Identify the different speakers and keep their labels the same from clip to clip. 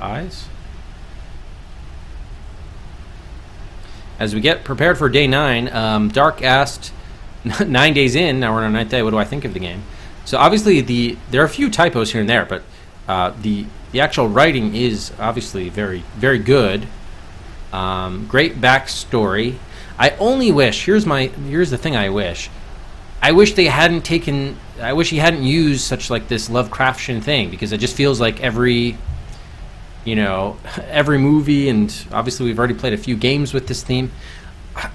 Speaker 1: eyes. As we get prepared for day 9, Dark asked, 9 days in, now we're on our 9th day, what do I think of the game? So obviously there are a few typos here and there, but the actual writing is obviously very, very good. Great backstory. I only wish, here's the thing I wish. I wish he hadn't used such like this Lovecraftian thing, because it just feels like every movie, and obviously we've already played a few games with this theme.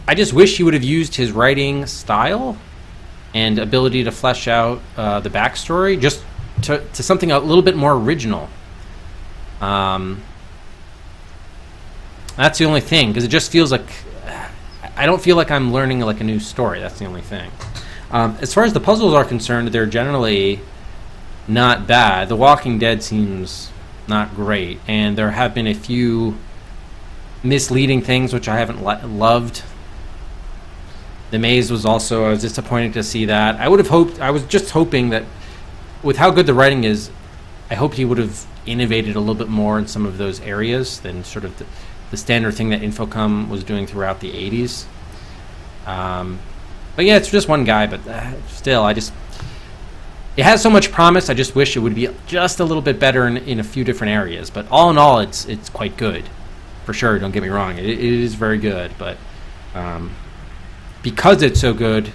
Speaker 1: I just wish he would have used his writing style and ability to flesh out the backstory just to something a little bit more original. That's the only thing, because it just feels like I don't feel like I'm learning like a new story. That's the only thing. As far as the puzzles are concerned, they're generally not bad. The Walking Dead seems not great, and there have been a few misleading things which I haven't loved. The maze was also, I was disappointed to see that. I was just hoping that with how good the writing is, I hoped he would have innovated a little bit more in some of those areas than sort of the standard thing that Infocom was doing throughout the 80s. But yeah, it's just one guy, but still, it has so much promise. I just wish it would be just a little bit better in a few different areas. But all in all, it's quite good, for sure. Don't get me wrong; it is very good. But because it's so good,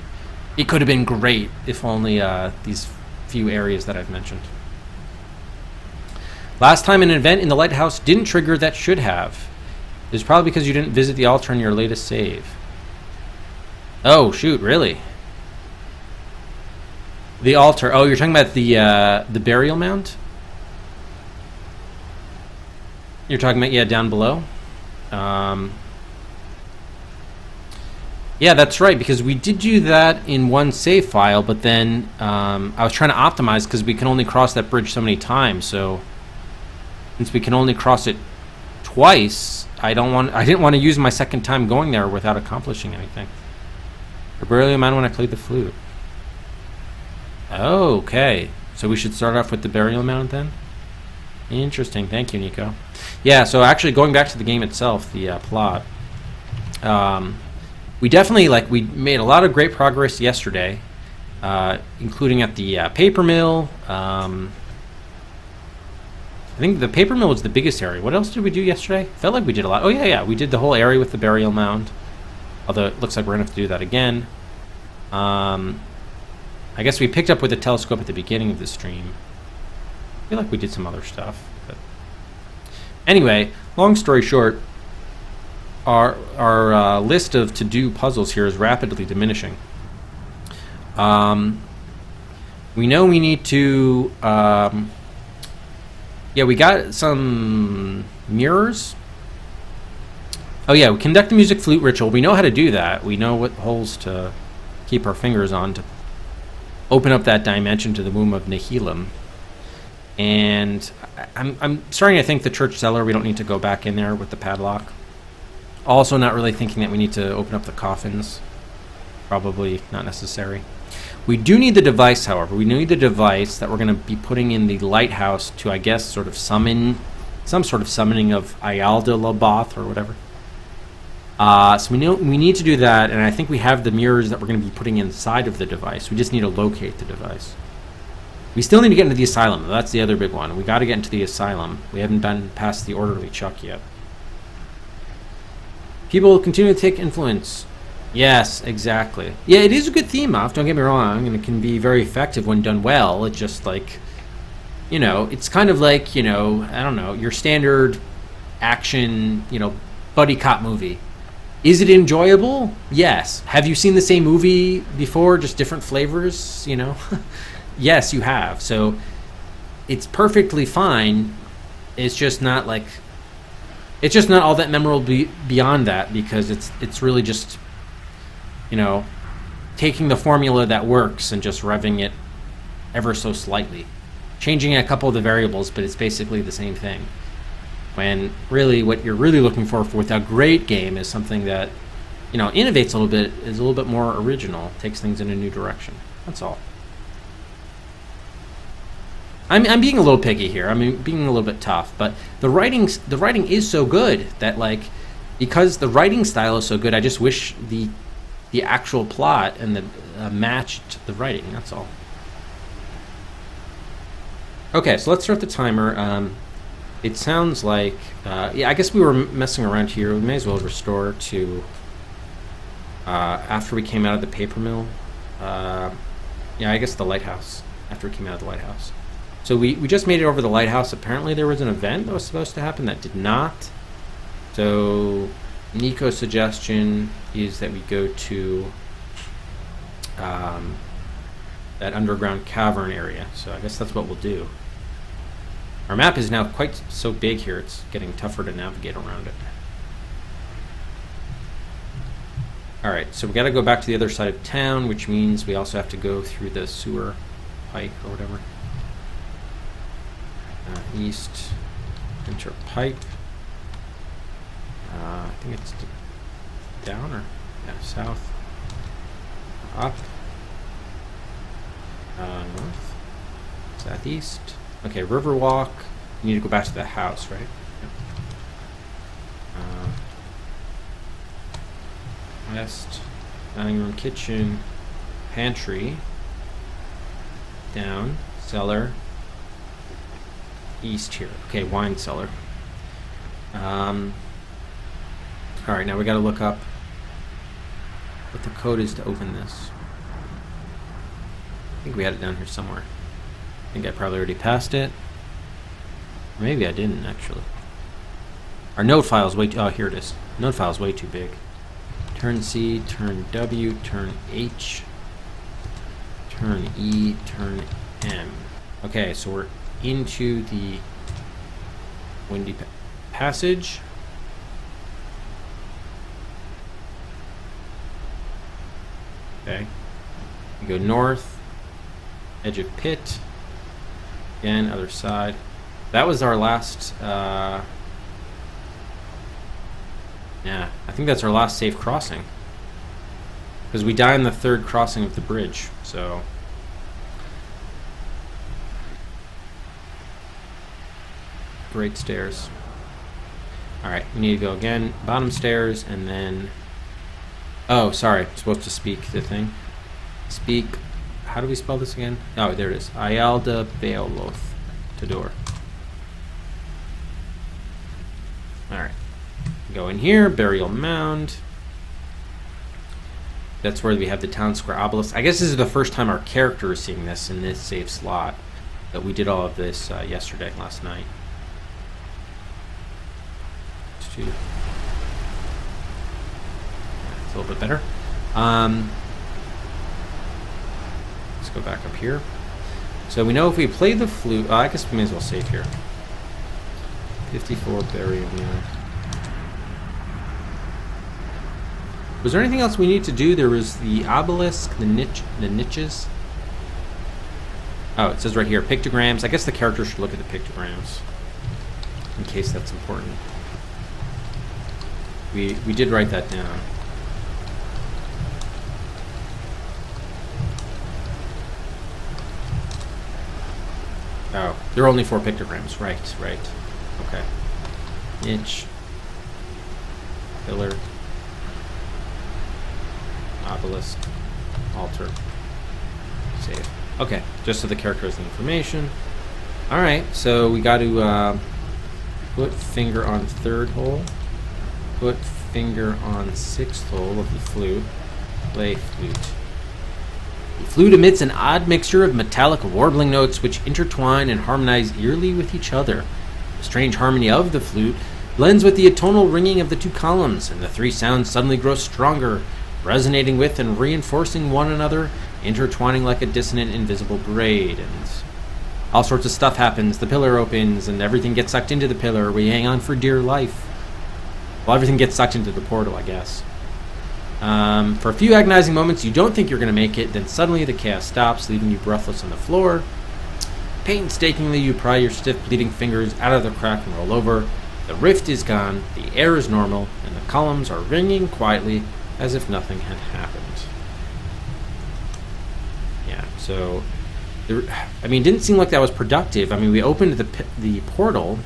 Speaker 1: it could have been great if only these few areas that I've mentioned. Last time an event in the lighthouse didn't trigger that should have. It's probably because you didn't visit the altar in your latest save. Oh shoot! Really? The altar. Oh, you're talking about the burial mound? You're talking about down below. Yeah, that's right, because we did do that in one save file, but then I was trying to optimize because we can only cross that bridge so many times. So since we can only cross it twice, I didn't want to use my second time going there without accomplishing anything. The burial mound when I played the flute. Oh, okay. So we should start off with the burial mound then? Interesting. Thank you, Nico. Yeah, so actually going back to the game itself, the plot. We definitely, we made a lot of great progress yesterday, including at the paper mill. I think the paper mill was the biggest area. What else did we do yesterday? Felt like we did a lot. Oh, yeah. We did the whole area with the burial mound. Although it looks like we're going to have to do that again. I guess we picked up with the telescope at the beginning of the stream. I feel like we did some other stuff. But anyway, long story short, our list of to-do puzzles here is rapidly diminishing. We know we need to... we got some mirrors. Oh yeah, we conduct the music flute ritual. We know how to do that. We know what holes to keep our fingers on to open up that dimension to the womb of Nihilum. And I'm starting to think the church cellar, we don't need to go back in there with the padlock. Also not really thinking that we need to open up the coffins. Probably not necessary. We do need the device, however. We need the device that we're going to be putting in the lighthouse to, I guess, sort of summon some sort of summoning of Ayalda Laboth or whatever. So we need to do that, and I think we have the mirrors that we're going to be putting inside of the device. We just need to locate the device. We still need to get into the asylum. That's the other big one. We got to get into the asylum. We haven't been past the orderly chuck yet. People will continue to take influence. Yes, exactly. Yeah, it is a good theme, Off. Don't get me wrong, and it can be very effective when done well. It's just like, it's kind of like, I don't know, your standard action, buddy cop movie. Is it enjoyable? Yes. Have you seen the same movie before, just different flavors, Yes, you have. So it's perfectly fine. It's just not all that memorable beyond that, because it's really just, taking the formula that works and just revving it ever so slightly. Changing a couple of the variables, but it's basically the same thing. When really what you're really looking for with a great game is something that, innovates a little bit, is a little bit more original, takes things in a new direction. That's all. I'm being a little picky here. I'm being a little bit tough, but the writing is so good that, like, because the writing style is so good, I just wish the actual plot and the matched the writing. That's all. Okay, so let's start the timer. It sounds like yeah. I guess we were messing around here. We may as well restore to after we came out of the paper mill. Yeah, I guess the lighthouse. After we came out of the lighthouse. So we just made it over the lighthouse. Apparently there was an event that was supposed to happen that did not. So Nico's suggestion is that we go to that underground cavern area. So I guess that's what we'll do. Our map is now quite so big here, it's getting tougher to navigate around it. Alright, so we gotta go back to the other side of town, which means we also have to go through the sewer pipe or whatever. East, enter pipe. I think it's down or yeah, south, up, north, southeast. Okay, Riverwalk. You need to go back to the house, right? Yep. West, dining room, kitchen, pantry, down, cellar, east here. Okay, wine cellar. Alright, now we gotta look up what the code is to open this. I think we had it down here somewhere. I think I probably already passed it. Or maybe I didn't, actually. Our node file is way too... Oh, here it is. Node file is way too big. Turn C, turn W, turn H, turn E, turn M. Okay, so we're into the windy passage. Okay. We go north, edge of pit. Again, other side. That was our last, yeah, I think that's our last safe crossing. Because we die on the third crossing of the bridge, so. Great stairs. Alright, we need to go again. Bottom stairs, and then... Oh, sorry. I'm supposed to speak the thing. Speak. How do we spell this again? Oh, there it is. Ayalda Beoloth Tador. Alright. Go in here. Burial Mound. That's where we have the town square obelisk. I guess this is the first time our character is seeing this in this save slot. That we did all of this yesterday, last night. It's a little bit better. Let's go back up here. So we know if we play the flute... I guess we may as well save here. 54 burial mound. Was there anything else we need to do? There was the obelisk, the niches. Oh, it says right here, pictograms. I guess the character should look at the pictograms in case that's important. We did write that down. Oh, there are only 4 pictograms. Right. Okay. Niche. Pillar. Obelisk. Altar. Save. Okay, just so the character has the information. Alright, so we got to put finger on 3rd hole. Put finger on 6th hole of the flute. Play flute. The flute emits an odd mixture of metallic warbling notes which intertwine and harmonize eerily with each other. The strange harmony of the flute blends with the atonal ringing of the 2 columns, and the 3 sounds suddenly grow stronger, resonating with and reinforcing one another, intertwining like a dissonant invisible braid. And all sorts of stuff happens. The pillar opens, and everything gets sucked into the pillar. We hang on for dear life. Well, everything gets sucked into the portal, I guess. For a few agonizing moments, you don't think you're going to make it, then suddenly the chaos stops, leaving you breathless on the floor. Painstakingly, you pry your stiff, bleeding fingers out of the crack and roll over. The rift is gone, the air is normal, and the columns are ringing quietly as if nothing had happened. Yeah, so I mean, it didn't seem like that was productive. I mean, we opened the portal,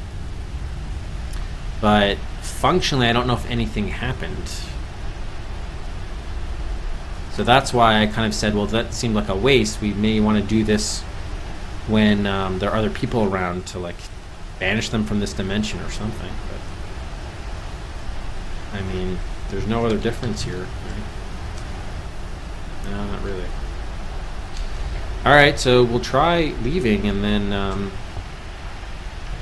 Speaker 1: but functionally, I don't know if anything happened. So that's why I kind of said, well, that seemed like a waste. We may want to do this when there are other people around to, like, banish them from this dimension or something. But I mean, there's no other difference here, right? No, not really. Alright, so we'll try leaving and then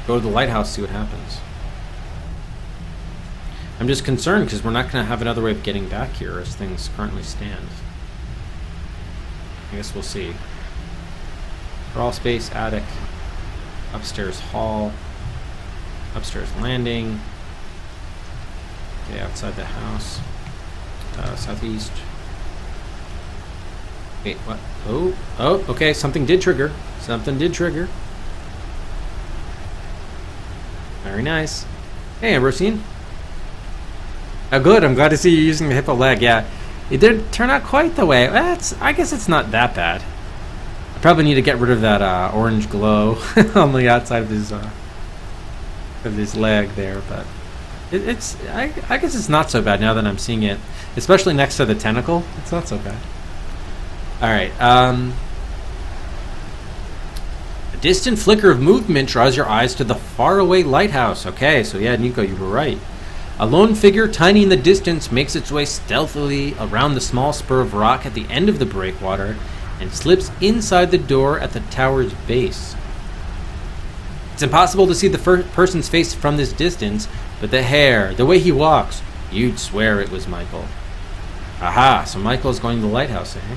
Speaker 1: go to the lighthouse, see what happens. I'm just concerned because we're not going to have another way of getting back here as things currently stand. I guess we'll see. Crawl space, attic, upstairs hall, upstairs landing. Okay, outside the house. Southeast. Wait, what? Oh, okay, something did trigger. Something did trigger. Very nice. Hey, Ambrosine. Oh, good. I'm glad to see you using the hippo leg. Yeah, it did turn out quite the way. I guess it's not that bad. I probably need to get rid of that orange glow on the outside of his leg there, but I guess it's not so bad now that I'm seeing it, especially next to the tentacle. It's not so bad. All right. A distant flicker of movement draws your eyes to the faraway lighthouse. Okay, so yeah, Nico, you were right. A lone figure, tiny in the distance, makes its way stealthily around the small spur of rock at the end of the breakwater and slips inside the door at the tower's base. It's impossible to see the person's face from this distance, but the hair, the way he walks, you'd swear it was Michael. Aha, so Michael's going to the lighthouse, eh?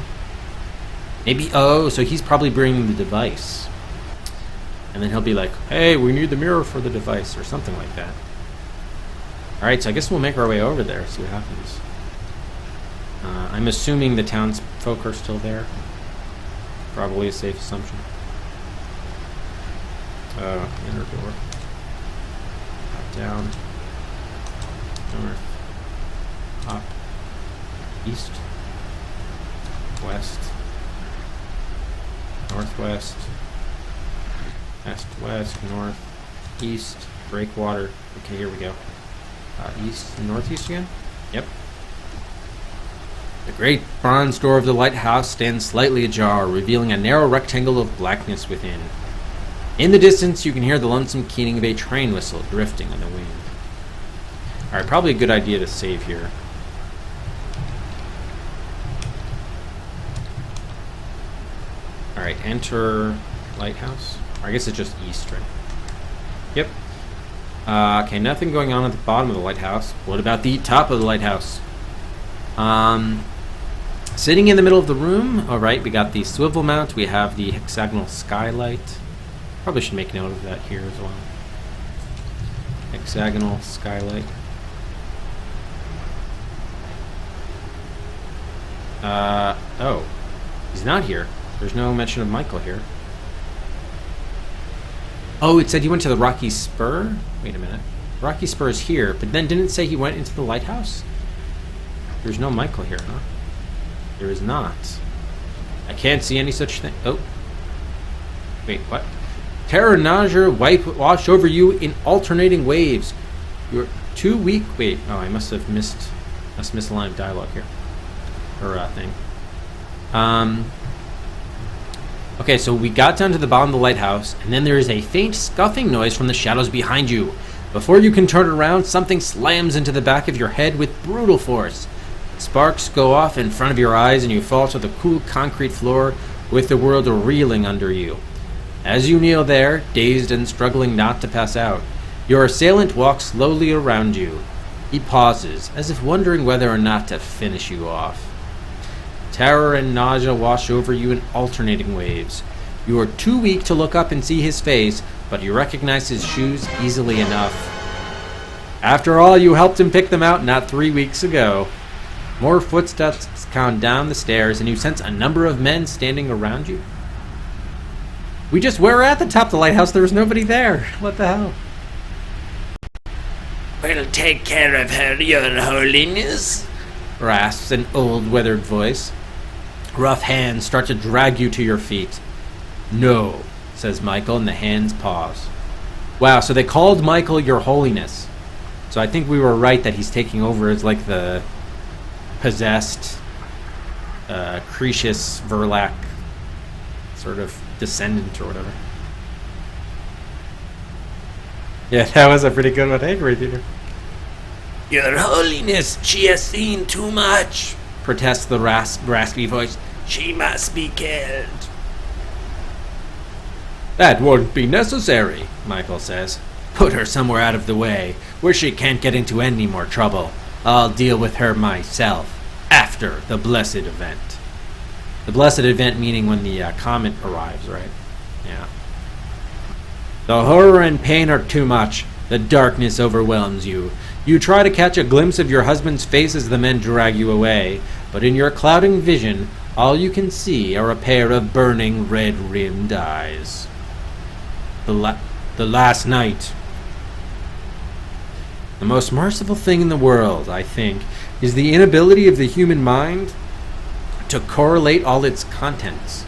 Speaker 1: Maybe, so he's probably bringing the device. And then he'll be like, hey, we need the mirror for the device, or something like that. Alright, so I guess we'll make our way over there, see what happens. I'm assuming the townsfolk are still there. Probably a safe assumption. Inner door. Up, down. North. Up. East. West. Northwest. West, north, east, breakwater. Okay, here we go. East and northeast again? Yep. The great bronze door of the lighthouse stands slightly ajar, revealing a narrow rectangle of blackness within. In the distance, you can hear the lonesome keening of a train whistle drifting on the wind. Alright, probably a good idea to save here. Alright, enter lighthouse. I guess it's just east, right? Yep. Okay, nothing going on at the bottom of the lighthouse. What about the top of the lighthouse? Sitting in the middle of the room, alright, we got the swivel mount, we have the hexagonal skylight. Probably should make note of that here as well. Hexagonal skylight. Oh. He's not here. There's no mention of Michael here. Oh, it said he went to the Rocky Spur? Wait a minute. Rocky Spur is here, but then didn't it say he went into the lighthouse? There's no Michael here, huh? There is not. I can't see any such thing. Oh. Wait, what? Terror and nausea wash over you in alternating waves. You're too weak. Wait, oh, I must have missed a line of dialogue here. Or thing. Okay, so we got down to the bottom of the lighthouse, and then there is a faint scuffing noise from the shadows behind you. Before you can turn around, something slams into the back of your head with brutal force. Sparks go off in front of your eyes, and you fall to the cool concrete floor with the world reeling under you. As you kneel there, dazed and struggling not to pass out, your assailant walks slowly around you. He pauses, as if wondering whether or not to finish you off. Terror and nausea wash over you in alternating waves. You are too weak to look up and see his face, but you recognize his shoes easily enough. After all, you helped him pick them out not 3 weeks ago. More footsteps count down the stairs, and you sense a number of men standing around you. We just were at the top of the lighthouse. There was nobody there. What the hell?
Speaker 2: We'll take care of her, your holiness,
Speaker 1: rasps an old, weathered voice. Rough hands start to drag you to your feet. No, says Michael, and the hands pause. Wow, so they called Michael Your Holiness. So I think we were right that he's taking over as like the possessed Cretius Verlac sort of descendant or whatever. Yeah, that was a pretty good one. Hey, right there.
Speaker 2: Your Holiness, she has seen too much,
Speaker 1: Protests the raspy voice.
Speaker 2: she must be killed.
Speaker 1: That won't be necessary, Michael says. Put her somewhere out of the way, where she can't get into any more trouble. I'll deal with her myself, after the blessed event. The blessed event meaning when the comet arrives, right? Yeah. The horror and pain are too much. The darkness overwhelms you. You try to catch a glimpse of your husband's face as the men drag you away, but in your clouding vision, all you can see are a pair of burning red-rimmed eyes. The last night. The most merciful thing in the world, I think, is the inability of the human mind to correlate all its contents.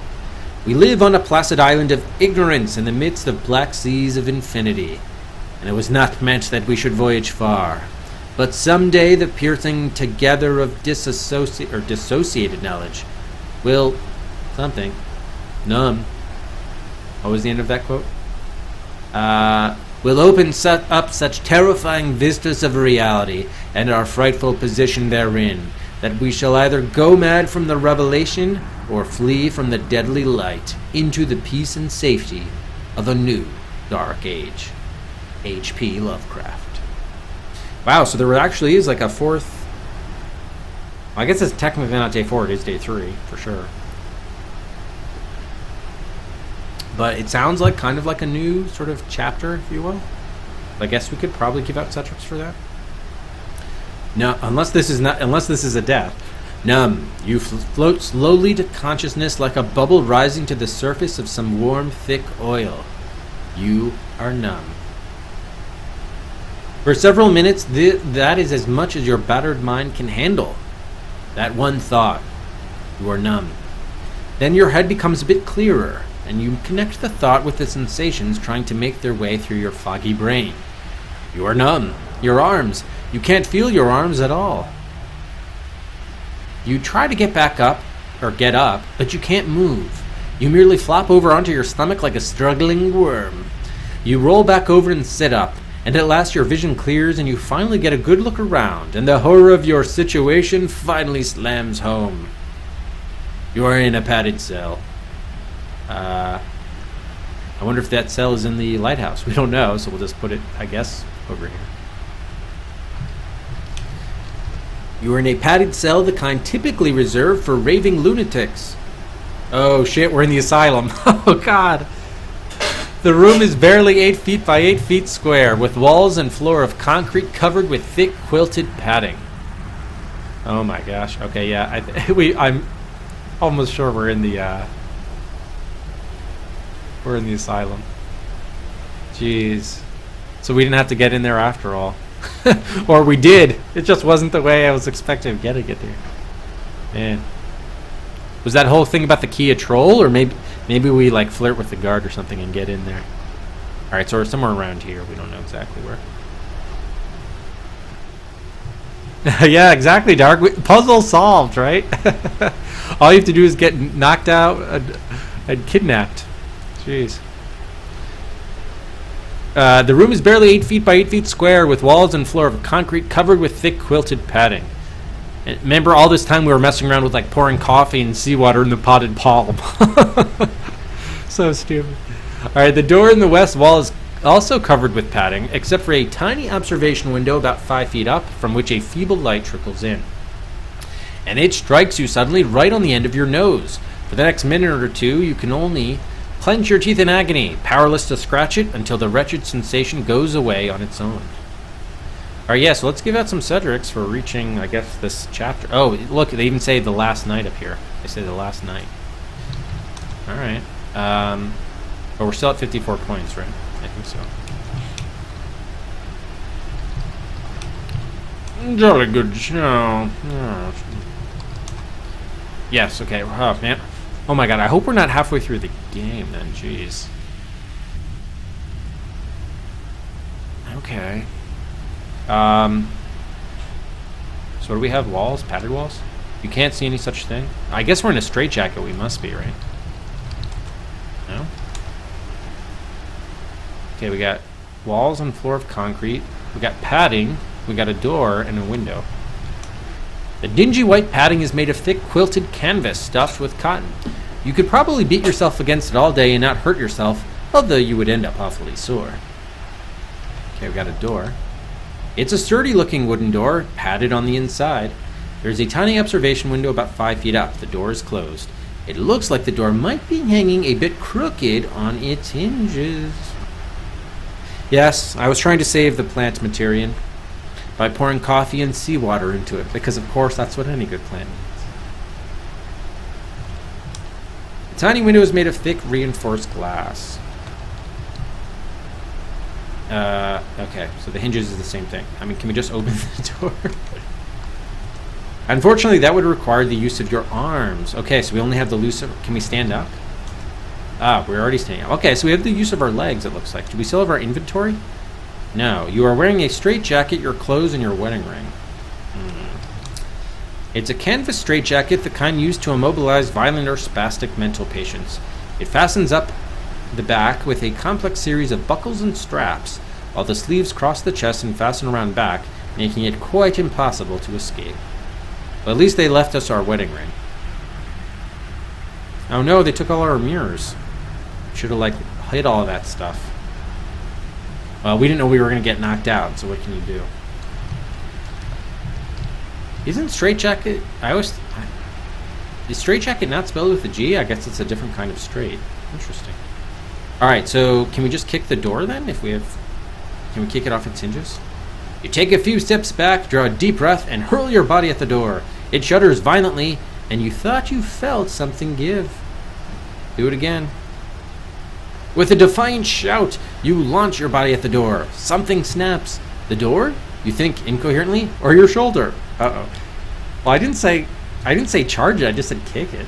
Speaker 1: We live on a placid island of ignorance in the midst of black seas of infinity, and it was not meant that we should voyage far. But someday the piercing together of dissociated knowledge will something numb. What was the end of that quote? Will open up such terrifying vistas of reality and our frightful position therein, that we shall either go mad from the revelation or flee from the deadly light into the peace and safety of a new dark age. H.P. Lovecraft. Wow, so there actually is like a fourth... I guess it's technically not day 4, it is day 3, for sure. But it sounds like kind of like a new sort of chapter, if you will. I guess we could probably give out Cetrix for that. No, unless this is a death. Numb, you float slowly to consciousness like a bubble rising to the surface of some warm, thick oil. You are numb. For several minutes, that is as much as your battered mind can handle. That one thought. You are numb. Then your head becomes a bit clearer, and you connect the thought with the sensations trying to make their way through your foggy brain. You are numb. Your arms. You can't feel your arms at all. You try to get back up, or get up, but you can't move. You merely flop over onto your stomach like a struggling worm. You roll back over and sit up, and at last your vision clears and you finally get a good look around, and the horror of your situation finally slams home. You are in a padded cell. I wonder if that cell is in the lighthouse. We don't know, so we'll just put it, I guess, over here. You are in a padded cell, the kind typically reserved for raving lunatics. Oh shit, we're in the asylum. Oh god. The room is barely 8 feet by 8 feet square, with walls and floor of concrete covered with thick quilted padding. Oh my gosh. Okay, yeah, I'm almost sure we're in the asylum. Jeez. So we didn't have to get in there after all. Or we did. It just wasn't the way I was expecting to get there. Man. Was that whole thing about the key a troll? Or maybe we like flirt with the guard or something and get in there. Alright, so we're somewhere around here. We don't know exactly where. Yeah, exactly, Dark. Puzzle solved, right? All you have to do is get knocked out and kidnapped. Jeez. The room is barely 8 feet by 8 feet square, with walls and floor of concrete covered with thick quilted padding. And remember, all this time we were messing around with like pouring coffee and seawater in the potted palm. So stupid. Alright, the door in the west wall is also covered with padding, except for a tiny observation window about 5 feet up, from which a feeble light trickles in. And it strikes you suddenly right on the end of your nose. For the next minute or two, you can only clench your teeth in agony, powerless to scratch it until the wretched sensation goes away on its own. Alright, yeah, so let's give out some Cedrics for reaching, I guess, this chapter. Oh, look, they even say the last night up here. They say the last night. Alright. But we're still at 54 points, right? I think so. Jolly good show. Oh. Yes, okay. Oh, man. Oh my god, I hope we're not halfway through the game then, jeez. Okay. So what do we have? Walls? Padded walls? You can't see any such thing? I guess we're in a straitjacket, we must be, right? No? Okay, we got walls and floor of concrete. We got padding. We got a door and a window. The dingy white padding is made of thick quilted canvas stuffed with cotton. You could probably beat yourself against it all day and not hurt yourself, although you would end up awfully sore. Okay, we got a door. It's a sturdy-looking wooden door, padded on the inside. There's a tiny observation window about 5 feet up. The door is closed. It looks like the door might be hanging a bit crooked on its hinges. Yes, I was trying to save the plant material by pouring coffee and seawater into it, because of course that's what any good plant needs. The tiny window is made of thick, reinforced glass. Okay, so the hinges is the same thing. I mean, can we just open the door? Unfortunately, that would require the use of your arms. Okay, so we only have the use of... Can we stand up? Ah, we're already standing up. Okay, so we have the use of our legs, it looks like. Do we still have our inventory? No. You are wearing a straitjacket, your clothes, and your wedding ring. It's a canvas straitjacket, the kind used to immobilize violent or spastic mental patients. It fastens up the back with a complex series of buckles and straps, while the sleeves cross the chest and fasten around back, making it quite impossible to escape. But at least they left us our wedding ring. Oh no, they took all our mirrors. Should have, hid all of that stuff. Well, we didn't know we were going to get knocked out, so what can you do? Isn't straitjacket... Is straitjacket not spelled with a G? I guess it's a different kind of straight. Interesting. Alright, so can we just kick the door then? If we have... Can we kick it off its hinges? You take a few steps back, draw a deep breath, and hurl your body at the door. It shudders violently, and you thought you felt something give. Do it again. With a defiant shout, you launch your body at the door. Something snaps. The door? You think incoherently, or your shoulder? Uh-oh. Well, I didn't say charge it, I just said kick it.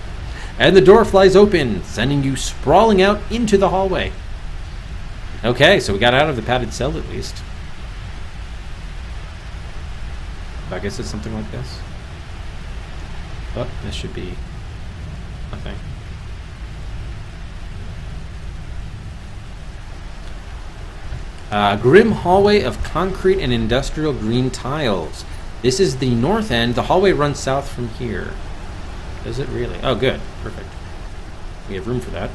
Speaker 1: And the door flies open, sending you sprawling out into the hallway. Okay, so we got out of the padded cell at least. I guess it's something like this. Oh, this should be nothing. Grim hallway of concrete and industrial green tiles. This is the north end. The hallway runs south from here. Does it really? Oh, good. Perfect. We have room for that.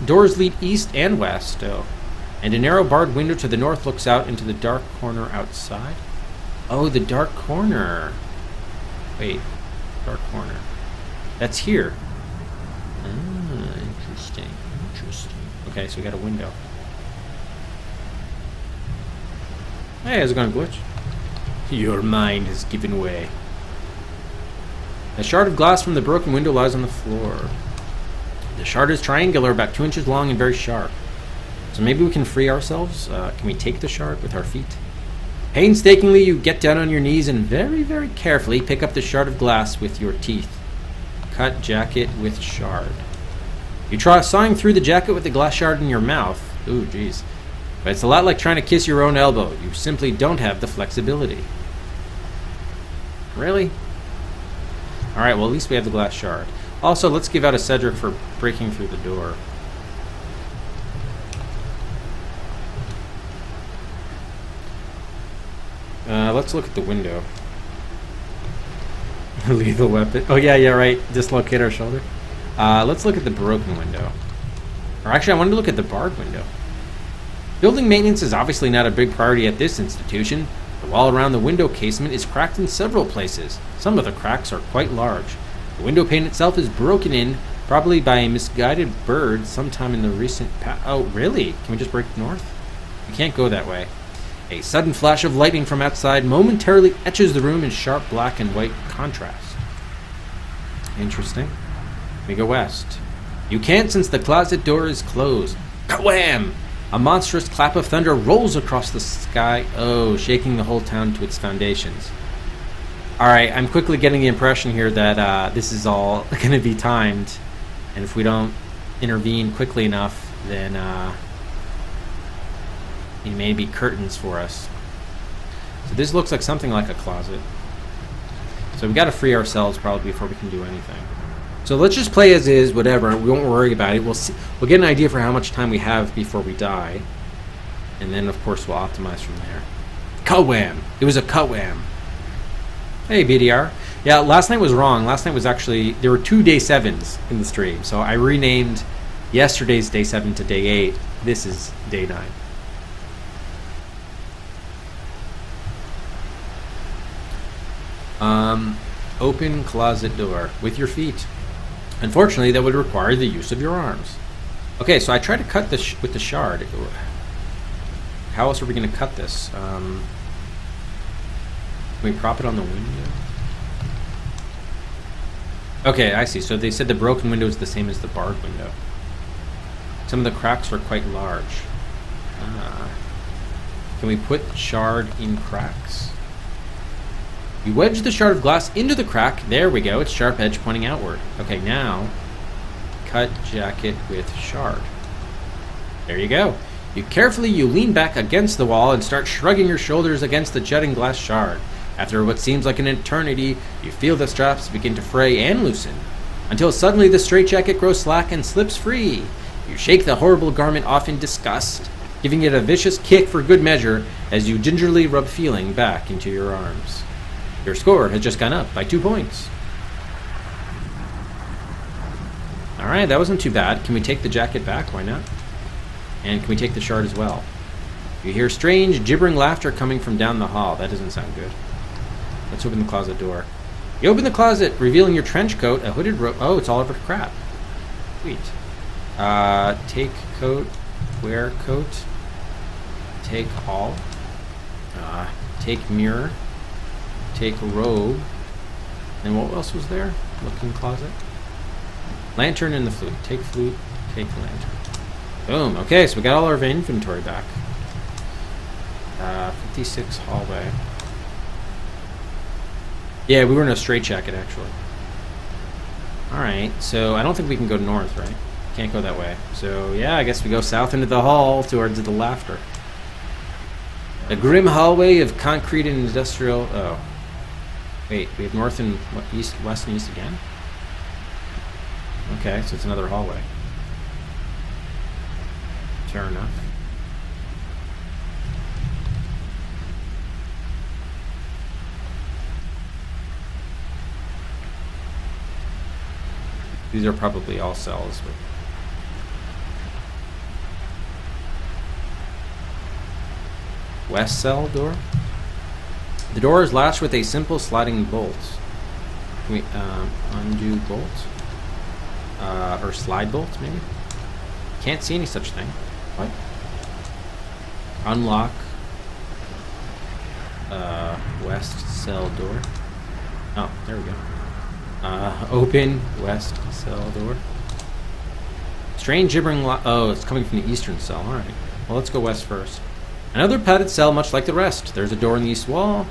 Speaker 1: Doors lead east and west, and a narrow barred window to the north looks out into the dark corner outside. Oh, the dark corner. Wait. Dark corner. That's here. Ah, interesting. Interesting. Okay, so we got a window. Hey, how's it going, Glitch? Your mind has given way. A shard of glass from the broken window lies on the floor. The shard is triangular, about 2 inches long and very sharp. So maybe we can free ourselves? Can we take the shard with our feet? Painstakingly, you get down on your knees and very, very carefully pick up the shard of glass with your teeth. Cut jacket with shard. You try sawing through the jacket with the glass shard in your mouth. Ooh, jeez. But it's a lot like trying to kiss your own elbow. You simply don't have the flexibility. Really? Alright, well at least we have the glass shard. Also, let's give out a Cedric for breaking through the door. Let's look at the window. Lethal weapon. Oh yeah, right. Dislocate our shoulder. Let's look at the broken window. Or actually, I wanted to look at the barred window. Building maintenance is obviously not a big priority at this institution. The wall around the window casement is cracked in several places. Some of the cracks are quite large. The window pane itself is broken in, probably by a misguided bird sometime in the recent past. Oh, really? Can we just break north? We can't go that way. A sudden flash of lightning from outside momentarily etches the room in sharp black and white contrast. Interesting. We go west. You can't, since the closet door is closed. Ka-wham! A monstrous clap of thunder rolls across the sky, shaking the whole town to its foundations. Alright, I'm quickly getting the impression here that this is all going to be timed. And if we don't intervene quickly enough, then he may be curtains for us. So this looks like something like a closet. So we got to free ourselves probably before we can do anything. So let's just play as is, whatever. We won't worry about it. We'll see. We'll get an idea for how much time we have before we die. And then, of course, we'll optimize from there. Cut-wham! It was a cut-wham. Hey, BDR. Yeah, last night was wrong. Last night was actually... There were 2 day 7s in the stream. So I renamed yesterday's day 7 to day 8. This is day 9. Open closet door with your feet. Unfortunately, that would require the use of your arms. Okay, so I tried to cut this with the shard. How else are we going to cut this? Can we prop it on the window? Okay, I see. So they said the broken window is the same as the barred window. Some of the cracks are quite large. Can we put shard in cracks? You wedge the shard of glass into the crack. There we go. It's sharp edge pointing outward. Okay, now cut jacket with shard. There you go. You lean back against the wall and start shrugging your shoulders against the jutting glass shard. After what seems like an eternity, you feel the straps begin to fray and loosen, until suddenly the straitjacket grows slack and slips free. You shake the horrible garment off in disgust, giving it a vicious kick for good measure as you gingerly rub feeling back into your arms. Your score has just gone up by 2 points. Alright, that wasn't too bad. Can we take the jacket back? Why not? And can we take the shard as well? You hear strange, gibbering laughter coming from down the hall. That doesn't sound good. Let's open the closet door. You open the closet, revealing your trench coat, a hooded robe. Oh, it's Oliver Crap. Sweet. Take coat, wear coat, take all, take mirror, take robe, and what else was there? Looking closet. Lantern and the flute. Take flute, take lantern. Boom. Okay, so we got all our inventory back. 56 hallway. Yeah, we were in a straitjacket, actually. Alright, so I don't think we can go north, right? Can't go that way. So, yeah, I guess we go south into the hall towards the laughter. A grim hallway of concrete and industrial... Oh. Wait, we have north and east, west and east again? Okay, so it's another hallway. Fair enough. These are probably all cells. But west cell door. The door is latched with a simple sliding bolt. Can we undo bolt? Or slide bolt, maybe? Can't see any such thing. What? Unlock. West cell door. Oh, there we go. Open west cell door. Strange gibbering oh, it's coming from the eastern cell. Alright. Well, let's go west first. Another padded cell much like the rest. There's a door in the east wall.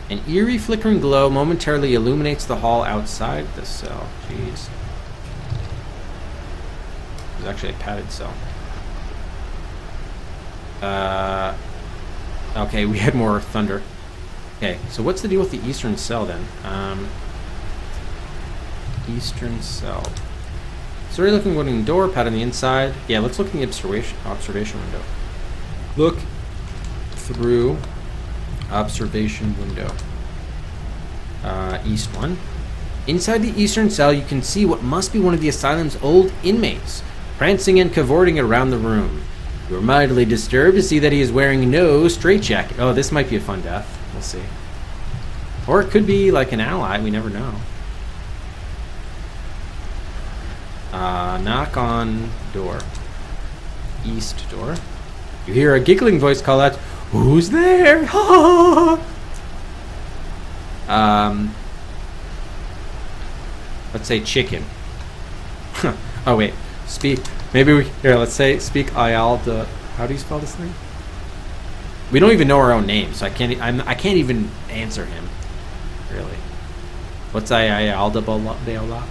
Speaker 1: An eerie flickering glow momentarily illuminates the hall outside the cell. Jeez. There's actually a padded cell. Okay, we had more thunder. Okay, so what's the deal with the eastern cell then? Eastern cell. Sorry looking wooden door, pad on the inside. Yeah, let's look in the observation window. Look through observation window. East one. Inside the eastern cell, you can see what must be one of the asylum's old inmates, prancing and cavorting around the room. You are mildly disturbed to see that he is wearing no straitjacket. Oh, this might be a fun death. We'll see. Or it could be like an ally. We never know. Knock on door. East door. You hear a giggling voice call out, "Who's there?" Let's say chicken. Oh wait, speak. Maybe we here. Let's say speak Ayalda. How do you spell this thing? We don't even know our own names, so I can't even answer him. Really. What's Ayalda Beoloth?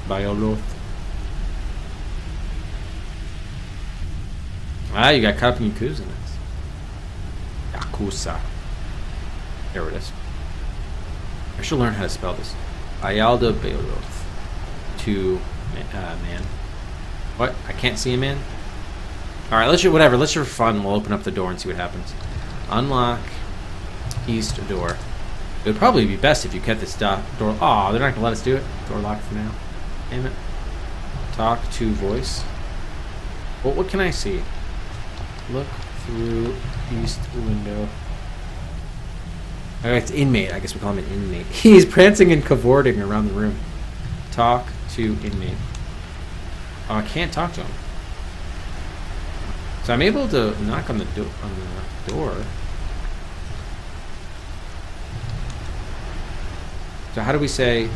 Speaker 1: Beoloth. Ah, you got caught up in Yakuza next. Yakuza. There it is. I should learn how to spell this. Ayalda Beoloth. Man. What? I can't see a man? Alright, let's do whatever. Let's for fun. We'll open up the door and see what happens. Unlock east door. It would probably be best if you kept this door. Aw, they're not going to let us do it. Door locked for now. Damn it. Talk to voice. Well, what can I see? Look through east window. Oh, it's inmate. I guess we call him an inmate. He's prancing and cavorting around the room. Talk to inmate. Oh, I can't talk to him. So I'm able to knock on the door. So how do we say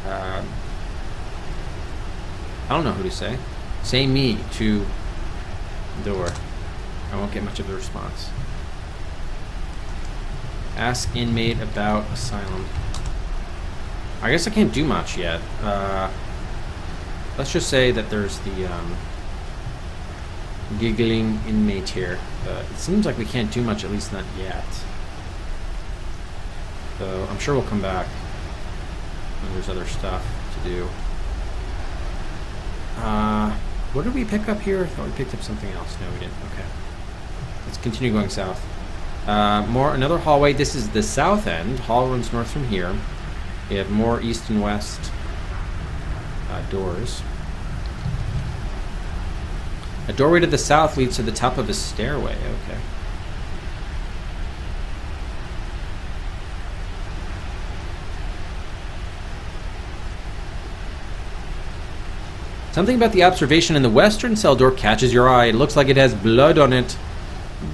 Speaker 1: I don't know who to say. Say me to door. I won't get much of a response. Ask inmate about asylum. I guess I can't do much yet. Let's just say that there's the giggling inmate here. It seems like we can't do much, at least not yet. So I'm sure we'll come back when there's other stuff to do. What did we pick up here? I thought we picked up something else. No, we didn't. Okay. Let's continue going south. Another hallway. This is the south end. Hall runs north from here. We have more east and west doors. A doorway to the south leads to the top of a stairway. Okay. Something about the observation in the western cell door catches your eye. It looks like it has blood on it.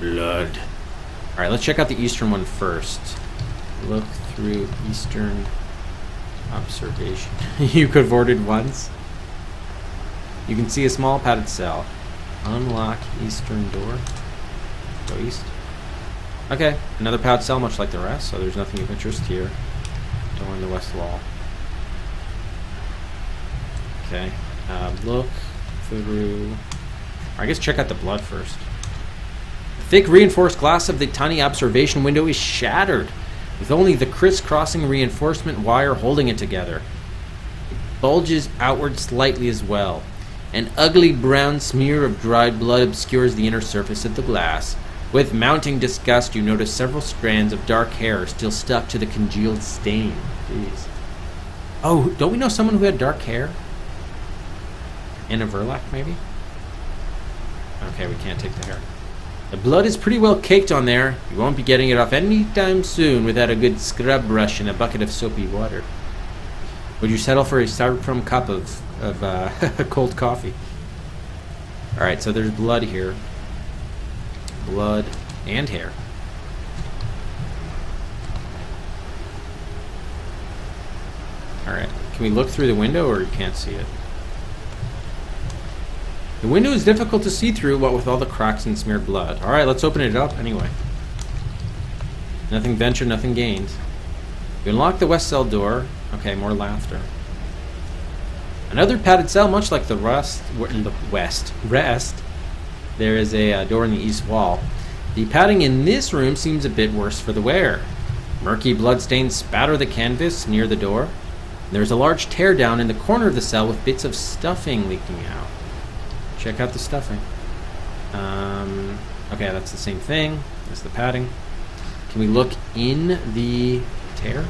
Speaker 1: Blood. Alright, let's check out the eastern one first. Look through eastern observation. You cavorted once. You can see a small padded cell. Unlock eastern door. Go east. Okay, another padded cell, much like the rest, so there's nothing of interest here. Door in the west wall. Okay. Look through... I guess check out the blood first. The thick reinforced glass of the tiny observation window is shattered, with only the crisscrossing reinforcement wire holding it together. It bulges outward slightly as well. An ugly brown smear of dried blood obscures the inner surface of the glass. With mounting disgust, you notice several strands of dark hair still stuck to the congealed stain. Jeez. Oh, don't we know someone who had dark hair? Anna Verlac, maybe? Okay, we can't take the hair. The blood is pretty well caked on there. You won't be getting it off anytime soon without a good scrub brush and a bucket of soapy water. Would you settle for a styrofoam cup of cold coffee? Alright, so there's blood here. Blood and hair. Alright, can we look through the window or you can't see it? The window is difficult to see through, what with all the cracks and smeared blood. Alright, let's open it up anyway. Nothing ventured, nothing gained. You unlock the west cell door. Okay, more laughter. Another padded cell, much like the rest. There is a door in the east wall. The padding in this room seems a bit worse for the wear. Murky bloodstains spatter the canvas near the door. There's a large tear down in the corner of the cell with bits of stuffing leaking out. Check out the stuffing. Okay, that's the same thing as the padding. Can we look in the tear?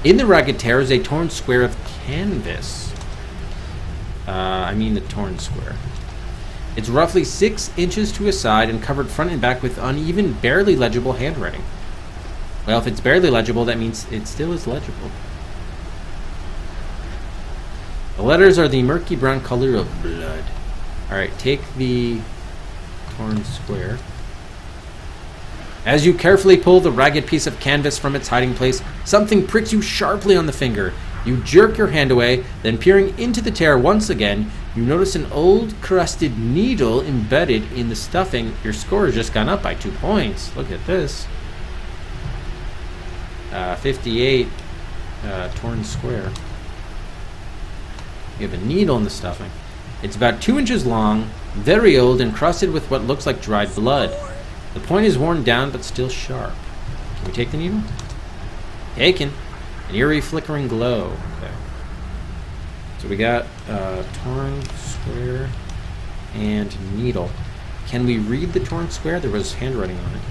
Speaker 1: In the ragged tear is a torn square of canvas. I mean the torn square. It's roughly 6 inches to a side and covered front and back with uneven, barely legible handwriting. Well, if it's barely legible, that means it still is legible. The letters are the murky brown color of blood. Alright, take the torn square. As you carefully pull the ragged piece of canvas from its hiding place, something pricks you sharply on the finger. You jerk your hand away, then peering into the tear once again, you notice an old crusted needle embedded in the stuffing. Your score has just gone up by 2 points. Look at this. 58 torn square. You have a needle in the stuffing. It's about 2 inches long, very old, and crusted with what looks like dried blood. The point is worn down, but still sharp. Can we take the needle? Taken. An eerie flickering glow. Okay. So we got torn square and needle. Can we read the torn square? There was handwriting on it.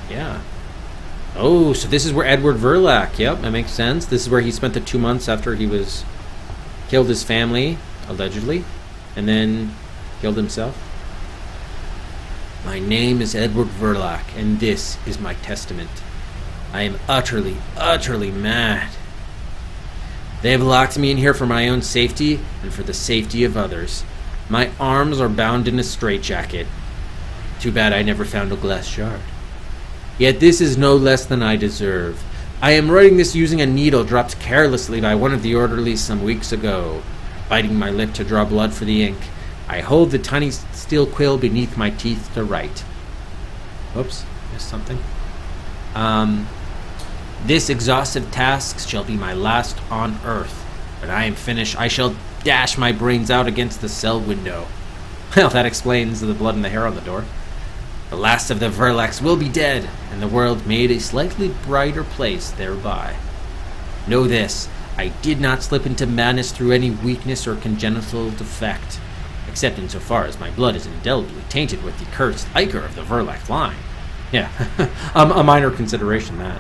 Speaker 1: Yeah. Oh, so this is where Edward Verlac. Yep, that makes sense. This is where he spent the 2 months after he was killed his family, allegedly, and then killed himself. My name is Edward Verlac, and this is my testament. I am utterly, utterly mad. They have locked me in here for my own safety and for the safety of others. My arms are bound in a straitjacket. Too bad I never found a glass shard. Yet this is no less than I deserve. I am writing this using a needle dropped carelessly by one of the orderlies some weeks ago. Biting my lip to draw blood for the ink, I hold the tiny steel quill beneath my teeth to write. Oops, missed something. This exhaustive task shall be my last on Earth. When I am finished, I shall dash my brains out against the cell window. Well, that explains the blood and the hair on the door. The last of the Verlacs will be dead, and the world made a slightly brighter place thereby. Know this, I did not slip into madness through any weakness or congenital defect, except insofar as my blood is indelibly tainted with the cursed ichor of the Verlac line. Yeah, a minor consideration, that.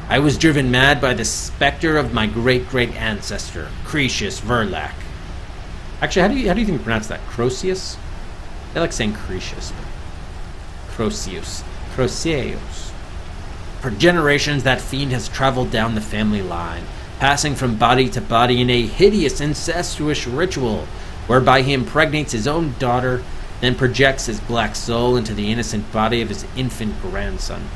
Speaker 1: I was driven mad by the specter of my great-great ancestor, Cretius Verlac. Actually, how do you think you pronounce that? Croesus? I like saying Cretius, but Croesus. For generations, that fiend has traveled down the family line, passing from body to body in a hideous incestuous ritual, whereby he impregnates his own daughter, then projects his black soul into the innocent body of his infant grandson.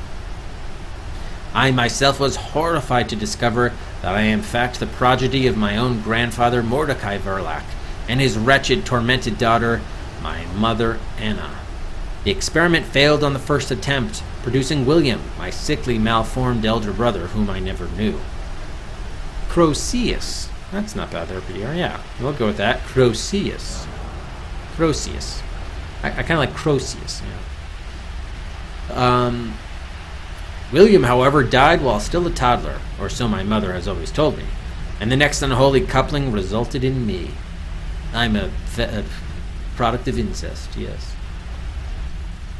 Speaker 1: I myself was horrified to discover that I am in fact the progeny of my own grandfather Mordecai Verlac, and his wretched, tormented daughter, my mother Anna. The experiment failed on the first attempt, producing William, my sickly, malformed elder brother, whom I never knew. Croesus. That's not bad there, Pierre. Yeah, we'll go with that. Croesus. I kind of like Croesus. Yeah. William, however, died while still a toddler, or so my mother has always told me, and the next unholy coupling resulted in me. I'm a product of incest, yes.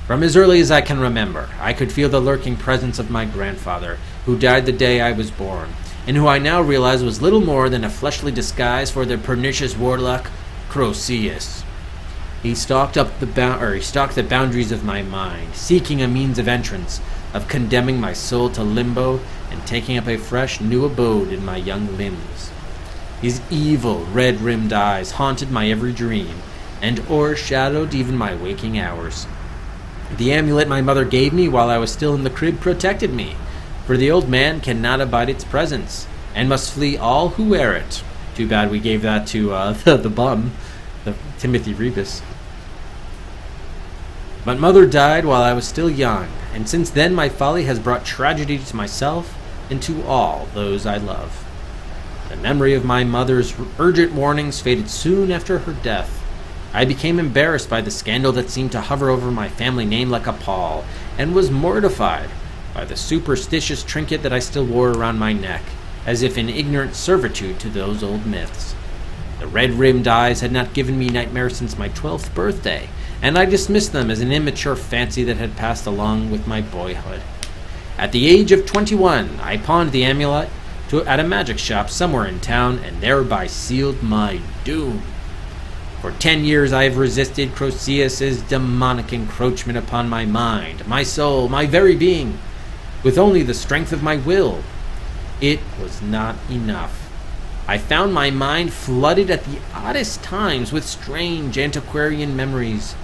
Speaker 1: From as early as I can remember, I could feel the lurking presence of my grandfather, who died the day I was born, and who I now realize was little more than a fleshly disguise for the pernicious warlock Croesus. He stalked the boundaries of my mind, seeking a means of entrance, of condemning my soul to limbo and taking up a fresh, new abode in my young limbs. His evil, red-rimmed eyes haunted my every dream, and o'ershadowed even my waking hours. The amulet my mother gave me while I was still in the crib protected me, for the old man cannot abide its presence, and must flee all who wear it. Too bad we gave that to the bum, the Timothy Rebus. But mother died while I was still young, and since then my folly has brought tragedy to myself and to all those I love. The memory of my mother's urgent warnings faded soon after her death. I became embarrassed by the scandal that seemed to hover over my family name like a pall, and was mortified by the superstitious trinket that I still wore around my neck, as if in ignorant servitude to those old myths. The red-rimmed eyes had not given me nightmares since my 12th birthday, and I dismissed them as an immature fancy that had passed along with my boyhood. At the age of 21, I pawned the amulet at a magic shop somewhere in town, and thereby sealed my doom. For 10 years I have resisted Croesus's demonic encroachment upon my mind, my soul, my very being, with only the strength of my will. It was not enough. I found my mind flooded at the oddest times with strange antiquarian memories.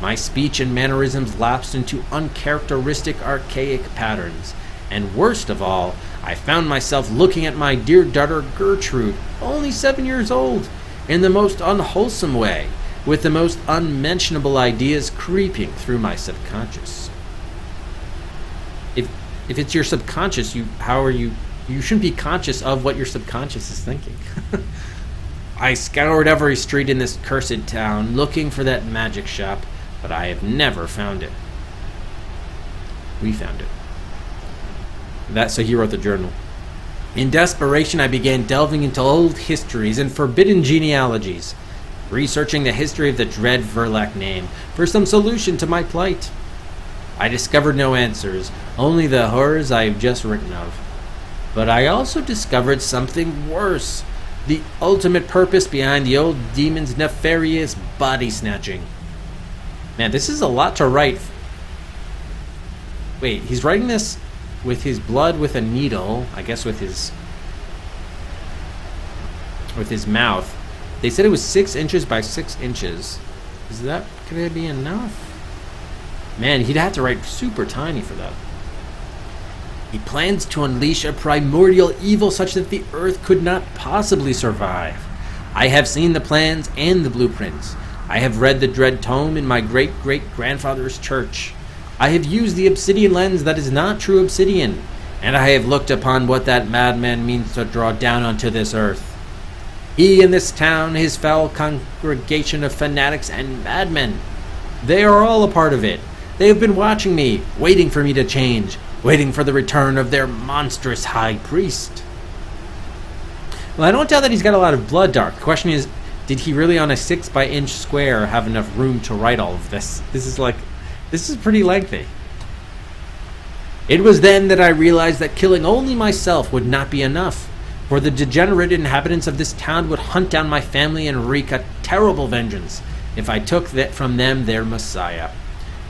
Speaker 1: My speech and mannerisms lapsed into uncharacteristic archaic patterns, and worst of all, I found myself looking at my dear daughter Gertrude, only 7 years old, in the most unwholesome way, with the most unmentionable ideas creeping through my subconscious. If it's your subconscious, you shouldn't be conscious of what your subconscious is thinking. I scoured every street in this cursed town looking for that magic shop, but I have never found it. We found it. So he wrote the journal. In desperation, I began delving into old histories and forbidden genealogies, researching the history of the dread Verlac name for some solution to my plight. I discovered no answers, only the horrors I have just written of. But I also discovered something worse, the ultimate purpose behind the old demon's nefarious body snatching. Man, this is a lot to write. Wait, he's writing this with his blood with a needle, I guess with his mouth. They said it was 6 inches by 6 inches. Could that be enough? Man, he'd have to write super tiny for that. He plans to unleash a primordial evil such that the earth could not possibly survive. I have seen the plans and the blueprints. I have read the dread tome in my great-great-grandfather's church. I have used the obsidian lens that is not true obsidian, and I have looked upon what that madman means to draw down onto this earth. He and this town, his foul congregation of fanatics and madmen, they are all a part of it. They have been watching me, waiting for me to change, waiting for the return of their monstrous high priest. Well, I don't doubt that he's got a lot of blood, Dark. The question is, did he really on a 6 by inch square have enough room to write all of this? This is pretty lengthy. It was then that I realized that killing only myself would not be enough, for the degenerate inhabitants of this town would hunt down my family and wreak a terrible vengeance if I took from them their messiah.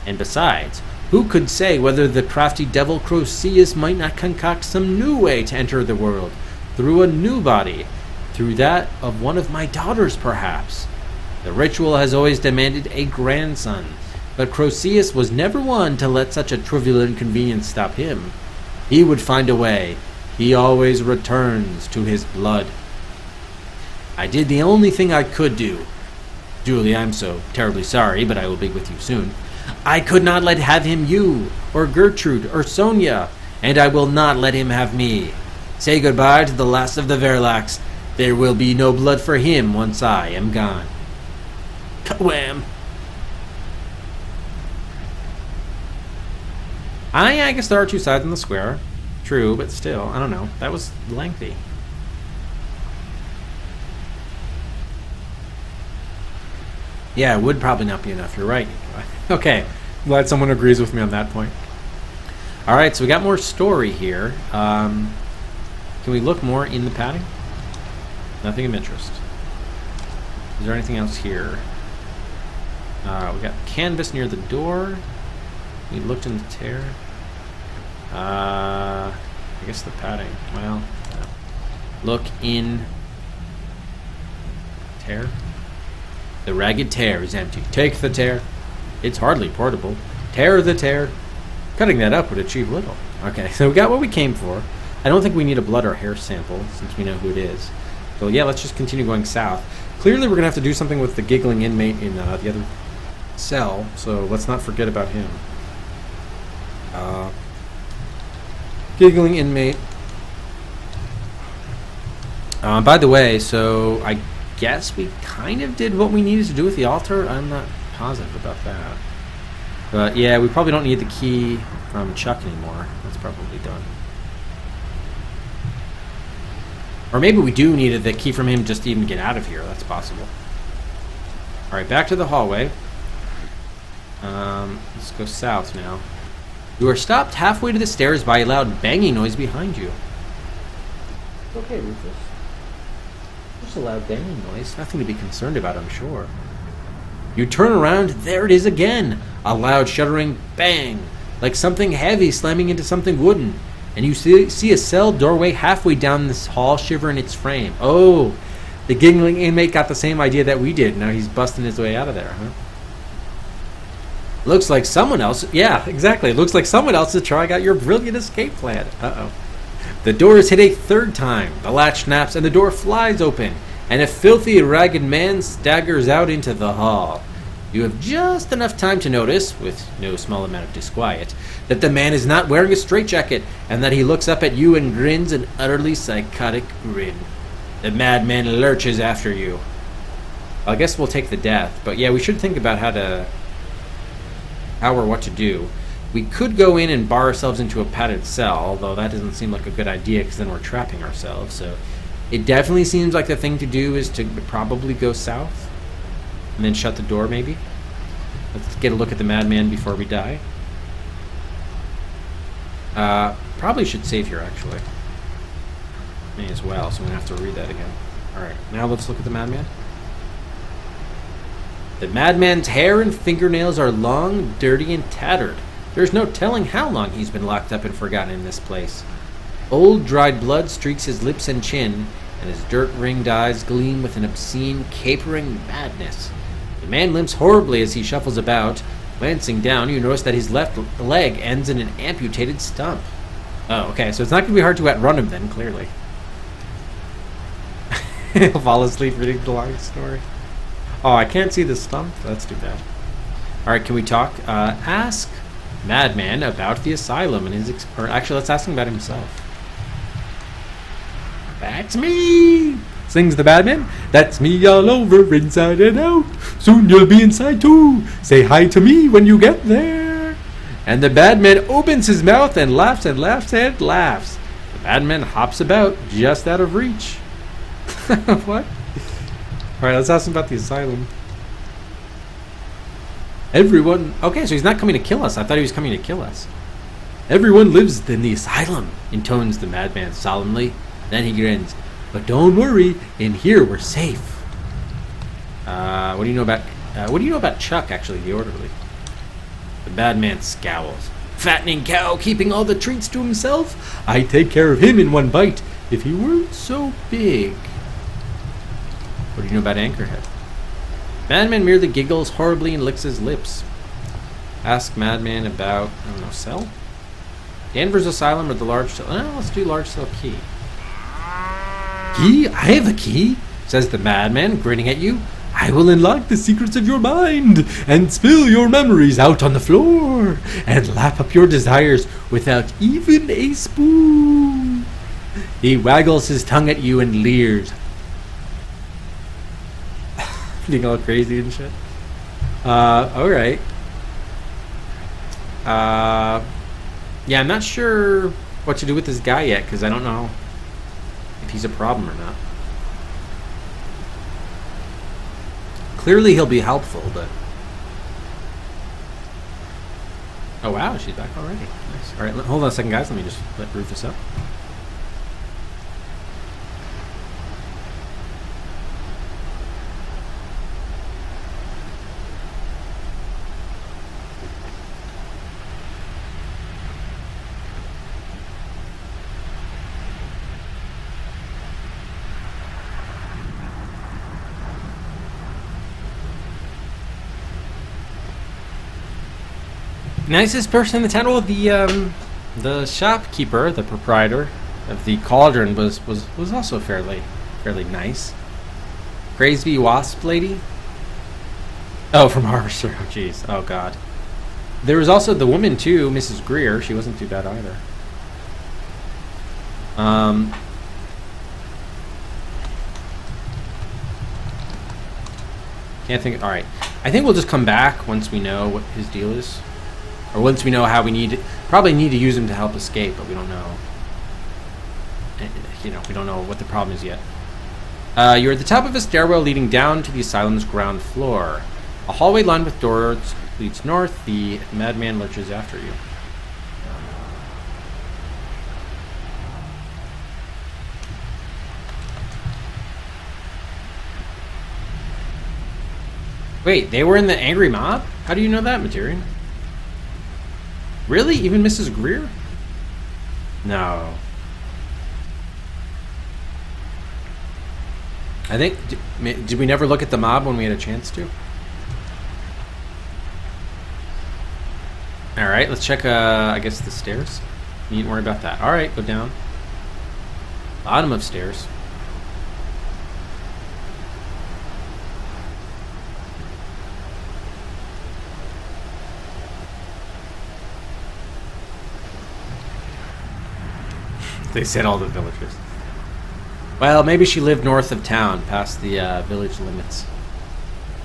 Speaker 1: And besides, who could say whether the crafty devil Croceus might not concoct some new way to enter the world, through a new body, through that of one of my daughters perhaps? The ritual has always demanded a grandson, but Croceus was never one to let such a trivial inconvenience stop him. He would find a way. He always returns to his blood. I did the only thing I could do. Julie, I'm so terribly sorry, but I will be with you soon. I could not have him you, or Gertrude, or Sonia, and I will not let him have me. Say goodbye to the last of the Verlacs. There will be no blood for him once I am gone. Wham! I guess there are 2 sides in the square. True, but still, I don't know. That was lengthy. Yeah, it would probably not be enough. You're right. Okay, glad someone agrees with me on that point. All right, so we got more story here. Can we look more in the padding? Nothing of interest. Is there anything else here? We got canvas near the door. We looked in the tear. I guess the padding. Well, no. Look in tear. The ragged tear is empty. Take the tear. It's hardly portable. Tear the tear. Cutting that up would achieve little. Okay, so we got what we came for. I don't think we need a blood or hair sample since we know who it is. So yeah, let's just continue going south. Clearly we're going to have to do something with the giggling inmate in the other cell, so let's not forget about him. Giggling inmate. By the way, so I guess we kind of did what we needed to do with the altar. I'm not positive about that. But yeah, we probably don't need the key from Chuck anymore. That's probably done. Or maybe we do need the key from him just to even get out of here. That's possible. Alright, back to the hallway. Let's go south now. You are stopped halfway to the stairs by a loud banging noise behind you. It's okay, Rufus. Just a loud banging noise. Nothing to be concerned about, I'm sure. You turn around, there it is again. A loud shuddering bang, like something heavy slamming into something wooden. And you see a cell doorway halfway down this hall shiver in its frame. Oh, the giggling inmate got the same idea that we did. Now he's busting his way out of there, huh? Looks like someone else... Yeah, exactly. It looks like someone else is trying out your brilliant escape plan. Uh-oh. The door is hit a third time. The latch snaps and the door flies open. and a filthy, ragged man staggers out into the hall. You have just enough time to notice, with no small amount of disquiet, that the man is not wearing a straitjacket, and that he looks up at you and grins an utterly psychotic grin. The madman lurches after you. I guess we'll take the death, but yeah, we should think about how or what to do. We could go in and bar ourselves into a padded cell, although that doesn't seem like a good idea because then we're trapping ourselves. So it definitely seems like the thing to do is to probably go south and then shut the door maybe. Let's get a look at the madman before we die. Probably should save here actually. May as well, so I'm going to have to read that again. Alright, now let's look at the madman. The madman's hair and fingernails are long, dirty, and tattered. There's no telling how long he's been locked up and forgotten in this place. Old dried blood streaks his lips and chin, and his dirt-ringed eyes gleam with an obscene, capering madness. The man limps horribly as he shuffles about. Glancing down, you notice that his left leg ends in an amputated stump. Oh, okay, so it's not going to be hard to outrun him then, clearly. He'll fall asleep reading the long story. Oh, I can't see the stump? That's too bad. Alright, can we talk? Ask Madman about the asylum and his... or actually, let's ask him about himself. That's me! Sings the Madman. That's me all over, inside and out. Soon you'll be inside too. Say hi to me when you get there. And the Madman opens his mouth and laughs and laughs and laughs. The Madman hops about, just out of reach. What? Alright, let's ask him about the asylum. Everyone... okay, so he's not coming to kill us. I thought he was coming to kill us. Everyone lives in the asylum, intones the Madman solemnly. Then he grins. But don't worry, in here we're safe. What do you know about Chuck, actually, the orderly? The Madman scowls. Fattening cow, keeping all the treats to himself? I'd take care of him in one bite, if he weren't so big. What do you know about Anchorhead? Madman merely giggles horribly and licks his lips. Ask Madman about, I don't know, cell? Danvers Asylum or the large cell? No, let's do large cell key. Key? I have a key, says the Madman, grinning at you. I will unlock the secrets of your mind and spill your memories out on the floor and lap up your desires without even a spoon. He waggles his tongue at you and leers. Being all crazy and shit. Alright. Yeah, I'm not sure what to do with this guy yet, because I don't know if he's a problem or not. Clearly he'll be helpful, but... oh wow, she's back already. Nice. Alright, hold on a second, guys. Let me just let Rufus up. Nicest person in the town. Well, the shopkeeper, the proprietor of the Cauldron, was also fairly nice. Crazy wasp lady. Oh, from Harvester. Oh, jeez. Oh, God. There was also the woman too, Mrs. Greer. She wasn't too bad either. Can't think. All right. I think we'll just come back once we know what his deal is. Or once we know how we probably need to use him to help escape, but we don't know. You know, we don't know what the problem is yet. You're at the top of a stairwell leading down to the asylum's ground floor. A hallway lined with doors leads north. The Madman lurches after you. Wait, they were in the angry mob? How do you know that, Materian? Really? Even Mrs. Greer? No. I think... did we never look at the mob when we had a chance to? Alright, let's check, I guess, the stairs. You needn't worry about that. Alright, go down. Bottom of stairs. They said all the villagers. Well, maybe she lived north of town, past the village limits.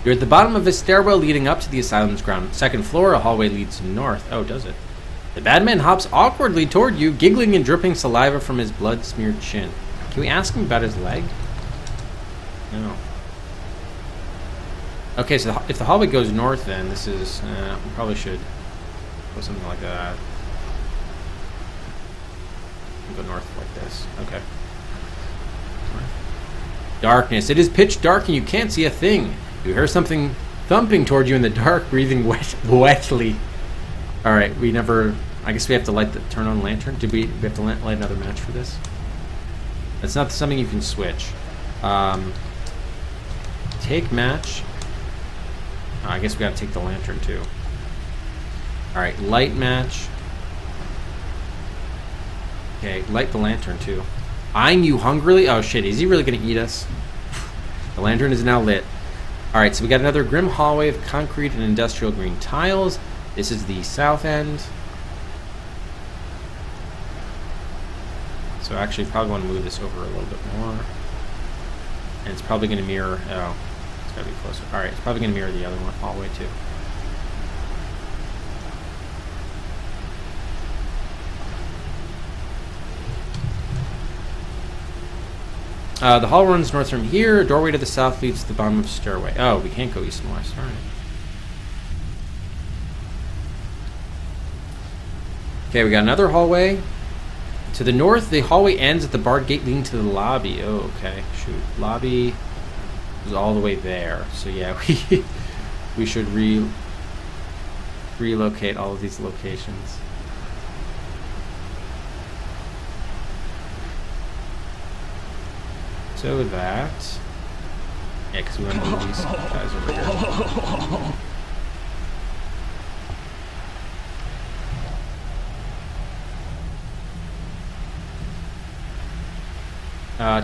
Speaker 1: You're at the bottom of a stairwell leading up to the asylum's ground. Second floor, a hallway leads to north. Oh, does it? The bad man hops awkwardly toward you, giggling and dripping saliva from his blood-smeared chin. Can we ask him about his leg? No. Okay, so if the hallway goes north, then this is... we probably should go something like that. Go north like this. Okay. Darkness. It is pitch dark and you can't see a thing. You hear something thumping toward you in the dark, breathing wetly. All right, we never... I guess we have to turn on lantern. Did we have to light another match for this? That's not something you can switch. Take match. I guess we got to take the lantern too. All right, light match. Okay, light the lantern too. Eyeing you hungrily. Oh shit, is he really gonna eat us? The lantern is now lit. Alright, so we got another grim hallway of concrete and industrial green tiles. This is the south end. So actually probably want to move this over a little bit more. And it's probably gonna mirror it's gotta be closer. Alright, it's probably gonna mirror the other one hallway too. The hall runs north from here. A doorway to the south leads to the bottom of the stairway. Oh, we can't go east and west. All right. Okay, we got another hallway. To the north, the hallway ends at the barred gate leading to the lobby. Oh, okay. Shoot. Lobby is all the way there. So, yeah, we should relocate all of these locations. So that... Yeah, because we want to move these guys over here.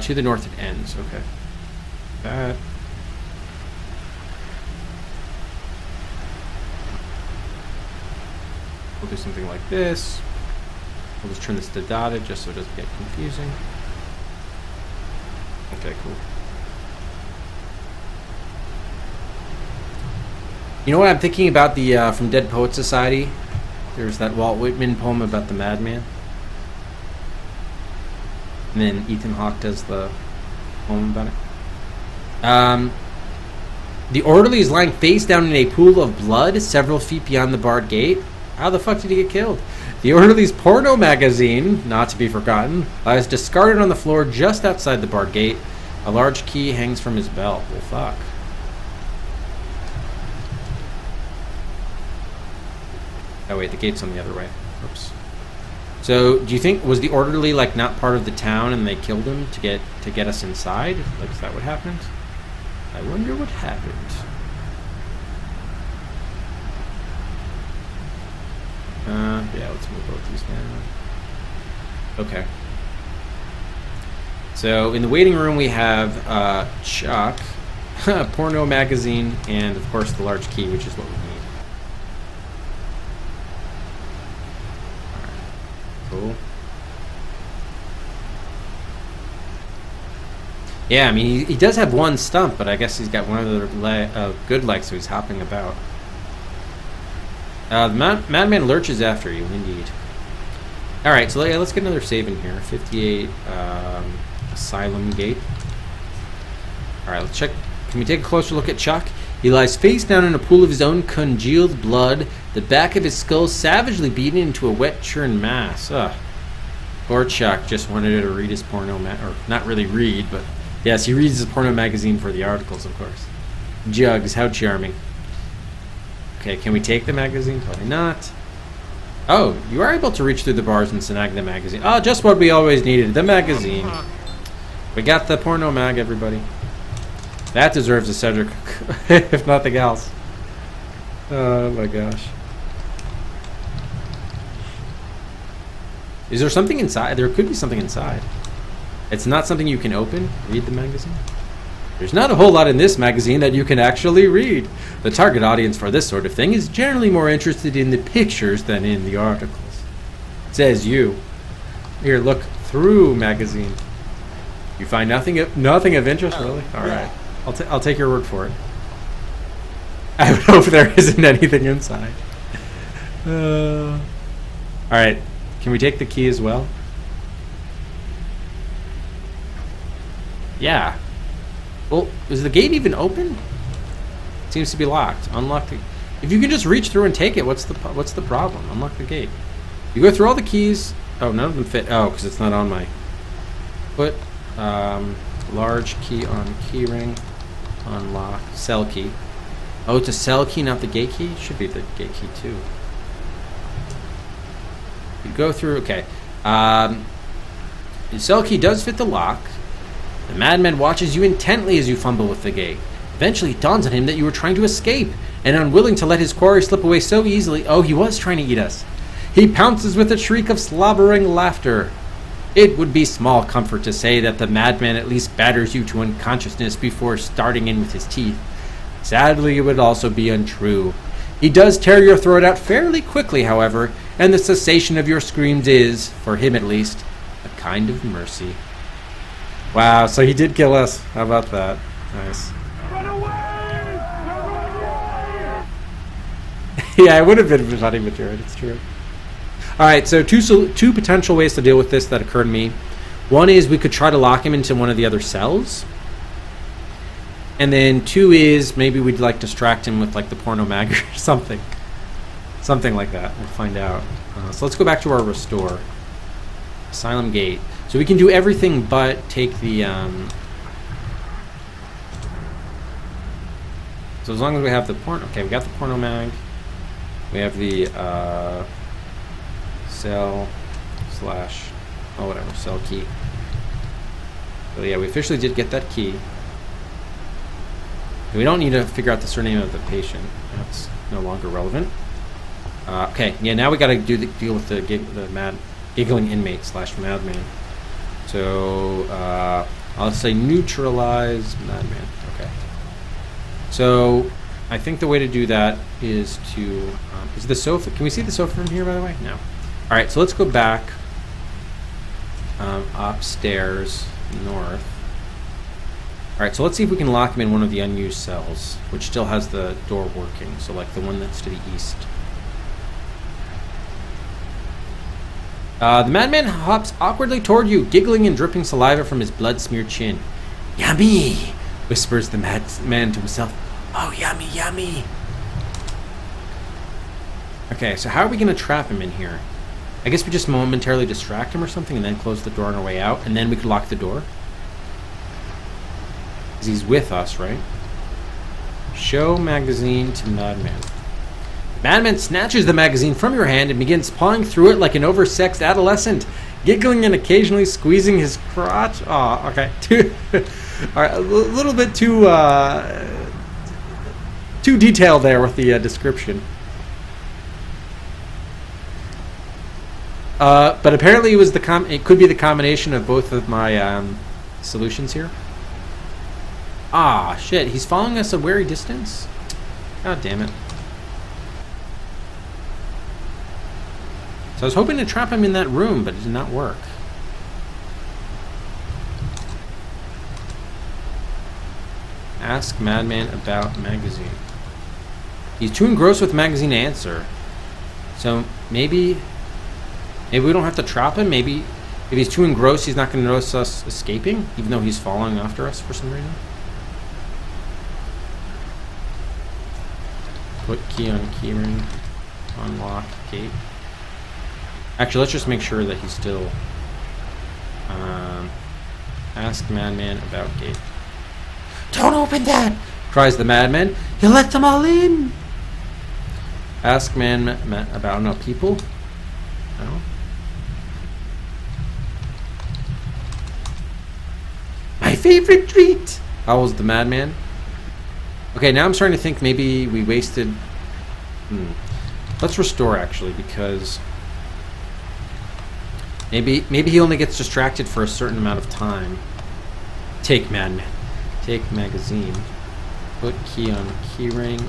Speaker 1: To the north it ends, okay. That. We'll do something like this. We'll just turn this to dotted just so it doesn't get confusing. Okay, cool. You know what I'm thinking about the from Dead Poet Society? There's that Walt Whitman poem about the madman. And then Ethan Hawke does the poem about it. The orderly is lying face down in a pool of blood several feet beyond the barred gate. How the fuck did he get killed? The orderly's porno magazine, not to be forgotten, lies discarded on the floor just outside the barred gate. A large key hangs from his belt. Well, fuck. Oh wait, the gate's on the other way. Oops. So, do you think was the orderly like not part of the town and they killed him to get us inside? Like, is that what happened? I wonder what happened. Yeah, let's move both these down. Okay. So, in the waiting room we have Chuck, porno magazine, and of course the large key, which is what we need. Alright. Cool. Yeah, I mean, he does have one stump, but I guess he's got one of the good legs, so he's hopping about. The madman lurches after you, indeed. Alright, so let's get another save in here. 58, Asylum Gate. Alright, let's check. Can we take a closer look at Chuck? He lies face down in a pool of his own congealed blood, the back of his skull savagely beaten into a wet churned mass. Ugh. Poor Chuck just wanted to read his porno or not really read, but yes, he reads his porno magazine for the articles, of course. Jugs, how charming. Okay, can we take the magazine? Probably not. Oh, you are able to reach through the bars and snag the magazine. Oh, just what we always needed, the magazine. We got the porno mag, everybody. That deserves a Cedric, if nothing else. Oh my gosh. Is there something inside? There could be something inside. It's not something you can open. Read the magazine. There's not a whole lot in this magazine that you can actually read. The target audience for this sort of thing is generally more interested in the pictures than in the articles. Says you. Here, look. through magazine. You find nothing of interest, really? All right. I'll take your word for it. I would hope there isn't anything inside. All right. Can we take the key as well? Yeah. Well, is the gate even open? It seems to be locked. Unlock the... If you can just reach through and take it, what's the problem? Unlock the gate. You go through all the keys. Oh, none of them fit. Oh, because it's not on my... Put large key on key ring. Unlock. Cell key. Oh, it's a cell key, not the gate key? It should be the gate key, too. You go through... Okay. The cell key does fit the lock. The madman watches you intently as you fumble with the gate. Eventually, it dawns on him that you were trying to escape, and unwilling to let his quarry slip away so easily. Oh, he was trying to eat us. He pounces with a shriek of slobbering laughter. It would be small comfort to say that the madman at least batters you to unconsciousness before starting in with his teeth. Sadly, it would also be untrue. He does tear your throat out fairly quickly, however, and the cessation of your screams is, for him at least, a kind of mercy. Wow, so he did kill us. How about that? Nice.
Speaker 3: Run away!
Speaker 1: Yeah, it would have been funny material. It's true. All right, so two potential ways to deal with this that occurred to me. One is we could try to lock him into one of the other cells. And then two is maybe we'd like distract him with like the porno mag or something. Something like that. We'll find out. So let's go back to our restore. Asylum gate. So we can do everything but take the... So as long as we have the porno... Okay, we got the porno mag. We have the cell / oh, whatever, cell key. So yeah, we officially did get that key. We don't need to figure out the surname of the patient. That's no longer relevant. Okay, yeah, now we got to deal with the giggling inmate / madman. So I'll say neutralize madman. Okay. So I think the way to do that is to is the sofa. Can we see the sofa from here, by the way? No. All right, so let's go back upstairs north. All right, so let's see if we can lock him in one of the unused cells, which still has the door working. So like the one that's to the east. The madman hops awkwardly toward you, giggling and dripping saliva from his blood-smeared chin.
Speaker 2: Yummy!
Speaker 1: Whispers the madman to himself.
Speaker 2: Oh, yummy, yummy.
Speaker 1: Okay, so how are we going to trap him in here? I guess we just momentarily distract him or something and then close the door on our way out, and then we could lock the door? Because he's with us, right? Show magazine to madman. Madman snatches the magazine from your hand and begins pawing through it like an oversexed adolescent, giggling and occasionally squeezing his crotch. Oh, okay. All right, a little bit too detailed there with the description. But apparently it was it could be the combination of both of my solutions here. Ah, shit. He's following us a wary distance? God damn it. So I was hoping to trap him in that room, but it did not work. Ask madman about magazine. He's too engrossed with magazine to answer. So maybe we don't have to trap him. Maybe if he's too engrossed, he's not going to notice us escaping, even though he's following after us for some reason. Put key on keyring. Unlock gate. Actually, let's just make sure that he's still... ask madman about gate.
Speaker 2: Don't open that!
Speaker 1: Cries the madman.
Speaker 2: You let them all in!
Speaker 1: Ask about no people. No.
Speaker 2: My favorite treat!
Speaker 1: Howls the madman. Okay, now I'm starting to think maybe we wasted... Let's restore, actually, because... Maybe he only gets distracted for a certain amount of time. Take madman. Take magazine. Put key on keyring.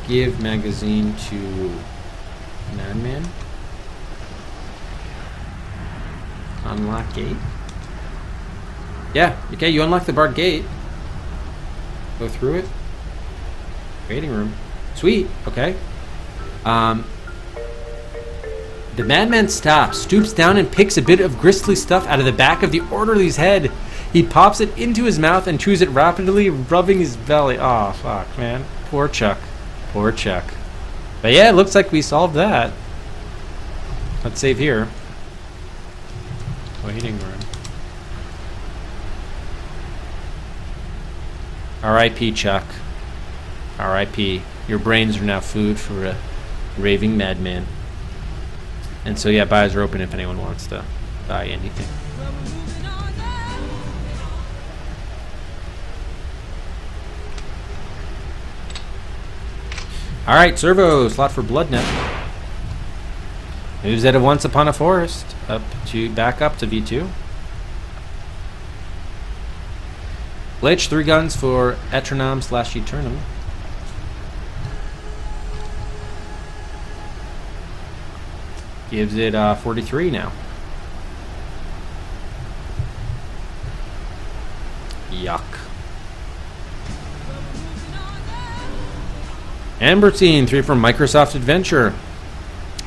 Speaker 1: Give magazine to madman. Unlock gate. Yeah, okay, you unlock the barred gate. Go through it. Waiting room. Sweet, okay. The madman stops, stoops down, and picks a bit of gristly stuff out of the back of the orderly's head. He pops it into his mouth and chews it rapidly, rubbing his belly. Oh, fuck, man. Poor Chuck. Poor Chuck. But yeah, it looks like we solved that. Let's save here. Waiting room. R.I.P. Chuck. R.I.P. Your brains are now food for a raving madman. And so, yeah, buys are open if anyone wants to buy anything. All right, servo slot for Bloodnet. Moves out of Once Upon a Forest back up to V2. Lich 3 guns for Eternam/Eternum. Gives it 43 now. Yuck. Ambertine 3 from Microsoft Adventure.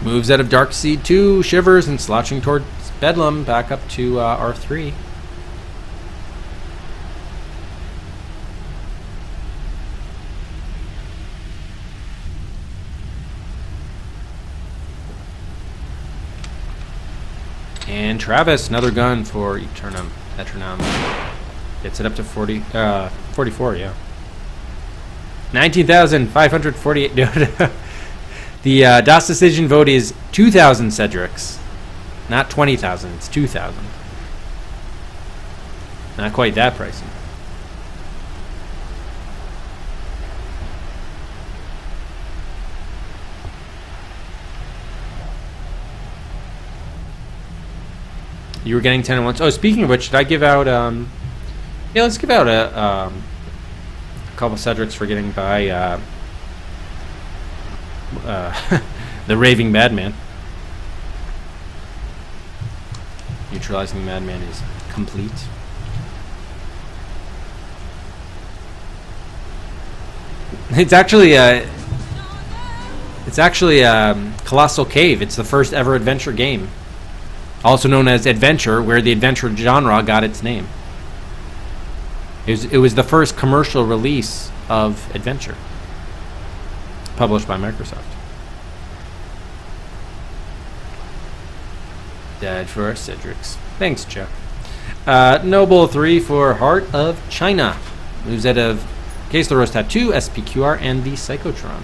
Speaker 1: Moves out of Darkseed 2, shivers, and slouching towards Bedlam, back up to R3. And Travis, another gun for Eternum. Gets it up to 44, yeah. 19,548. The DOS decision vote is 2,000 Cedrics. Not 20,000, it's 2,000. Not quite that pricey. You were getting 10 at once. Oh, speaking of which, should I give out... yeah, let's give out a couple Cedrics for getting by the Raving Madman. Neutralizing the Madman is complete. It's actually Colossal Cave. It's the first ever adventure game. Also known as Adventure, where the adventure genre got its name. It was the first commercial release of Adventure, published by Microsoft. Died for our Cedrics. Thanks, Chuck. Noble 3 for Heart of China. Moves out of Case the Rose Tattoo, SPQR, and the Psychotron.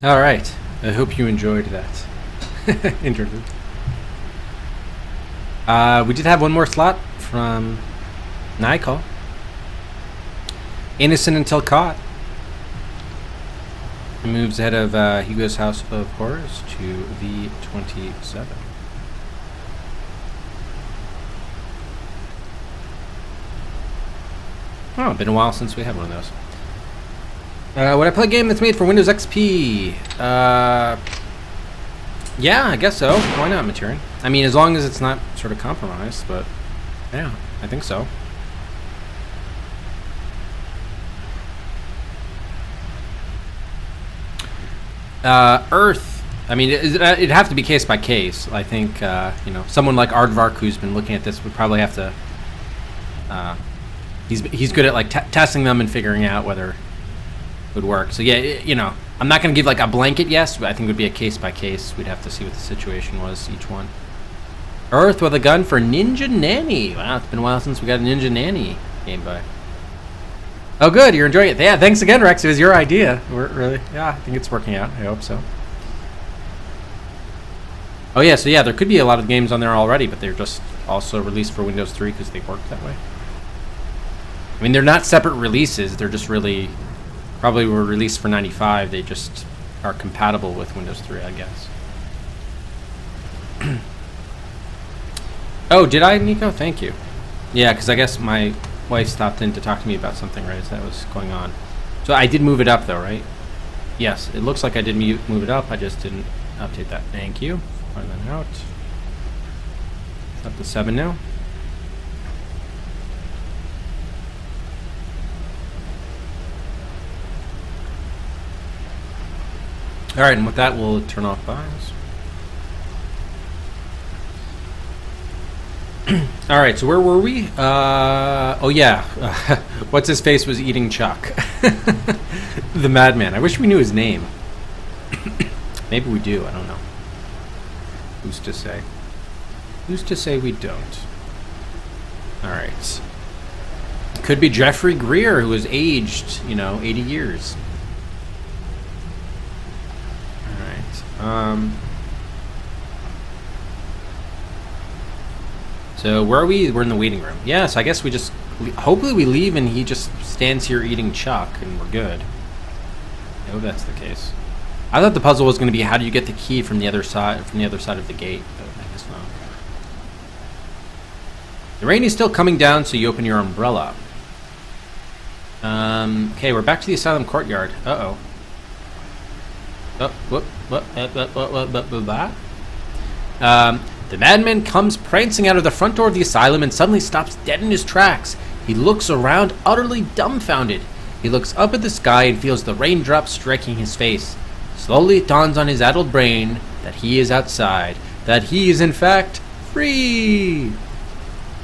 Speaker 1: All right. I hope you enjoyed that interlude. We did have one more slot from Nikol. Innocent until caught. He moves ahead of Hugo's House of Horrors to V27. Oh, been a while since we had one of those. Would I play a game that's made for Windows XP? Yeah, I guess so. Why not, Maturin? I mean, as long as it's not sort of compromised, but yeah, I think so. Earth. I mean, it'd have to be case by case. I think, someone like Aardvark who's been looking at this would probably have to. He's good at like testing them and figuring out whether it would work. So yeah, I'm not going to give like a blanket yes, but I think it would be a case by case. We'd have to see what the situation was each one. Earth with a gun for Ninja Nanny. Wow, it's been a while since we got a Ninja Nanny game by. Oh, good, you're enjoying it. Yeah, thanks again, Rex. It was your idea. Really, yeah, I think it's working out. I hope so. Oh yeah, so yeah, there could be a lot of games on there already, but they're just also released for Windows 3 because they work that way. I mean, they're not separate releases. They're just really probably were released for 95. They just are compatible with Windows 3, I guess. Oh, did I, Nico? Thank you. Yeah, because I guess my wife stopped in to talk to me about something, right, as that was going on. So I did move it up, though, right? Yes, it looks like I did move it up. I just didn't update that. Thank you. Find that out. It's up to 7 now. All right, and with that, we'll turn off BIOS. All right, so where were we? Oh yeah, what's his face was eating Chuck, the madman. I wish we knew his name. Maybe we do. I don't know. Who's to say? Who's to say we don't? All right. Could be Jeffrey Greer, who has aged, 80 years. So where are we? We're in the waiting room. Yeah, so I guess we just hopefully we leave and he just stands here eating Chuck and we're good. I hope that's the case. I thought the puzzle was going to be how do you get the key from the other side of the gate, but I guess not. The rain is still coming down, so you open your umbrella. Okay, we're back to the asylum courtyard. Uh-oh. The madman comes prancing out of the front door of the asylum and suddenly stops dead in his tracks. He looks around, utterly dumbfounded. He looks up at the sky and feels the raindrops striking his face. Slowly it dawns on his addled brain that he is outside, that he is in fact free.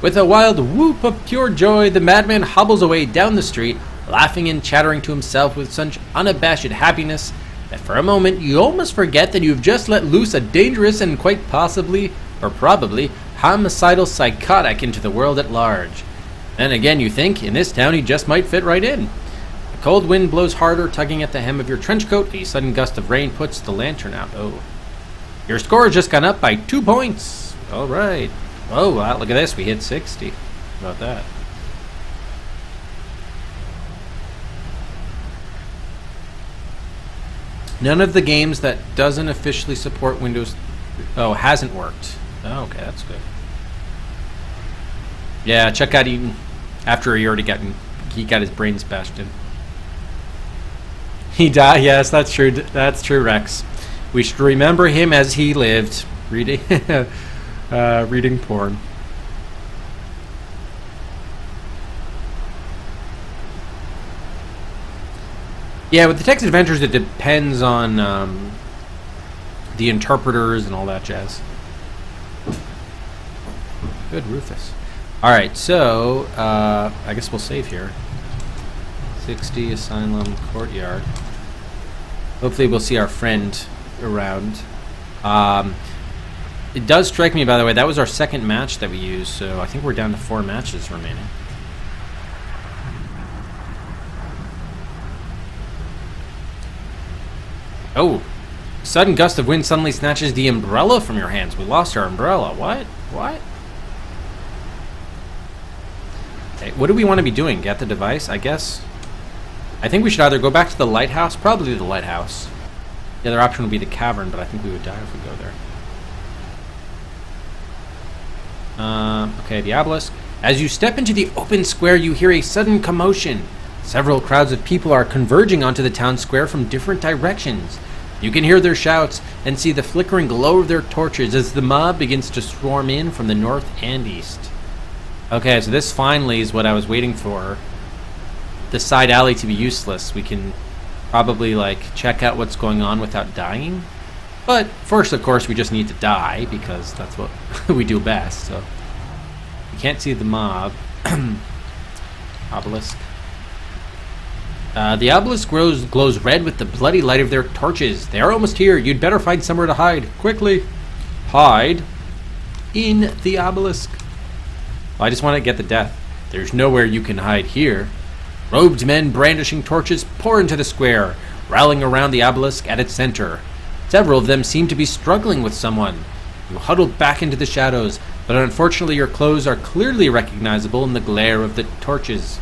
Speaker 1: With a wild whoop of pure joy, the madman hobbles away down the street, laughing and chattering to himself with such unabashed happiness that for a moment you almost forget that you've just let loose a dangerous and quite possibly, or probably, homicidal psychotic into the world at large. Then again you think, in this town he just might fit right in. A cold wind blows harder, tugging at the hem of your trench coat. A sudden gust of rain puts the lantern out. Oh. Your score has just gone up by 2 points. All right. Oh, wow, look at this. We hit 60. How about that? None of the games that doesn't officially support Windows... Oh, hasn't worked. Oh, okay, that's good. Yeah, Chuck got eaten after he got his brains bashed in. He died. Yes, that's true. That's true, Rex. We should remember him as he lived, reading porn. Yeah, with the text adventures, it depends on the interpreters and all that jazz. Good, Rufus. All right, so I guess we'll save here. 60 Asylum Courtyard. Hopefully we'll see our friend around. It does strike me, by the way, that was our second match that we used, so I think we're down to 4 matches remaining. Oh, sudden gust of wind suddenly snatches the umbrella from your hands. We lost our umbrella. What? What? Okay, what do we want to be doing? Get the device, I guess? I think we should either go back to the lighthouse, probably the lighthouse. The other option would be the cavern, but I think we would die if we go there. Okay, the obelisk. As you step into the open square, you hear a sudden commotion. Several crowds of people are converging onto the town square from different directions. You can hear their shouts and see the flickering glow of their torches as the mob begins to swarm in from the north and east. Okay, so this finally is what I was waiting for. The side alley to be useless. We can probably, like, check out what's going on without dying. But first, of course, we just need to die, because that's what we do best, so. You can't see the mob. Obelisk. The obelisk glows red with the bloody light of their torches. They are almost here. You'd better find somewhere to hide. Quickly. Hide in the obelisk. Well, I just want to get the death. There's nowhere you can hide here. Robed men brandishing torches pour into the square, rallying around the obelisk at its center. Several of them seem to be struggling with someone. You huddle back into the shadows, but unfortunately your clothes are clearly recognizable in the glare of the torches.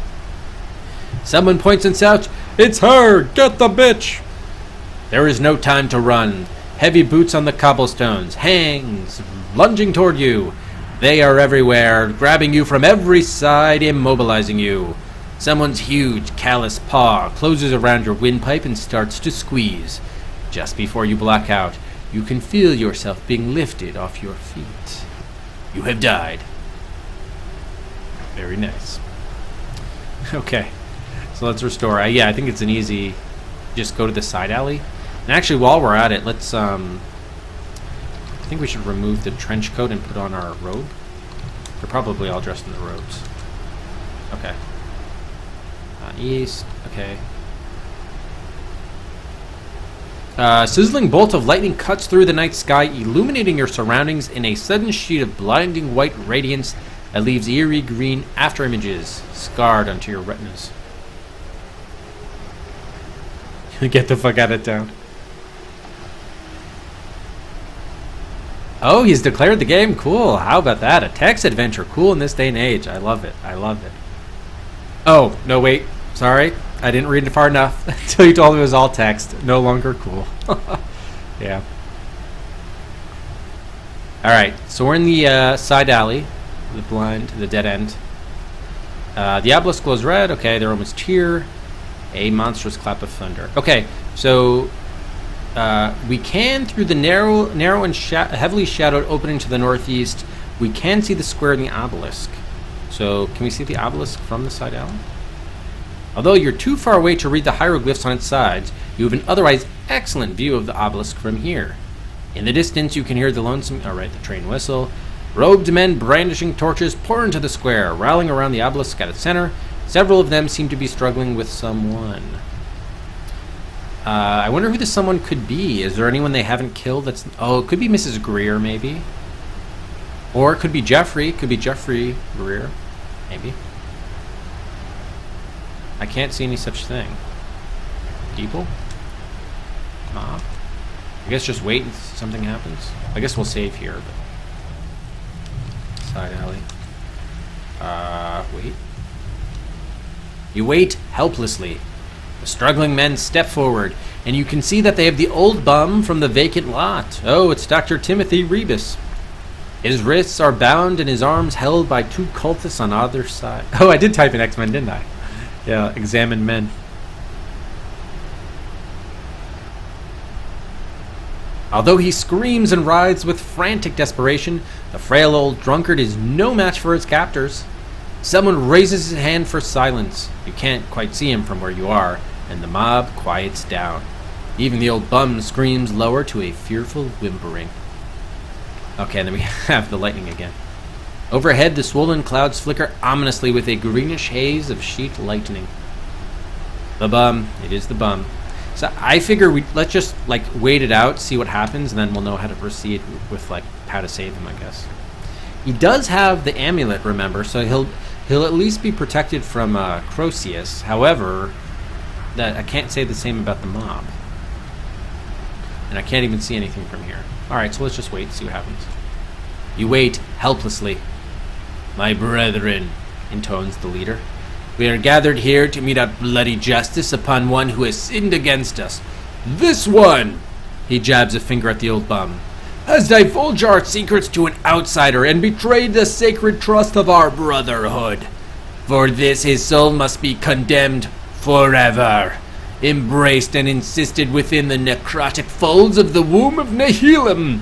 Speaker 1: Someone points and shouts, "It's her! Get the bitch!" There is no time to run. Heavy boots on the cobblestones, hangs, lunging toward you. They are everywhere, grabbing you from every side, immobilizing you. Someone's huge, callous paw closes around your windpipe and starts to squeeze. Just before you black out, you can feel yourself being lifted off your feet. You have died. Very nice. Okay, so let's restore. Yeah, I think it's an easy, just go to the side alley. And actually, while we're at it, let's, I think we should remove the trench coat and put on our robe. We're probably all dressed in the robes. Okay. East, okay. Sizzling bolt of lightning cuts through the night sky, illuminating your surroundings in a sudden sheet of blinding white radiance that leaves eerie green after images scarred onto your retinas. Get the fuck out of town. Oh, he's declared the game. Cool. How about that? A text adventure. Cool in this day and age. I love it. I love it. Oh, no, wait. Sorry. I didn't read it far enough until you told me it was all text. No longer cool. Yeah. Alright, so we're in the side alley. The dead end. The obelisk glows red. Okay, they're almost here. A monstrous clap of thunder. Okay, so we can, through the narrow and heavily shadowed opening to the northeast, we can see the square in the obelisk. So, can we see the obelisk from the side alley? Although you're too far away to read the hieroglyphs on its sides, you have an otherwise excellent view of the obelisk from here. In the distance, you can hear the the train whistle. Robed men brandishing torches pour into the square, rallying around the obelisk at its center. Several of them seem to be struggling with someone. I wonder who this someone could be. Is there anyone they haven't killed that's... Oh, it could be Mrs. Greer, maybe. Or it could be Jeffrey. It could be Jeffrey Greer. Maybe. I can't see any such thing. People? I guess just wait and something happens. I guess we'll save here, but... Side alley. Wait. You wait helplessly. The struggling men step forward, and you can see that they have the old bum from the vacant lot. Oh, it's Dr. Timothy Rebus. His wrists are bound and his arms held by two cultists on either side. Oh, I did type in X-Men, didn't I? Yeah, examine men. Although he screams and writhes with frantic desperation, the frail old drunkard is no match for his captors. Someone raises his hand for silence. You can't quite see him from where you are, and the mob quiets down. Even the old bum screams lower to a fearful whimpering. Okay, and then we have the lightning again. Overhead, the swollen clouds flicker ominously with a greenish haze of sheet lightning. The bum. It is the bum. So I figure let's just, like, wait it out, see what happens, and then we'll know how to proceed with, like, how to save him, I guess. He does have the amulet, remember, so he'll at least be protected from Croesus. However, that I can't say the same about the mob. And I can't even see anything from here. Alright, so let's just wait and see what happens. You wait helplessly.
Speaker 2: My brethren,
Speaker 1: intones the leader.
Speaker 2: we are gathered here to mete out bloody justice upon one who has sinned against us. This one,
Speaker 1: He jabs a finger at the old bum.
Speaker 2: has divulged our secrets to an outsider and betrayed the sacred trust of our brotherhood. For this his soul must be condemned forever, embraced and insisted within the necrotic folds of the womb of Nihilum.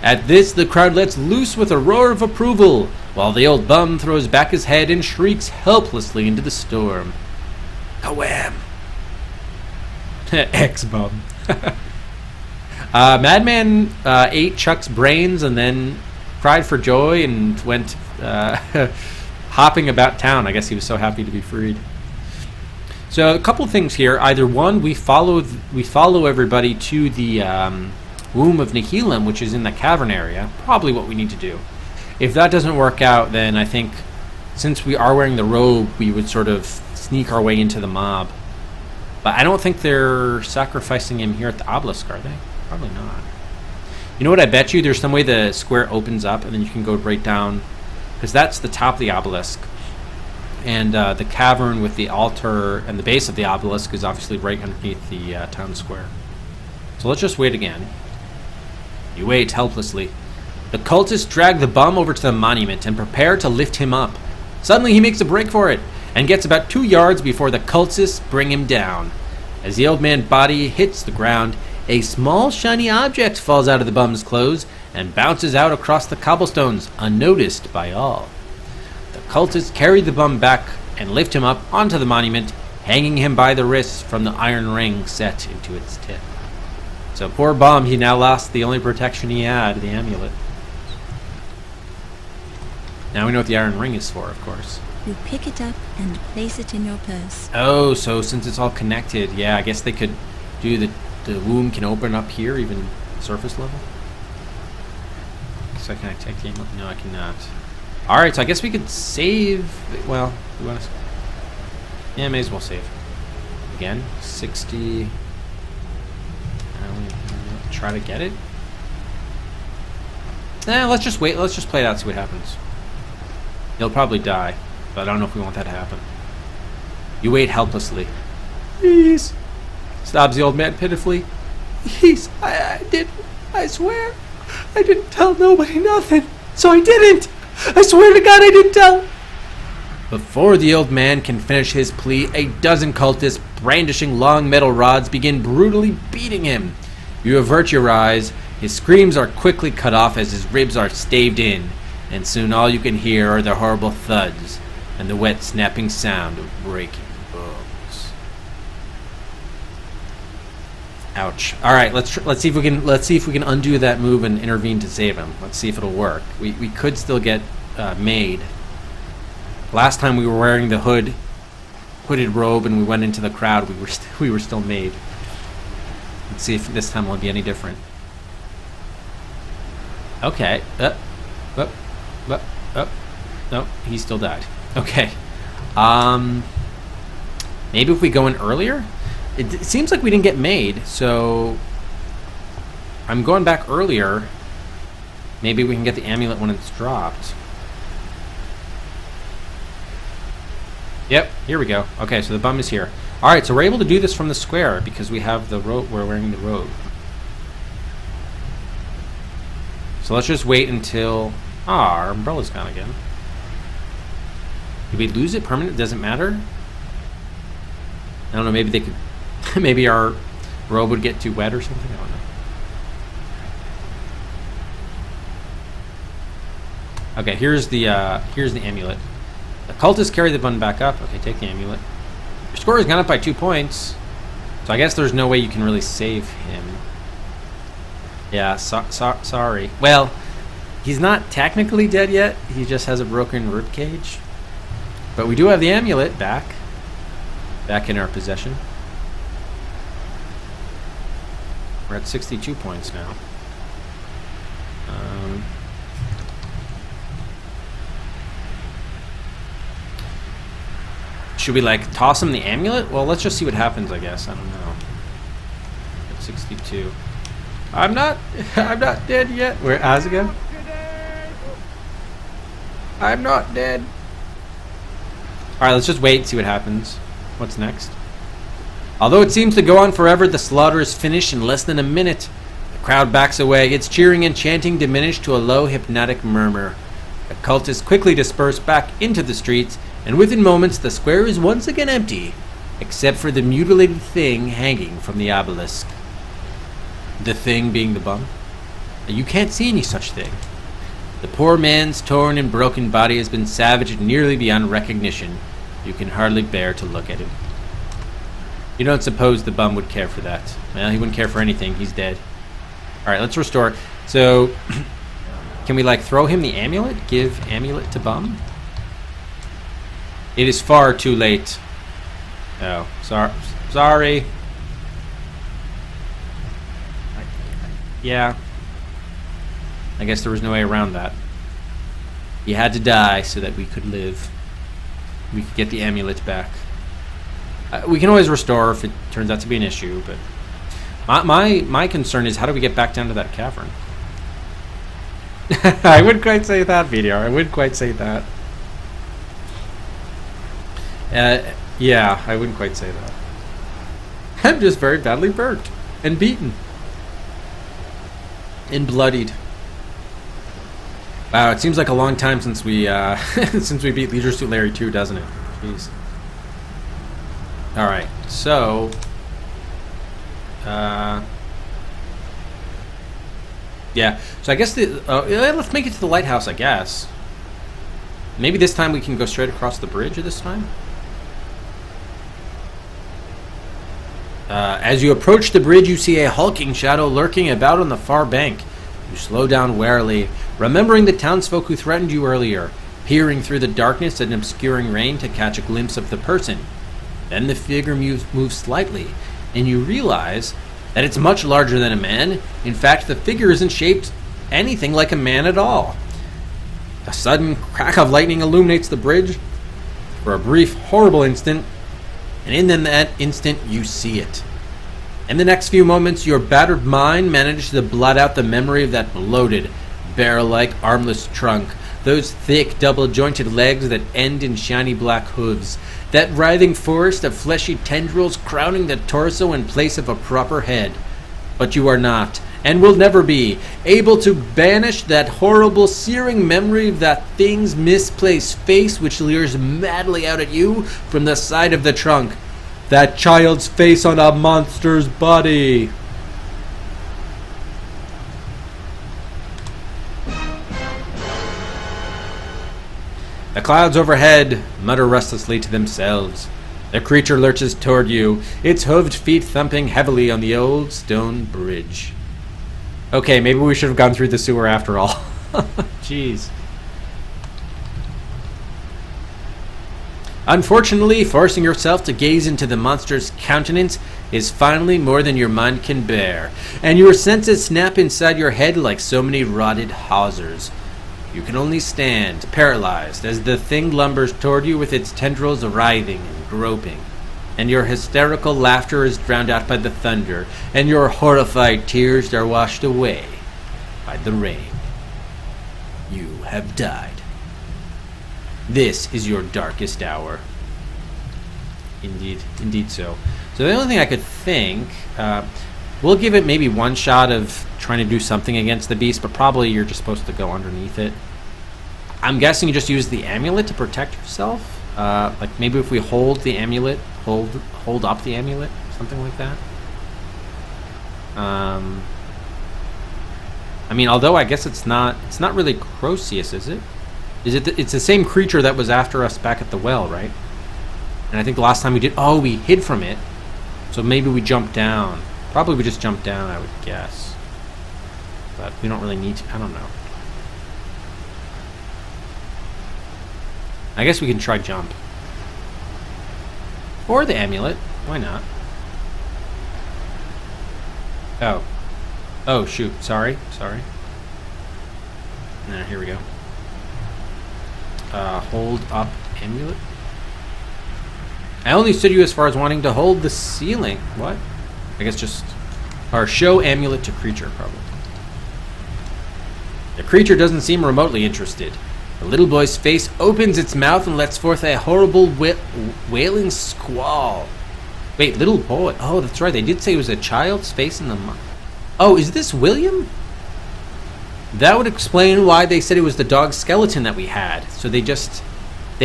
Speaker 1: At this, the crowd lets loose with a roar of approval, while the old bum throws back his head and shrieks helplessly into the storm.
Speaker 2: Kawam.
Speaker 1: Ex-bum. Madman ate Chuck's brains and then cried for joy and went hopping about town. I guess he was so happy to be freed. So a couple things here. Either one, we follow everybody to the womb of Nihilum, which is in the cavern area. Probably what we need to do. If that doesn't work out, then I think since we are wearing the robe, we would sort of sneak our way into the mob. But I don't think they're sacrificing him here at the obelisk, are they? Probably not. You know what, I bet you there's some way the square opens up and then you can go right down, because that's the top of the obelisk. And the cavern with the altar and the base of the obelisk is obviously right underneath the town square. So let's just wait again. You wait helplessly. The cultists drag the bum over to the monument and prepare to lift him up. Suddenly he makes a break for it and gets about 2 yards before the cultists bring him down. As the old man's body hits the ground, a small shiny object falls out of the bum's clothes and bounces out across the cobblestones, unnoticed by all. The cultists carry the bum back and lift him up onto the monument, hanging him by the wrists from the iron ring set into its tip. So poor bum, he now lost the only protection he had, the amulet. Now we know what the iron ring is for, of course.
Speaker 3: You pick it up and place it in your purse.
Speaker 1: Oh, so since it's all connected, yeah, I guess they could do the womb can open up here, even surface level. So can I take the amulet? No, I cannot. Alright, so I guess we could save. Well, we want to. Yeah, may as well save. Again, 60. Try to get it. Let's just wait. Let's just play it out, see what happens. He'll probably die, but I don't know if we want that to happen. You wait helplessly.
Speaker 2: Please.
Speaker 1: Sobs the old man pitifully.
Speaker 2: Please, I didn't. I swear. I didn't tell nobody nothing. So I didn't. I swear to God I didn't tell.
Speaker 1: Before the old man can finish his plea, a dozen cultists brandishing long metal rods begin brutally beating him. You avert your eyes. His screams are quickly cut off as his ribs are staved in, and soon all you can hear are the horrible thuds and the wet snapping sound of breaking bones. Ouch. All right, let's see if we can undo that move and intervene to save him. Let's see if it'll work. We could still get made. Last time we were wearing the hooded robe and we went into the crowd, we were still made. Let's see if this time will be any different. Okay. No, he still died. Okay. Maybe if we go in earlier? It seems like we didn't get made, so I'm going back earlier. Maybe we can get the amulet when it's dropped. Yep, here we go. Okay, so the bum is here. Alright, so we're able to do this from the square because we have the robe. We're wearing the robe. So let's just wait until... our umbrella's gone again. Did we lose it permanent? Doesn't matter? I don't know, maybe they could... maybe our robe would get too wet or something? I don't know. Okay, here's the amulet. The cultists carry the bun back up. Okay, take the amulet. Your score has gone up by 2 points. So I guess there's no way you can really save him. Yeah, sorry. Well, he's not technically dead yet. He just has a broken rib cage. But we do have the amulet back in our possession. We're at 62 points now. Should we, like, toss him the amulet? Well, let's just see what happens, I guess. I don't know. Let's 62. I'm not dead yet. Where Azga? I'm not dead. Alright, let's just wait and see what happens. What's next? Although it seems to go on forever, the slaughter is finished in less than a minute. The crowd backs away, its cheering and chanting diminish to a low hypnotic murmur. The cultists quickly disperse back into the streets, and within moments the square is once again empty, except for the mutilated thing hanging from the obelisk. The thing being the bum? You can't see any such thing. The poor man's torn and broken body has been savaged nearly beyond recognition. You can hardly bear to look at him. You don't suppose the bum would care for that. Well, he wouldn't care for anything. He's dead. Alright, let's restore. So, can we, like, throw him the amulet? Give amulet to bum? It is far too late. Oh, sorry. Yeah. I guess there was no way around that. He had to die so that we could live. We could get the amulet back. We can always restore if it turns out to be an issue, but my concern is how do we get back down to that cavern? I wouldn't quite say that, Meteor. I wouldn't quite say that. Yeah, I wouldn't quite say that. I'm just very badly burnt and beaten and bloodied. Wow, it seems like a long time since we since we beat Leisure Suit Larry 2, doesn't it? Jeez. All right, so yeah. So I guess let's make it to the lighthouse. I guess maybe this time we can go straight across the bridge. This time. As you approach the bridge, you see a hulking shadow lurking about on the far bank. You slow down warily, remembering the townsfolk who threatened you earlier, peering through the darkness and obscuring rain to catch a glimpse of the person. Then the figure moves slightly, and you realize that it's much larger than a man. In fact, the figure isn't shaped anything like a man at all. A sudden crack of lightning illuminates the bridge for a brief, horrible instant, and in that instant, you see it. In the next few moments, your battered mind manages to blot out the memory of that bloated, barrel-like, armless trunk, those thick, double-jointed legs that end in shiny black hooves, that writhing forest of fleshy tendrils crowning the torso in place of a proper head. But you are not, and will never be, able to banish that horrible, searing memory of that thing's misplaced face which leers madly out at you from the side of the trunk. That child's face on a monster's body. The clouds overhead mutter restlessly to themselves. The creature lurches toward you, its hooved feet thumping heavily on the old stone bridge. Okay, maybe we should have gone through the sewer after all. Jeez. Unfortunately, forcing yourself to gaze into the monster's countenance is finally more than your mind can bear, and your senses snap inside your head like so many rotted hawsers. You can only stand, paralyzed, as the thing lumbers toward you with its tendrils writhing and groping, and your hysterical laughter is drowned out by the thunder, and your horrified tears are washed away by the rain. You have died. This is your darkest hour. Indeed so. So the only thing I could think, we'll give it maybe one shot of trying to do something against the beast, but probably you're just supposed to go underneath it. I'm guessing you just use the amulet to protect yourself. Like maybe if we hold the amulet, hold up the amulet, something like that. I mean, although I guess it's not really Croceus, is it? It's the same creature that was after us back at the well, right? And I think the last time we hid from it. So maybe we jumped down. Probably we just jumped down, I would guess. But we don't really need to. I don't know. I guess we can try jump. Or the amulet. Why not? Oh. Oh, shoot. Sorry. Nah, here we go. Hold up amulet. I only stood you as far as wanting to hold the ceiling. What? I guess just Or show amulet to creature, probably. The creature doesn't seem remotely interested. The little boy's face opens its mouth and lets forth a horrible wailing squall. Wait, little boy. Oh, that's right. They did say it was a child's face in the mouth. Oh, is this William? That would explain why they said it was the dog skeleton that we had. So they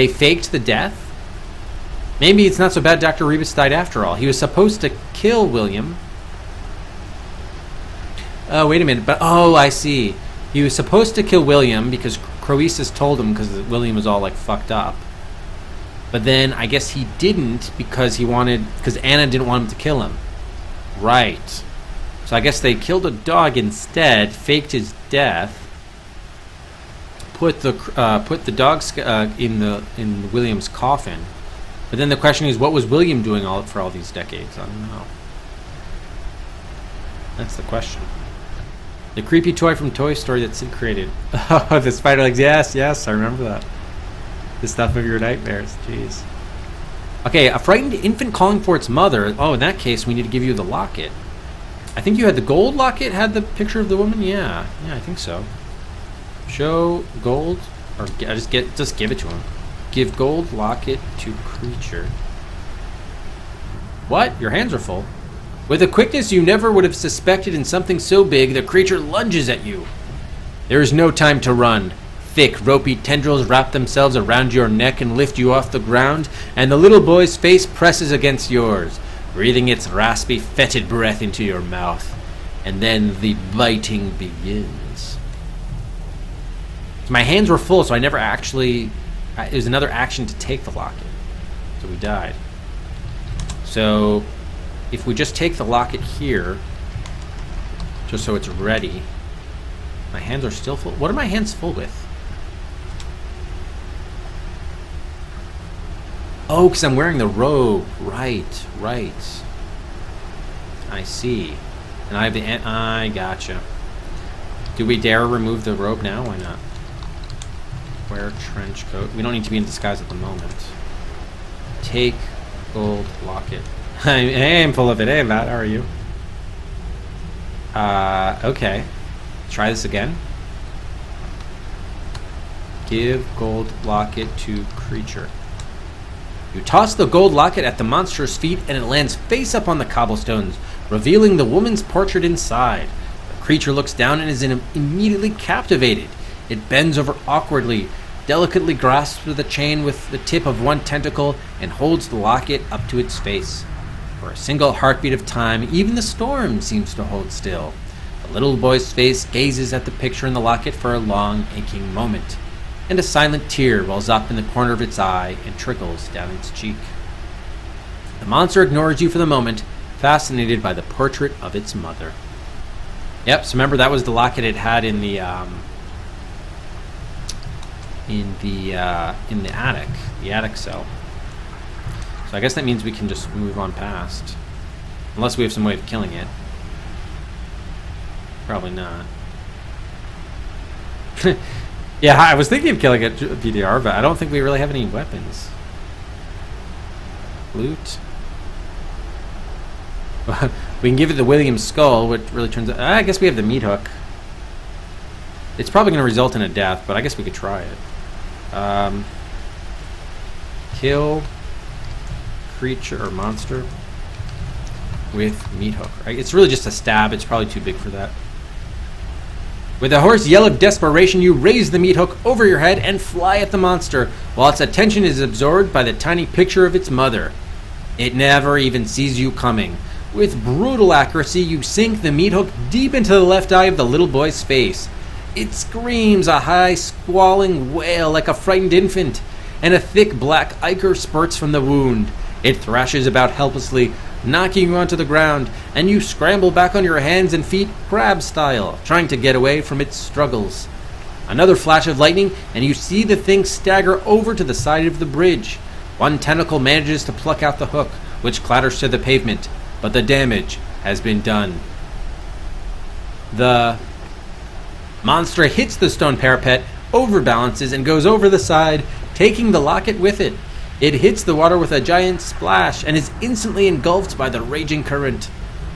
Speaker 1: faked the death? Maybe it's not so bad Dr. Rebus died after all. He was supposed to kill William. Oh, wait a minute. But I see. He was supposed to kill William because Croesus told him because William was all like fucked up. But then I guess he didn't because Anna didn't want him to kill him. Right. So I guess they killed a dog instead, faked his death, put the dog in William's coffin. But then the question is, what was William doing for all these decades? I don't know. That's the question. The creepy toy from Toy Story that Sid created. Oh, the spider legs. Yes, I remember that. The stuff of your nightmares. Jeez. Okay, a frightened infant calling for its mother. Oh, in that case, we need to give you the locket. I think you had the gold locket, had the picture of the woman? Yeah, I think so. Show gold, or just give it to him. Give gold locket to creature. What? Your hands are full. With a quickness you never would have suspected in something so big, the creature lunges at you. There is no time to run. Thick, ropey tendrils wrap themselves around your neck and lift you off the ground, and the little boy's face presses against yours, breathing its raspy, fetid breath into your mouth. And then the biting begins. My hands were full, so I never actually... It was another action to take the locket. So we died. So... if we just take the locket here, just so it's ready, my hands are still full. What are my hands full with? Oh, because I'm wearing the robe. Right. I see. And I have I gotcha. Do we dare remove the robe now? Why not? Wear trench coat. We don't need to be in disguise at the moment. Take gold locket. I am full of it. Hey, Matt, how are you? Okay. Try this again. Give gold locket to creature. You toss the gold locket at the monster's feet and it lands face up on the cobblestones, revealing the woman's portrait inside. The creature looks down and is immediately captivated. It bends over awkwardly, delicately grasps the chain with the tip of one tentacle, and holds the locket up to its face. For a single heartbeat of time, even the storm seems to hold still. The little boy's face gazes at the picture in the locket for a long, aching moment, and a silent tear wells up in the corner of its eye and trickles down its cheek. The monster ignores you for the moment, fascinated by the portrait of its mother. Yep, so remember that was the locket it had in the attic cell. So I guess that means we can just move on past. Unless we have some way of killing it. Probably not. Yeah, I was thinking of killing it at BDR, but I don't think we really have any weapons. Loot. We can give it the William skull, which really turns out... I guess we have the meat hook. It's probably going to result in a death, but I guess we could try it. Kill creature or monster with meat hook. Right? It's really just a stab. It's probably too big for that. With a hoarse yell of desperation, you raise the meat hook over your head and fly at the monster, while its attention is absorbed by the tiny picture of its mother. It never even sees you coming. With brutal accuracy, you sink the meat hook deep into the left eye of the little boy's face. It screams a high, squalling wail like a frightened infant, and a thick black ichor spurts from the wound. It thrashes about helplessly, knocking you onto the ground, and you scramble back on your hands and feet, crab style, trying to get away from its struggles. Another flash of lightning, and you see the thing stagger over to the side of the bridge. One tentacle manages to pluck out the hook, which clatters to the pavement, but the damage has been done. The monster hits the stone parapet, overbalances, and goes over the side, taking the locket with it. It hits the water with a giant splash and is instantly engulfed by the raging current.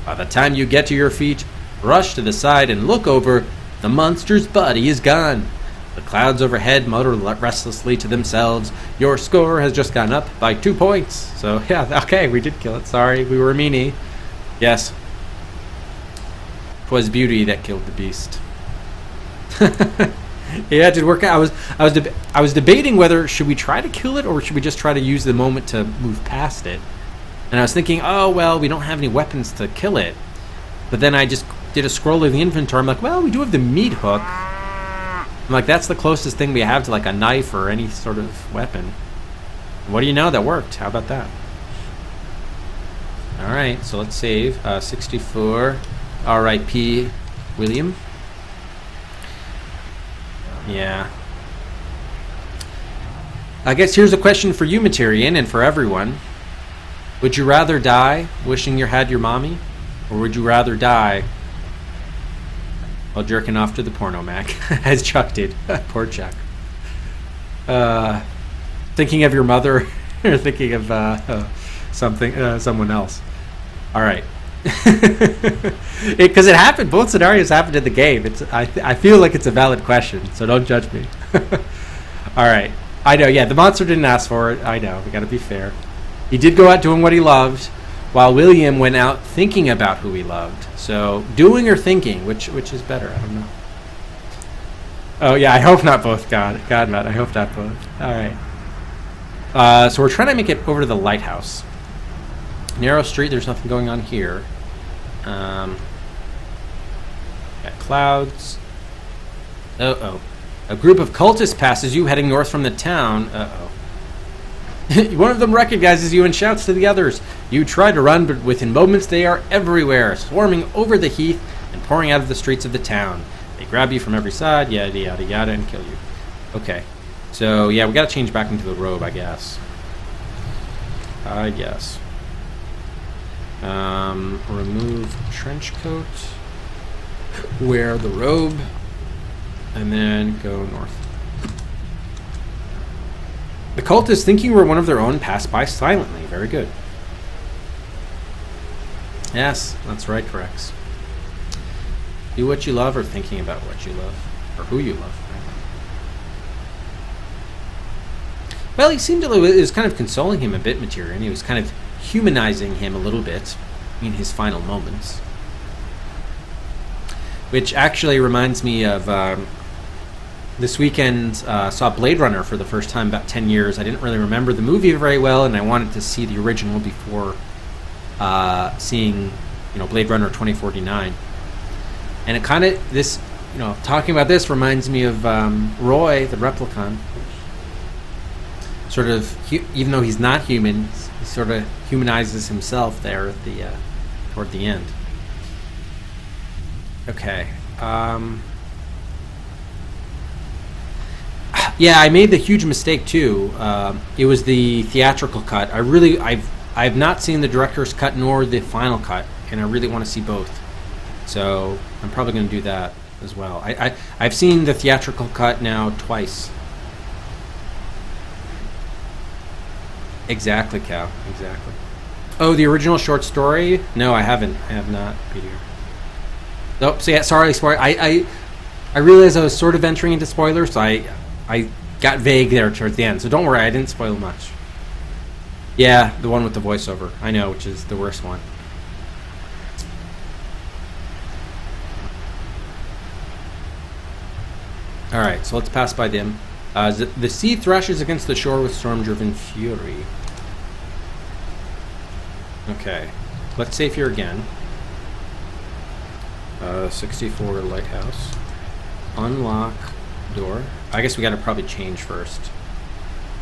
Speaker 1: By the time you get to your feet, rush to the side and look over. The monster's body is gone. The clouds overhead mutter restlessly to themselves. Your score has just gone up by 2 points. So, yeah, okay, we did kill it. Sorry, we were a meanie. Yes. 'Twas beauty that killed the beast. Yeah, it did work out. I was debating whether should we try to kill it or should we just try to use the moment to move past it. And I was thinking, oh, well, we don't have any weapons to kill it. But then I just did a scroll of the inventory. I'm like, well, we do have the meat hook. I'm like, that's the closest thing we have to like a knife or any sort of weapon. What do you know? That worked. How about that? All right, so let's save. 64. R.I.P. William. Yeah. I guess here's a question for you, Materian, and for everyone. Would you rather die wishing you had your mommy? Or would you rather die while jerking off to the porno Mac? As Chuck did. Poor Chuck. Thinking of your mother or thinking of someone else. All right. Because it happened. Both scenarios happened in the game. I feel like it's a valid question, so don't judge me. All right. I know, yeah, the monster didn't ask for it. I know, we got to be fair. He did go out doing what he loved, while William went out thinking about who he loved. So, doing or thinking, which is better? I don't know. Oh, yeah, I hope not both, God, Matt, I hope not both. All right. So we're trying to make it over to the lighthouse. Narrow street, there's nothing going on here. Got clouds. Uh-oh. A group of cultists passes you heading north from the town. Uh-oh. One of them recognizes you and shouts to the others. You try to run, but within moments they are everywhere, swarming over the heath and pouring out of the streets of the town. They grab you from every side, yada, yada, yada, and kill you. Okay. So, yeah, we gotta change back into the robe, I guess. Remove trench coat. Wear the robe. And then go north. The cultists, thinking we're one of their own, pass by silently. Very good. Yes, that's right, Rex. Do what you love or thinking about what you love. Or who you love. Well, he seemed to, it was kind of consoling him a bit, Materian. He was kind of humanizing him a little bit in his final moments. Which actually reminds me of this weekend, saw Blade Runner for the first time about 10 years. I didn't really remember the movie very well, and I wanted to see the original before seeing, Blade Runner 2049. And it kind of, this, talking about this reminds me of Roy, the replicant. Sort of, even though he's not human, he sort of humanizes himself there at the toward the end. Okay. Yeah, I made the huge mistake too. It was the theatrical cut. I've not seen the director's cut nor the final cut, and I really want to see both. So I'm probably going to do that as well. I've seen the theatrical cut now twice. Exactly, Cal. Exactly. Oh, the original short story? No, I haven't. I have not, Peter. Nope. So yeah, sorry, spoiler. I realized I was sort of entering into spoilers, so I got vague there towards the end. So don't worry, I didn't spoil much. Yeah, the one with the voiceover. I know, which is the worst one. All right, so let's pass by them. The sea thrashes against the shore with storm-driven fury. Okay, let's save here again. 64 lighthouse. Unlock door. I guess we gotta probably change first.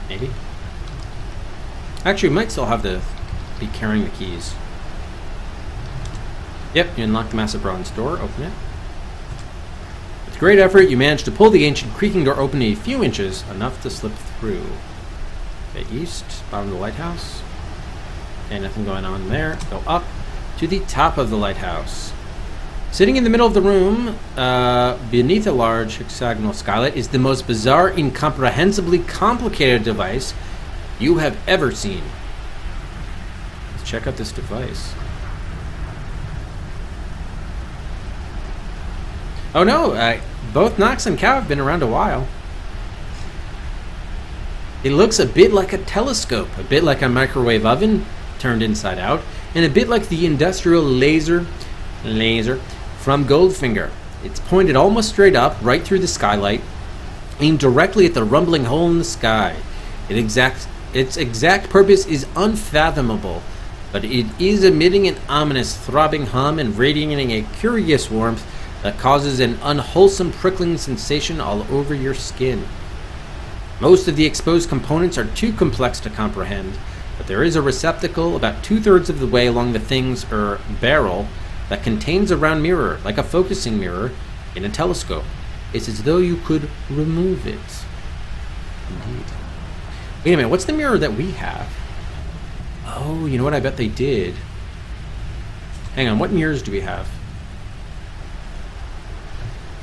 Speaker 1: Maybe? Actually, we might still have to be carrying the keys. Yep, you unlock the massive bronze door. Open it. With great effort, you manage to pull the ancient creaking door open a few inches, enough to slip through. Okay, east, bottom of the lighthouse. Okay, nothing going on there. Go up to the top of the lighthouse. Sitting in the middle of the room, beneath a large hexagonal skylight, is the most bizarre, incomprehensibly complicated device you have ever seen. Let's check out this device. Oh no, both Nox and Cow have been around a while. It looks a bit like a telescope, a bit like a microwave oven turned inside out, and a bit like the industrial laser from Goldfinger. It's pointed almost straight up, right through the skylight, aimed directly at the rumbling hole in the sky. Its exact purpose is unfathomable, but it is emitting an ominous throbbing hum and radiating a curious warmth that causes an unwholesome prickling sensation all over your skin. Most of the exposed components are too complex to comprehend, but there is a receptacle about 2/3 of the way along the thing's barrel that contains a round mirror, like a focusing mirror in a telescope. It's as though you could remove it. Indeed. Wait a minute, what's the mirror that we have? Oh, you know what? I bet they did. Hang on, what mirrors do we have?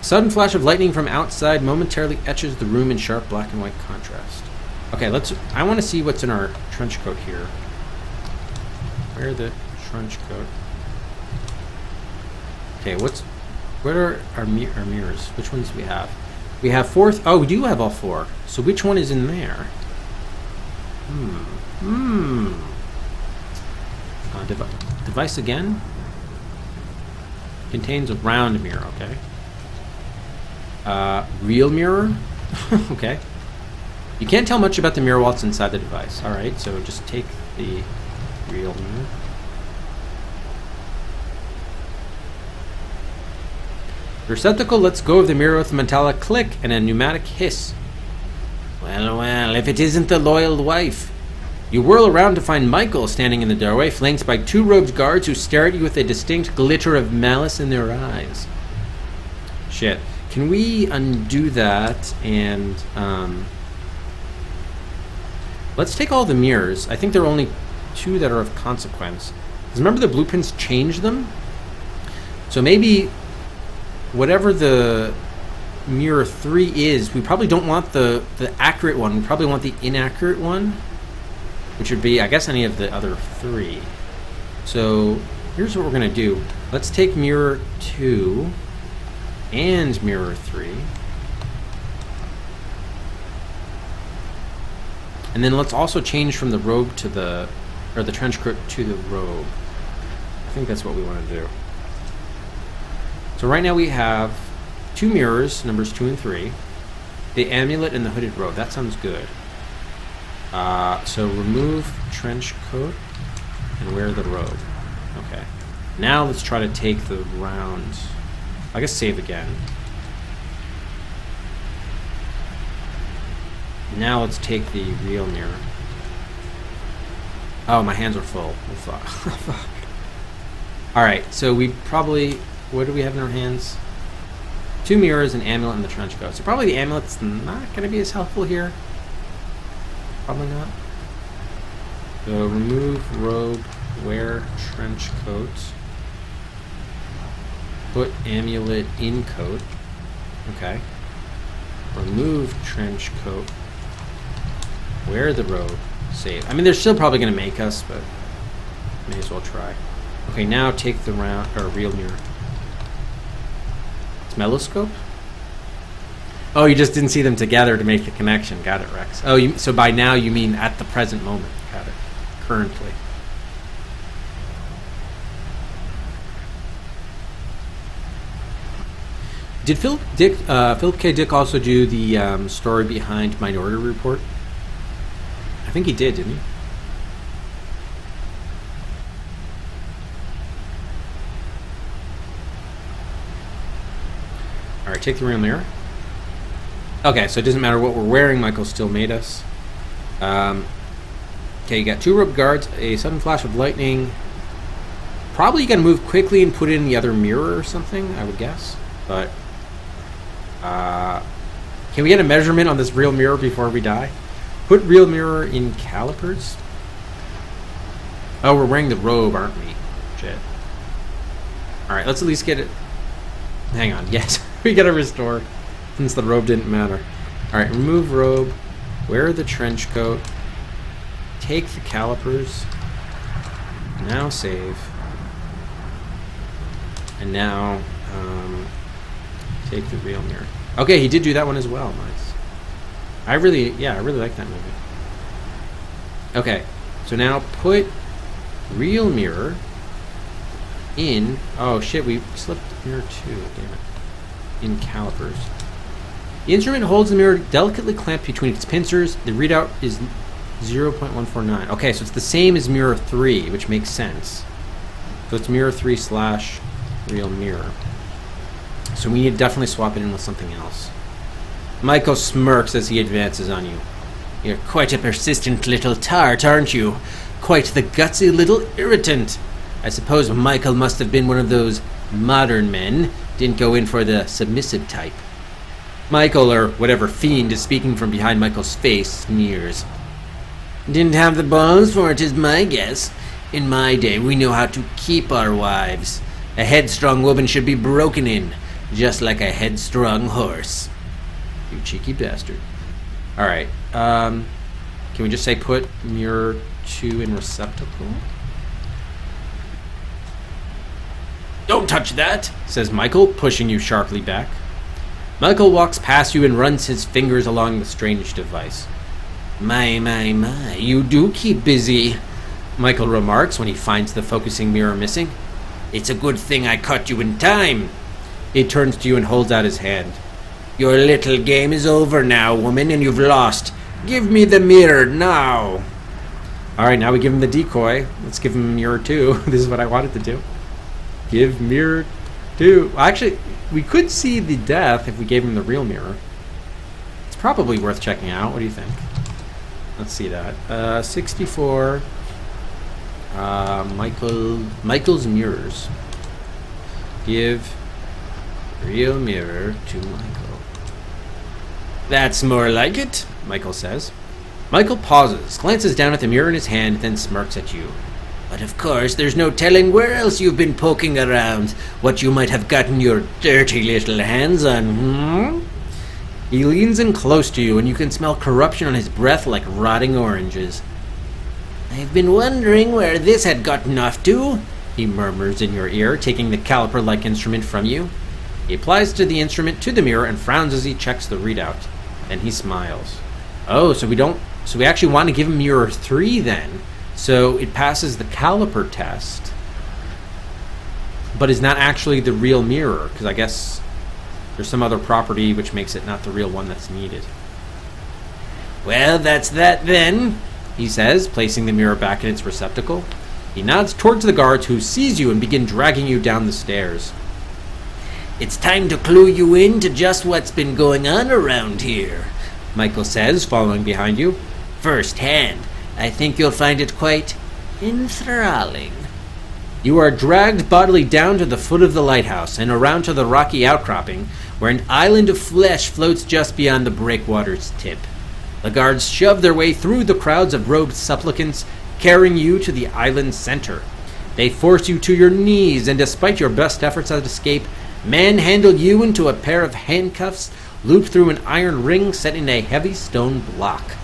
Speaker 1: Sudden flash of lightning from outside momentarily etches the room in sharp black and white contrast. Okay, I want to see what's in our trench coat here. Where are the trench coat? Okay, what are our mirrors? Which ones do we have? We have four. Oh, we do have all four. So which one is in there? Device again. Contains a round mirror. Okay. Real mirror. Okay. You can't tell much about the mirror while it's inside the device. All right. So just take the real mirror. The receptacle lets go of the mirror with a metallic click and a pneumatic hiss. Well, if it isn't the loyal wife. You whirl around to find Michael standing in the doorway, flanked by 2 robed guards who stare at you with a distinct glitter of malice in their eyes. Shit. Can we undo that and, let's take all the mirrors. I think there are only 2 that are of consequence. Because remember the blueprints changed them? So maybe whatever the mirror 3 is, we probably don't want the accurate one. We probably want the inaccurate one, which would be, I guess, any of the other 3. So here's what we're going to do. Let's take mirror 2 and mirror 3. And then let's also change from the robe to the trench coat to the robe. I think that's what we want to do. So right now we have 2 mirrors, numbers 2 and 3, the amulet and the hooded robe. That sounds good. So remove trench coat and wear the robe. Okay. Now let's try to take the round. I guess save again. Now let's take the real mirror. Oh, my hands are full. Oh, fuck. Alright, so we probably... What do we have in our hands? 2 mirrors, an amulet, and the trench coat. So probably the amulet's not going to be as helpful here. Probably not. So remove robe, wear trench coat, put amulet in coat. Okay. Remove trench coat, wear the robe, save. I mean, they're still probably going to make us, but may as well try. Okay, now take the real mirror. Smeloscope? Oh, you just didn't see them together to make the connection. Got it, Rex. Oh, so by now you mean at the present moment. Got it. Currently. Did Philip K. Dick also do the story behind Minority Report? I think he did, didn't he? Alright, take the real mirror. Okay, so it doesn't matter what we're wearing, Michael still made us. Okay, you got 2 rope guards, a sudden flash of lightning. Probably you gotta move quickly and put it in the other mirror or something, I would guess. But, can we get a measurement on this real mirror before we die? Put real mirror in calipers? Oh, we're wearing the robe, aren't we? Shit. Alright, let's at least get it. Hang on, yes. We gotta restore, since the robe didn't matter. Alright, remove robe, wear the trench coat, take the calipers, now save, and now take the real mirror. Okay, he did do that one as well. Nice. I really like that movie. Okay, so now put real mirror in. Oh shit, we slipped mirror 2. Damn it. In calipers. The instrument holds the mirror delicately clamped between its pincers. The readout is 0.149. Okay, so it's the same as mirror 3, which makes sense. So it's mirror 3 / real mirror. So we need to definitely swap it in with something else. Michael smirks as he advances on you. You're quite a persistent little tart, aren't you? Quite the gutsy little irritant. I suppose Michael must have been one of those modern men. Didn't go in for the submissive type. Michael, or whatever fiend is speaking from behind Michael's face, sneers. Didn't have the balls for it is my guess. In my day, we know how to keep our wives. A headstrong woman should be broken in, just like a headstrong horse. You cheeky bastard. Alright, can we just say put mirror 2 in receptacle? Don't touch that, says Michael, pushing you sharply back. Michael walks past you and runs his fingers along the strange device. My, you do keep busy, Michael remarks when he finds the focusing mirror missing. It's a good thing I caught you in time. He turns to you and holds out his hand. Your little game is over now, woman, and you've lost. Give me the mirror now. Alright, now we give him the decoy. Let's give him mirror 2. This is what I wanted to do. Give mirror 2. Actually, we could see the death if we gave him the real mirror. It's probably worth checking out. What do you think? Let's see that. 64. Michael's mirrors. Give real mirror to Michael. That's more like it, Michael says. Michael pauses, glances down at the mirror in his hand, then smirks at you. But of course, there's no telling where else you've been poking around, what you might have gotten your dirty little hands on, He leans in close to you, and you can smell corruption on his breath like rotting oranges. I've been wondering where this had gotten off to, he murmurs in your ear, taking the caliper-like instrument from you. He applies the instrument to the mirror and frowns as he checks the readout. Then he smiles. Oh, so we actually want to give him mirror 3 then. So it passes the caliper test, but is not actually the real mirror, because I guess there's some other property which makes it not the real one that's needed. Well, that's that then, he says, placing the mirror back in its receptacle. He nods towards the guards, who seize you and begin dragging you down the stairs. It's time to clue you in to just what's been going on around here, Michael says, following behind you. First hand, I think you'll find it quite enthralling. You are dragged bodily down to the foot of the lighthouse and around to the rocky outcropping, where an island of flesh floats just beyond the breakwater's tip. The guards shove their way through the crowds of robed supplicants, carrying you to the island's center. They force you to your knees, and despite your best efforts at escape, manhandle you into a pair of handcuffs looped through an iron ring set in a heavy stone block.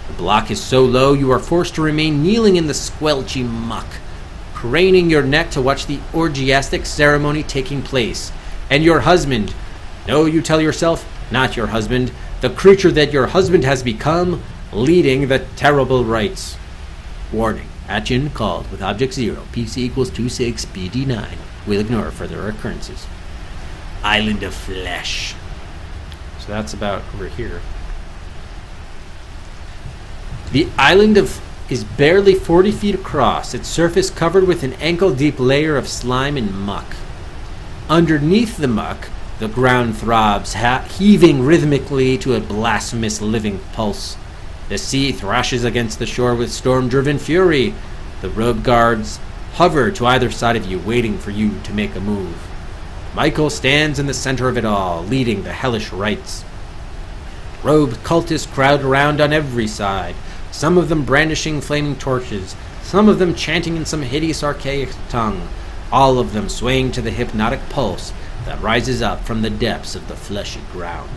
Speaker 1: The block is so low you are forced to remain kneeling in the squelchy muck, craning your neck to watch the orgiastic ceremony taking place. And your husband, no, you tell yourself, not your husband, the creature that your husband has become, leading the terrible rites. Warning, action called with object 0, PC equals 26, BD9. We'll ignore further occurrences. Island of Flesh. So that's about over here. The island is barely 40 feet across, its surface covered with an ankle-deep layer of slime and muck. Underneath the muck, the ground throbs, heaving rhythmically to a blasphemous living pulse. The sea thrashes against the shore with storm-driven fury. The robed guards hover to either side of you, waiting for you to make a move. Michael stands in the center of it all, leading the hellish rites. Robed cultists crowd around on every side, some of them brandishing flaming torches, some of them chanting in some hideous archaic tongue, all of them swaying to the hypnotic pulse that rises up from the depths of the fleshy ground.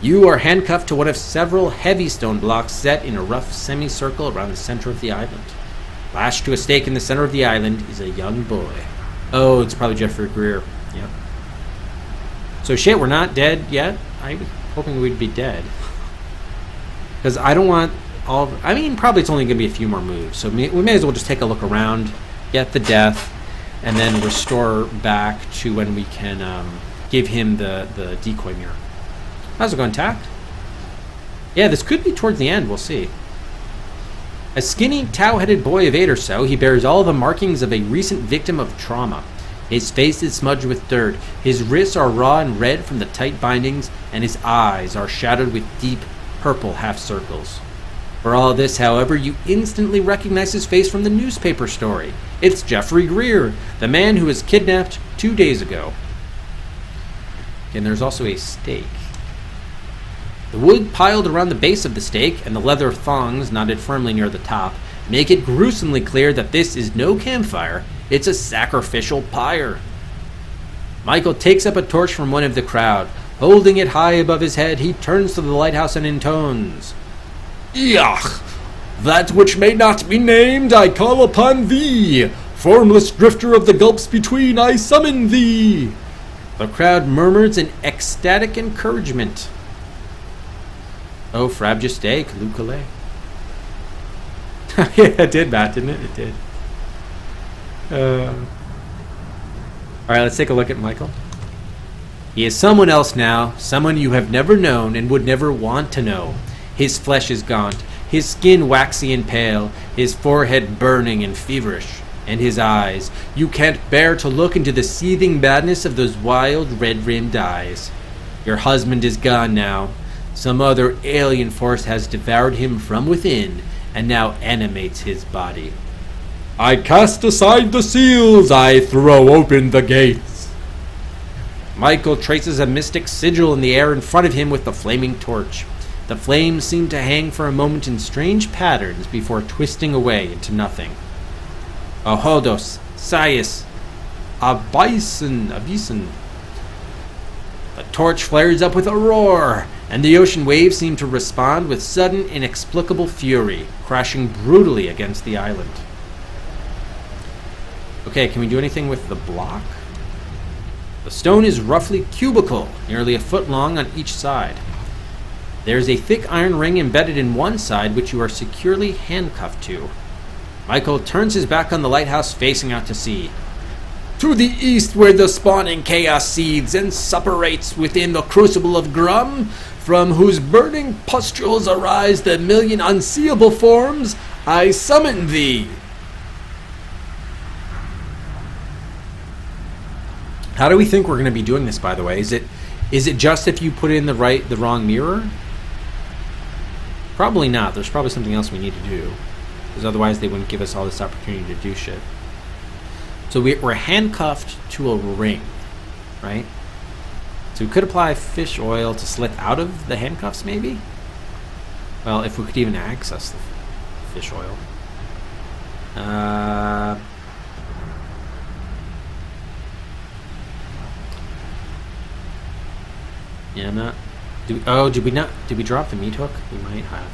Speaker 1: You are handcuffed to one of several heavy stone blocks set in a rough semicircle around the center of the island. Lashed to a stake in the center of the island is a young boy. Oh, it's probably Jeffrey Greer. Yep. So shit, we're not dead yet? I was hoping we'd be dead. Because I don't want probably it's only going to be a few more moves. So we may as well just take a look around, get the death, and then restore back to when we can give him the decoy mirror. How's it going, tact? Yeah, this could be towards the end. We'll see. A skinny, tow-headed boy of 8 or so, he bears all the markings of a recent victim of trauma. His face is smudged with dirt, his wrists are raw and red from the tight bindings, and his eyes are shadowed with deep, purple half-circles. For all this, however, you instantly recognize his face from the newspaper story. It's Jeffrey Greer, the man who was kidnapped 2 days ago. And there's also a stake. The wood piled around the base of the stake and the leather thongs knotted firmly near the top make it gruesomely clear that this is no campfire, it's a sacrificial pyre. Michael takes up a torch from one of the crowd. Holding it high above his head, he turns to the lighthouse and intones,
Speaker 2: Yach! That which may not be named, I call upon thee! Formless drifter of the gulps between, I summon thee!
Speaker 1: The crowd murmurs in ecstatic encouragement. Oh, Frab just day, Kalukale. Yeah, it did, Matt, didn't it? It did. Alright, let's take a look at Michael. He is someone else now, someone you have never known and would never want to know. His flesh is gaunt, his skin waxy and pale, his forehead burning and feverish, and his eyes. You can't bear to look into the seething madness of those wild red-rimmed eyes. Your husband is gone now. Some other alien force has devoured him from within and now animates his body.
Speaker 2: I cast aside the seals, I throw open the gates.
Speaker 1: Michael traces a mystic sigil in the air in front of him with the flaming torch. The flames seem to hang for a moment in strange patterns before twisting away into nothing. Ohodos, Sias, Abison. The torch flares up with a roar, and the ocean waves seem to respond with sudden, inexplicable fury, crashing brutally against the island. Okay, can we do anything with the block? The stone is roughly cubical, nearly a foot long on each side. There is a thick iron ring embedded in one side which you are securely handcuffed to. Michael turns his back on the lighthouse facing out to sea.
Speaker 2: To the east where the spawning chaos seethes and suppurates within the crucible of Grum, from whose burning pustules arise the million unseeable forms, I summon thee.
Speaker 1: How do we think we're going to be doing this, by the way? Is it just if you put in the wrong mirror? Probably not. There's probably something else we need to do. Because otherwise they wouldn't give us all this opportunity to do shit. So we're handcuffed to a ring, right? So we could apply fish oil to slip out of the handcuffs, maybe? Well, if we could even access the fish oil. Yeah, I'm not... Did we drop the meat hook? We might have.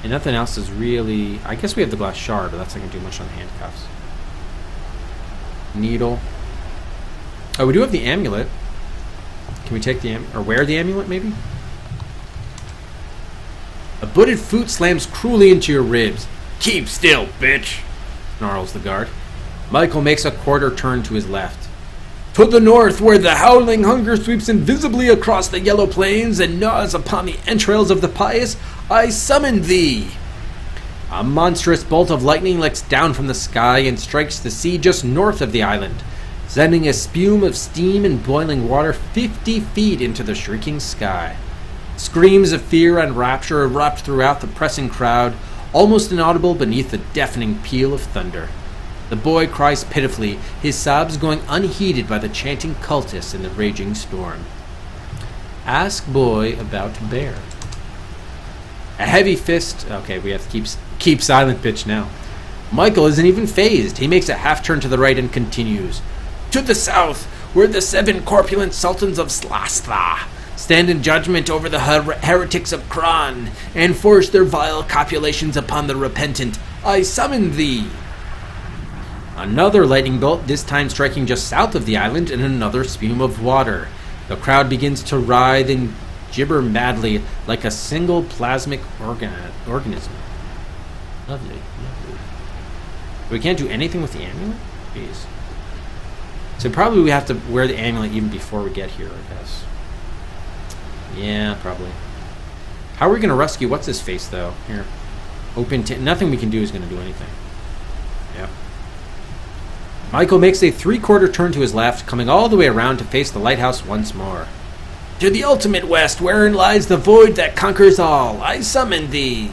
Speaker 1: And nothing else is really... I guess we have the glass shard, but that's not going to do much on the handcuffs. Needle. Oh, we do have the amulet. Can we take the or wear the amulet, maybe?
Speaker 2: A butted foot slams cruelly into your ribs. Keep still, bitch, snarls the guard.
Speaker 1: Michael makes a quarter turn to his left.
Speaker 2: To the north, where the howling hunger sweeps invisibly across the yellow plains and gnaws upon the entrails of the pious, I summon thee.
Speaker 1: A monstrous bolt of lightning licks down from the sky and strikes the sea just north of the island, sending a spume of steam and boiling water 50 feet into the shrieking sky. Screams of fear and rapture erupt throughout the pressing crowd, almost inaudible beneath the deafening peal of thunder. The boy cries pitifully, his sobs going unheeded by the chanting cultists in the raging storm. Ask boy about bear. A heavy fist... Okay, we have to keep silent pitch now. Michael isn't even phased. He makes a half turn to the right and continues.
Speaker 2: To the south, where the 7 corpulent sultans of Slastha stand in judgment over the heretics of Kron and force their vile copulations upon the repentant, I summon thee.
Speaker 1: Another lightning bolt, this time striking just south of the island, and another spume of water. The crowd begins to writhe and gibber madly like a single plasmic organism. Lovely. We can't do anything with the amulet? Jeez. So probably we have to wear the amulet even before we get here, I guess. Yeah, probably. How are we going to rescue what's-his-face, though? Here. Nothing we can do is going to do anything. Yeah. Michael makes a three-quarter turn to his left, coming all the way around to face the lighthouse once more.
Speaker 2: To the ultimate west, wherein lies the void that conquers all, I summon thee.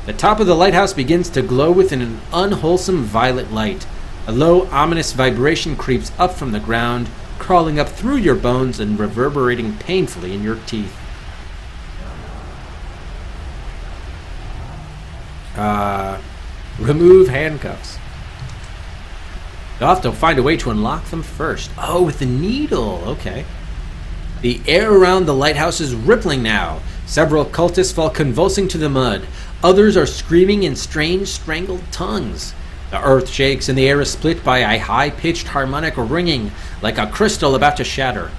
Speaker 1: The top of the lighthouse begins to glow with an unwholesome violet light. A low, ominous vibration creeps up from the ground, crawling up through your bones and reverberating painfully in your teeth. Remove handcuffs. You'll have to find a way to unlock them first. Oh, with the needle. Okay. The air around the lighthouse is rippling now. Several cultists fall convulsing to the mud. Others are screaming in strange, strangled tongues. The earth shakes and the air is split by a high-pitched harmonic ringing like a crystal about to shatter.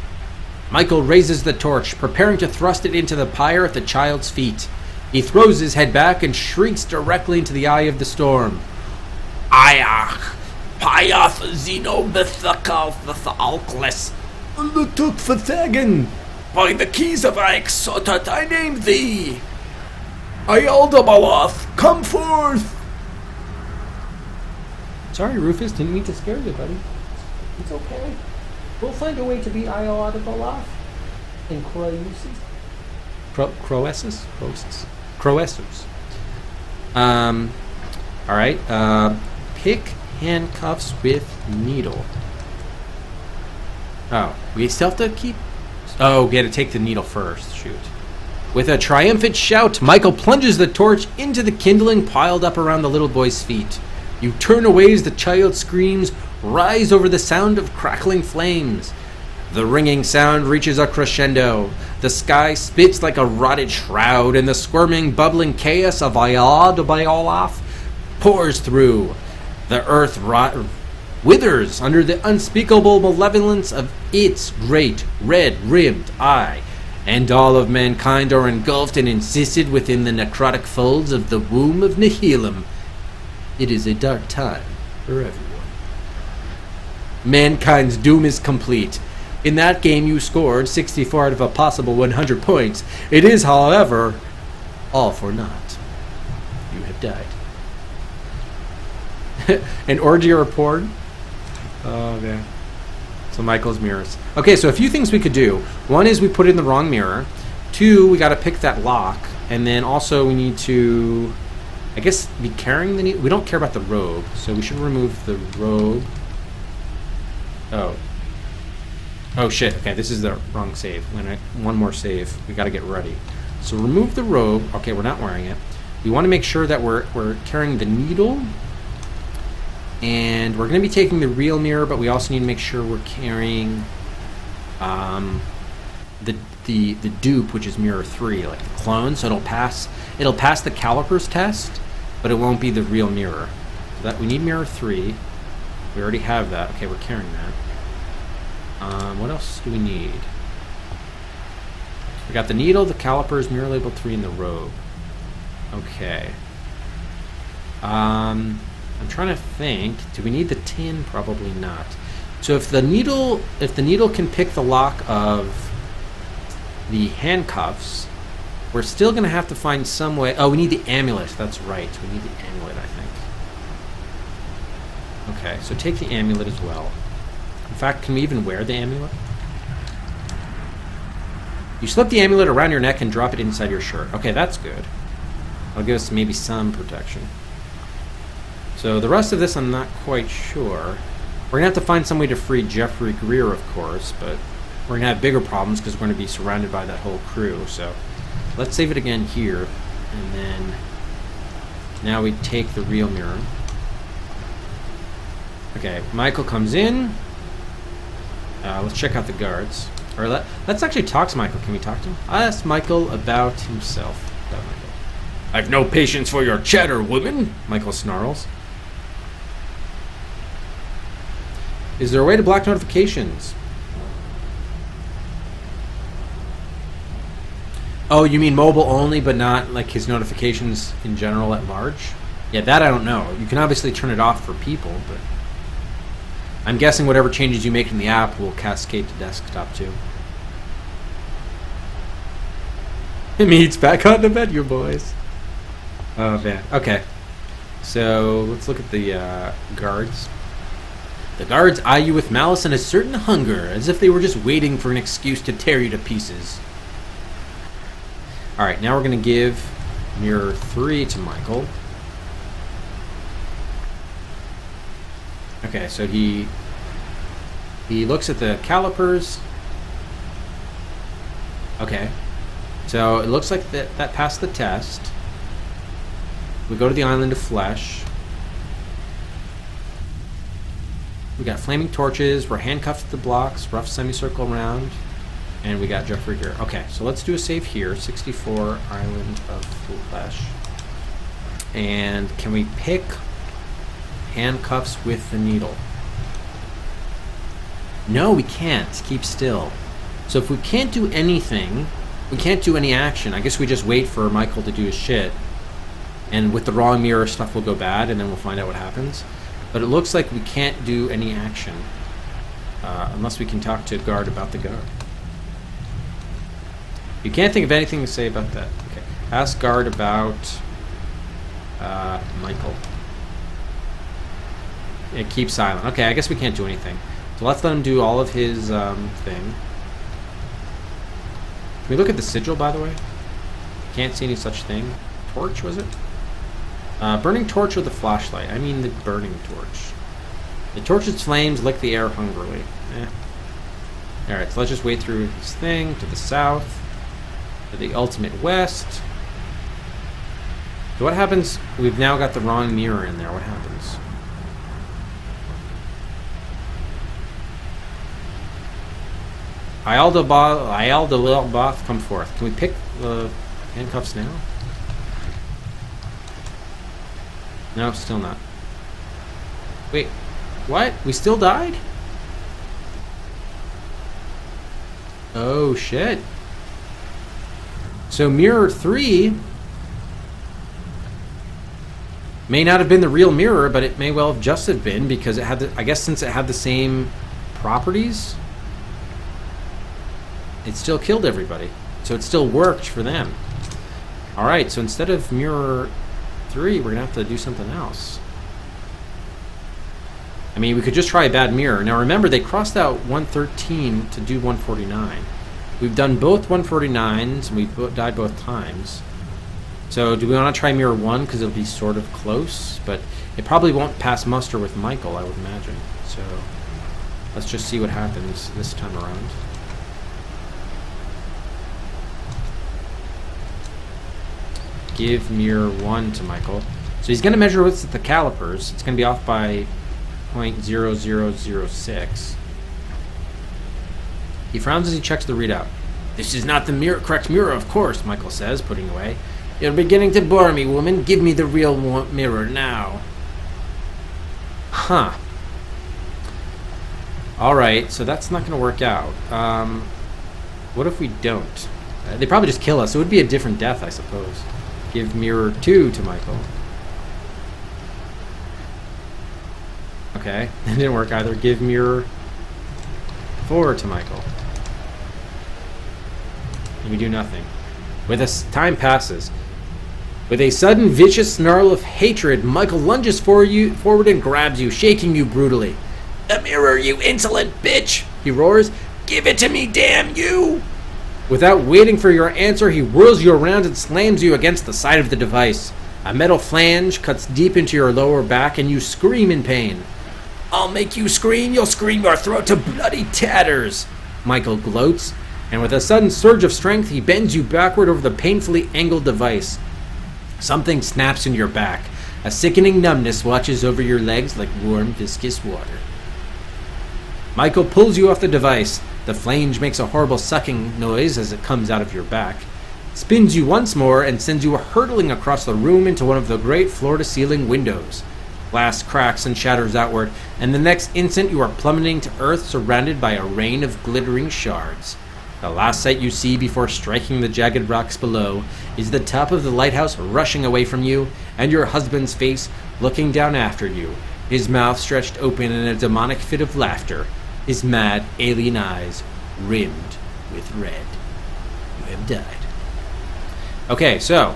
Speaker 1: Michael raises the torch, preparing to thrust it into the pyre at the child's feet. He throws his head back and shrieks directly into the eye of the storm.
Speaker 2: Iach, Pyath Xenobithacalthacalclis,
Speaker 1: Lutuk Fathagan.
Speaker 2: By the keys of Ixotat I name thee. Ialdabaloth, come forth!
Speaker 1: Sorry, Rufus, didn't mean to scare you, buddy. It's okay. We'll find a way to beat Ialdabaloth and Croesus. Croesus. Alright, pick handcuffs with needle. Oh, we still have to keep... Oh, we gotta take the needle first. Shoot. With a triumphant shout, Michael plunges the torch into the kindling piled up around the little boy's feet. You turn away as the child's screams rise over the sound of crackling flames. The ringing sound reaches a crescendo. The sky spits like a rotted shroud, and the squirming, bubbling chaos of Ialdabaloth pours through. The earth withers under the unspeakable malevolence of its great red-rimmed eye, and all of mankind are engulfed and encysted within the necrotic folds of the womb of Nihilum. It is a dark time for everyone. Mankind's doom is complete. In that game you scored 64 out of a possible 100 points. It is, however, all for naught. You have died. An orgy report. Oh, man. So Michael's mirrors. Okay, so a few things we could do. One is we put it in the wrong mirror. Two, we got to pick that lock. And then also we need to, I guess, be carrying the needle. We don't care about the robe, so we should remove the robe. Oh shit, okay, this is the wrong save. One more save. We got to get ready. So remove the robe. Okay, we're not wearing it. We want to make sure that we're carrying the needle. And we're going to be taking the real mirror, but we also need to make sure we're carrying the dupe, which is mirror 3, like the clone. So it'll pass the calipers test, but it won't be the real mirror. So that we need mirror 3. We already have that. Okay, we're carrying that. What else do we need? We got the needle, the calipers, mirror label 3, and the robe. Okay. I'm trying to think. Do we need the tin? Probably not. So if the needle can pick the lock of the handcuffs, we're still going to have to find some way. Oh, we need the amulet. That's right. We need the amulet, I think. Okay, so take the amulet as well. In fact, can we even wear the amulet? You slip the amulet around your neck and drop it inside your shirt. Okay, that's good. That'll give us maybe some protection. So the rest of this I'm not quite sure. We're going to have to find some way to free Jeffrey Greer, of course, but we're going to have bigger problems because we're going to be surrounded by that whole crew. So let's save it again here. And then now we take the real mirror. Okay, Michael comes in. Let's check out the guards. Or let's actually talk to Michael. Can we talk to him? I'll ask Michael about himself. About Michael.
Speaker 2: I've no patience for your chatter, woman,
Speaker 1: Michael snarls. Is there a way to block notifications? Oh, you mean mobile only, but not like his notifications in general at large? Yeah, that I don't know. You can obviously turn it off for people, but I'm guessing whatever changes you make in the app will cascade to desktop too. Meets back on the bed, you boys. Oh man. Okay. So let's look at the guards. The guards eye you with malice and a certain hunger, as if they were just waiting for an excuse to tear you to pieces. Alright, now we're going to give mirror 3 to Michael. Okay, so he looks at the calipers. Okay. So it looks like that passed the test. We go to the island of flesh. We got flaming torches. We're handcuffed to the blocks. Rough semicircle round. And we got Jeffrey here. Okay, so let's do a save here. 64 Island of Flesh. And can we pick handcuffs with the needle? No, we can't. Keep still. So if we can't do anything, we can't do any action. I guess we just wait for Michael to do his shit. And with the wrong mirror, stuff will go bad, and then we'll find out what happens. But it looks like we can't do any action. Unless we can talk to guard about the guard. You can't think of anything to say about that. Okay. Ask guard about Michael. Yeah, keep silent. Okay, I guess we can't do anything. So let's let him do all of his thing. Can we look at the sigil, by the way? Can't see any such thing. Torch, was it? Burning torch with a flashlight. I mean the burning torch. The torch's flames lick the air hungrily. Alright, so let's just wait through this thing to the south. To the ultimate west. So what happens? We've now got the wrong mirror in there. What happens? Ialda Both, come forth. Can we pick the handcuffs now? No, still not. Wait, what? We still died? Oh shit. So mirror 3 may not have been the real mirror, but it may well have just have been because it had the, I guess since it had the same properties, it still killed everybody. So it still worked for them. Alright, so instead of mirror 3, we're going to have to do something else. I mean, we could just try a bad mirror. Now remember, they crossed out 113 to do 149. We've done both 149s, and we've died both times. So do we want to try mirror 1, because it'll be sort of close, but it probably won't pass muster with Michael, I would imagine. So let's just see what happens this time around. Give mirror 1 to Michael. So he's going to measure what's at the calipers. It's going to be off by 0.0006. He frowns as he checks the readout. This is not the correct mirror, of course, Michael says, putting away. You're beginning to bore me, woman. Give me the real mirror now. Huh. Alright, so that's not going to work out. What if we don't? They probably just kill us. It would be a different death, I suppose. Give mirror 2 to Michael. Okay, it didn't work either. Give mirror 4 to Michael. And we do nothing. Time passes. With a sudden vicious snarl of hatred, Michael lunges forward and grabs you, shaking you brutally. The mirror, you insolent bitch! He roars. Give it to me, damn you! Without waiting for your answer, he whirls you around and slams you against the side of the device. A metal flange cuts deep into your lower back and you scream in pain. I'll make you scream, you'll scream your throat to bloody tatters, Michael gloats, and with a sudden surge of strength, he bends you backward over the painfully angled device. Something snaps in your back. A sickening numbness washes over your legs like warm, viscous water. Michael pulls you off the device. The flange makes a horrible sucking noise as it comes out of your back, spins you once more, and sends you hurtling across the room into one of the great floor-to-ceiling windows. Glass cracks and shatters outward, and the next instant you are plummeting to earth surrounded by a rain of glittering shards. The last sight you see before striking the jagged rocks below is the top of the lighthouse rushing away from you, and your husband's face looking down after you, his mouth stretched open in a demonic fit of laughter, his mad, alien eyes rimmed with red. You have died. Okay, so,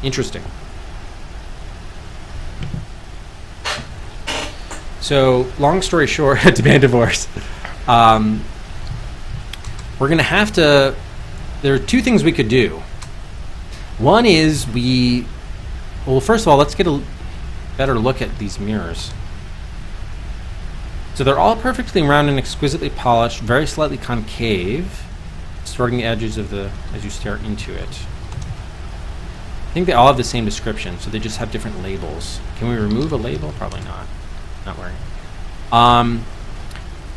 Speaker 1: interesting. So, long story short, demand divorce. We're going to have to... There are two things we could do. One is well, first of all, let's get a better look at these mirrors. So they're all perfectly round and exquisitely polished, very slightly concave, distorting the edges of as you stare into it. I think they all have the same description, so they just have different labels. Can we remove a label? Probably not. Not worrying.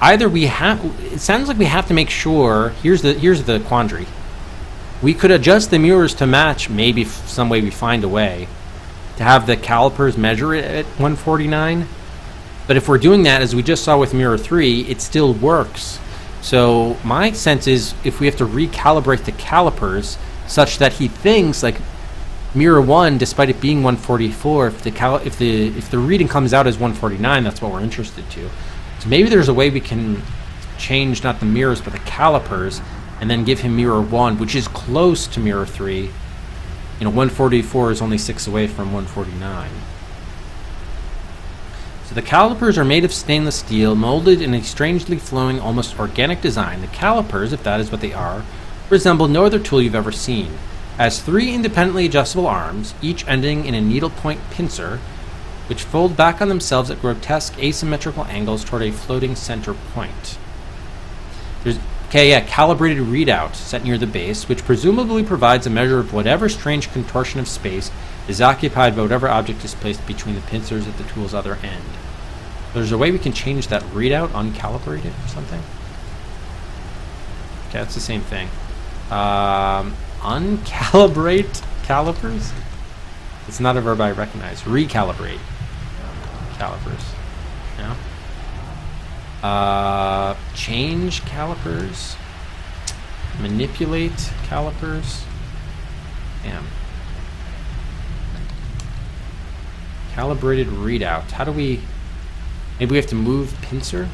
Speaker 1: Either we have... It sounds like we have to make sure... Here's the quandary. We could adjust the mirrors to match, maybe some way we find a way, to have the calipers measure it at 149. But if we're doing that, as we just saw with Mirror 3, it still works. So my sense is if we have to recalibrate the calipers such that he thinks, like, Mirror 1, despite it being 144, if the reading comes out as 149, that's what we're interested to. So maybe there's a way we can change not the mirrors but the calipers, and then give him Mirror 1, which is close to Mirror 3. 144 is only 6 away from 149. So the calipers are made of stainless steel, molded in a strangely flowing, almost organic design. The calipers, if that is what they are, resemble no other tool you've ever seen. Has 3 independently adjustable arms, each ending in a needlepoint pincer, which fold back on themselves at grotesque asymmetrical angles toward a floating center point. Calibrated readout set near the base, which presumably provides a measure of whatever strange contortion of space is occupied by whatever object is placed between the pincers at the tool's other end. There's a way we can change that readout, uncalibrate it or something? Okay, that's the same thing. Uncalibrate calipers? It's not a verb I recognize. Recalibrate calipers. No? Change calipers. Manipulate calipers. Damn. Calibrated readout. How do we... Maybe we have to move pincer?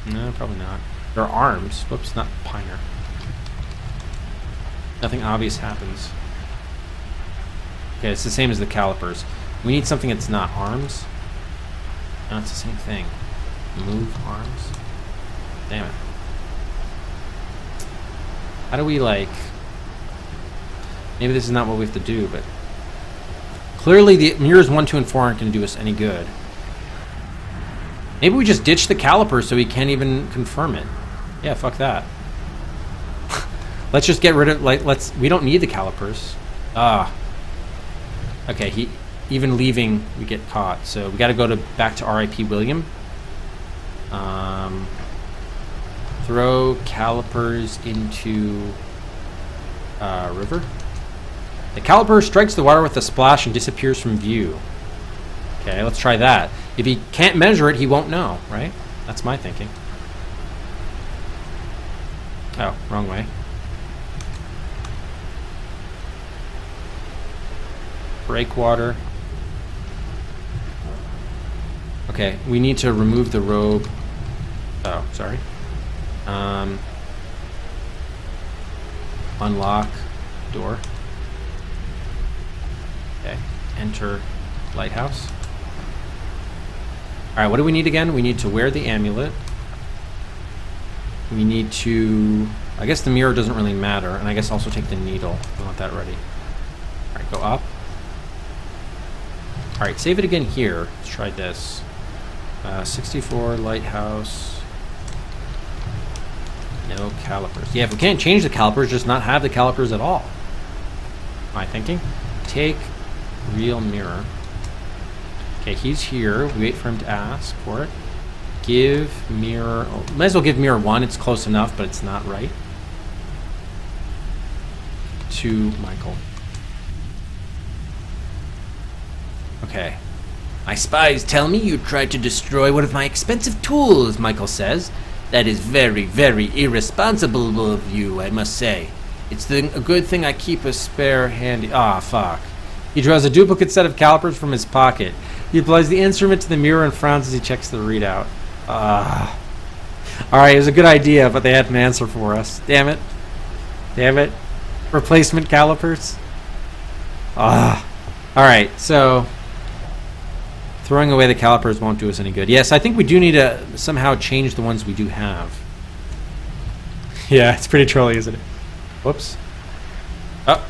Speaker 1: No, probably not. There are arms. Whoops, not Piner. Nothing obvious happens. Okay, it's the same as the calipers. We need something that's not arms. No, it's the same thing. Move arms. Damn it. How do we, like... Maybe this is not what we have to do, but... Clearly the mirrors 1, 2, and 4 aren't going to do us any good. Maybe we just ditch the calipers so we can't even confirm it. Yeah, fuck that. Let's just get rid of... we don't need the calipers. Okay, even leaving, we get caught. So we got to go back to R.I.P. William. Throw calipers into river. The caliper strikes the water with a splash and disappears from view. Okay, let's try that. If he can't measure it, he won't know, right? That's my thinking. Oh, wrong way. Breakwater. Okay, we need to remove the robe. Oh, sorry. Unlock door. Okay, enter lighthouse. Alright, what do we need again? We need to wear the amulet. We need to... I guess the mirror doesn't really matter, and I guess also take the needle. I want that ready. Alright, go up. Alright, save it again here. Let's try this. 64, lighthouse. No calipers. Yeah, if we can't change the calipers, just not have the calipers at all. My thinking. Take real mirror. Okay, he's here. We wait for him to ask for it. Give mirror... Oh, might as well give mirror 1. It's close enough, but it's not right. To Michael. Okay.
Speaker 2: My spies tell me you tried to destroy one of my expensive tools, Michael says. That is very, very irresponsible of you, I must say. It's a good thing I keep a spare handy. Ah, fuck.
Speaker 1: He draws a duplicate set of calipers from his pocket. He applies the instrument to the mirror and frowns as he checks the readout. Alright, it was a good idea, but they had an answer for us. Damn it. Damn it. Replacement calipers. Alright, so... throwing away the calipers won't do us any good. Yes, I think we do need to somehow change the ones we do have. Yeah, it's pretty trolly, isn't it? Whoops. Oh,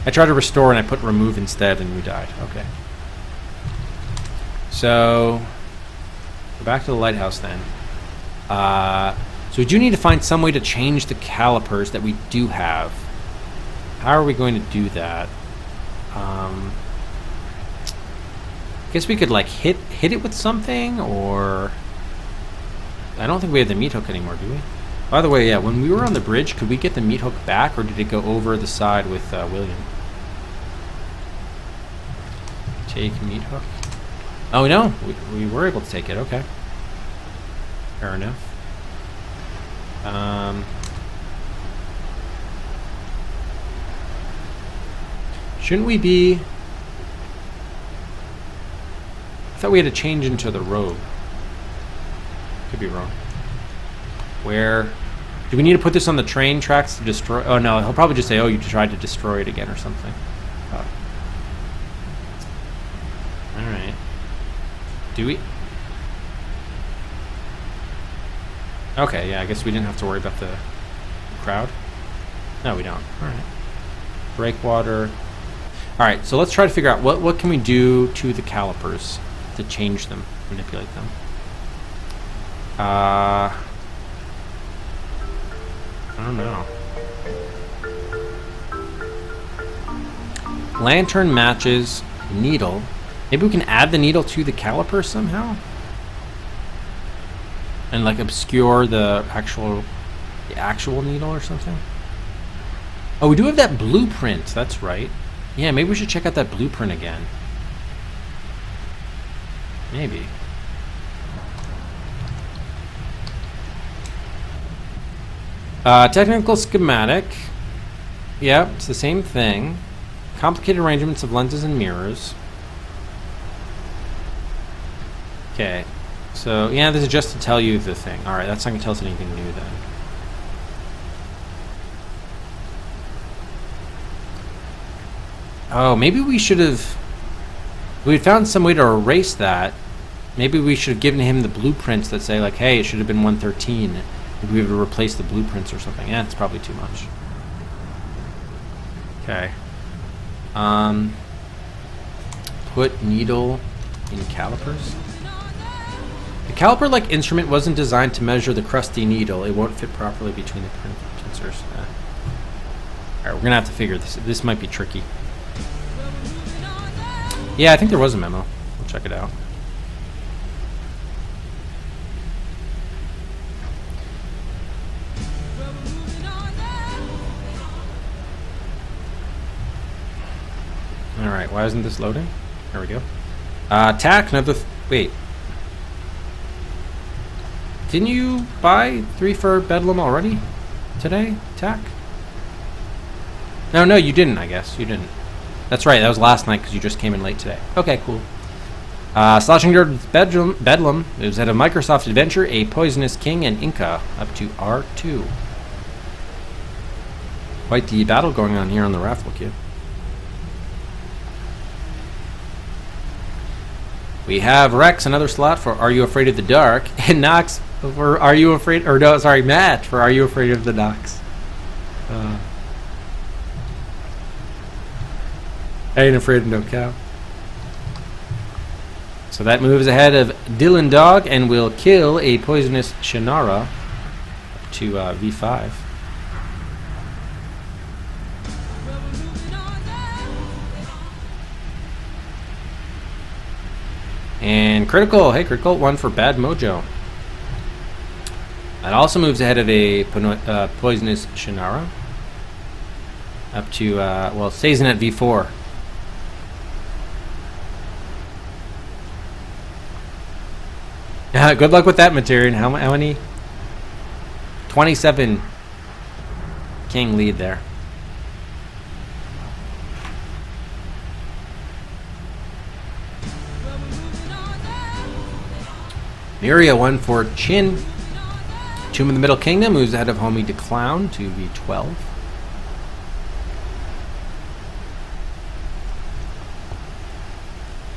Speaker 1: I tried to restore and I put remove instead and we died. Okay. So, go back to the lighthouse then. So we do need to find some way to change the calipers that we do have. How are we going to do that? I guess we could like hit it with something, or I don't think we have the meat hook anymore, do we? By the way, yeah, when we were on the bridge, could we get the meat hook back, or did it go over the side with William? Take meat hook. Oh no, we were able to take it. Okay, fair enough. Shouldn't we be? I thought we had to change into the road. Could be wrong. Where? Do we need to put this on the train tracks to destroy? Oh no, he'll probably just say, "Oh, you tried to destroy it again" or something. Oh. All right. Do we? Okay, yeah. I guess we didn't have to worry about the crowd. No, we don't. All right. Breakwater. All right. So let's try to figure out what can we do to the calipers to change them, manipulate them. I don't know. Lantern matches needle. Maybe we can add the needle to the caliper somehow, and like obscure the actual needle or something. Oh, we do have that blueprint. That's right. Yeah, maybe we should check out that blueprint again. Maybe. Technical schematic. Yeah, it's the same thing. Complicated arrangements of lenses and mirrors. Okay. So, yeah, this is just to tell you the thing. Alright, that's not going to tell us anything new then. Oh, maybe we should have... We found some way to erase that. Maybe we should have given him the blueprints that say, like, hey, it should have been 113. Maybe we would have replaced the blueprints or something. Yeah, it's probably too much. Okay. Put needle in calipers. The caliper-like instrument wasn't designed to measure the crusty needle. It won't fit properly between the pincers. Alright, we're going to have to figure this. This might be tricky. Yeah, I think there was a memo. We'll check it out. Alright, why isn't this loading? There we go. Tack, another... wait. Didn't you buy 3 for Bedlam already? Today? Tack? No, you didn't, I guess. You didn't. That's right, that was last night because you just came in late today. Okay, cool. Slashing Dirt with Bedlam. It was at a Microsoft Adventure, A Poisonous King and Inca, up to R2. Quite the battle going on here on the raffle queue. We have Rex, another slot for Are You Afraid of the Dark, and Nox for Are You Afraid, or no, sorry, Matt for Are You Afraid of the Nox. I ain't afraid of no cow. So that moves ahead of Dylan Dog and will kill a poisonous Shannara up to V5. And critical, hey, critical, 1 for Bad Mojo. That also moves ahead of a poisonous Shannara up to, well, it stays in at V4. Good luck with that, Materia. How many? 27 king lead there. Miria 1 for Chin. Tomb of the Middle Kingdom moves ahead of Homie to Clown to V12.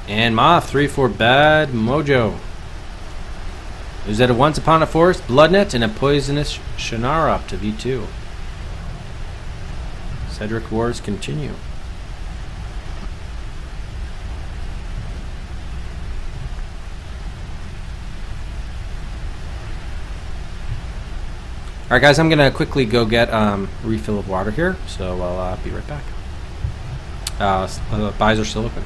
Speaker 1: And Moth 3 for Bad Mojo. Moves ahead of Once Upon a Forest, Bloodnet, and a Poisonous Shannara up to V2. Cedric Wars continue. Alright guys, I'm going to quickly go get refill of water here, so I'll be right back. Buys are still open.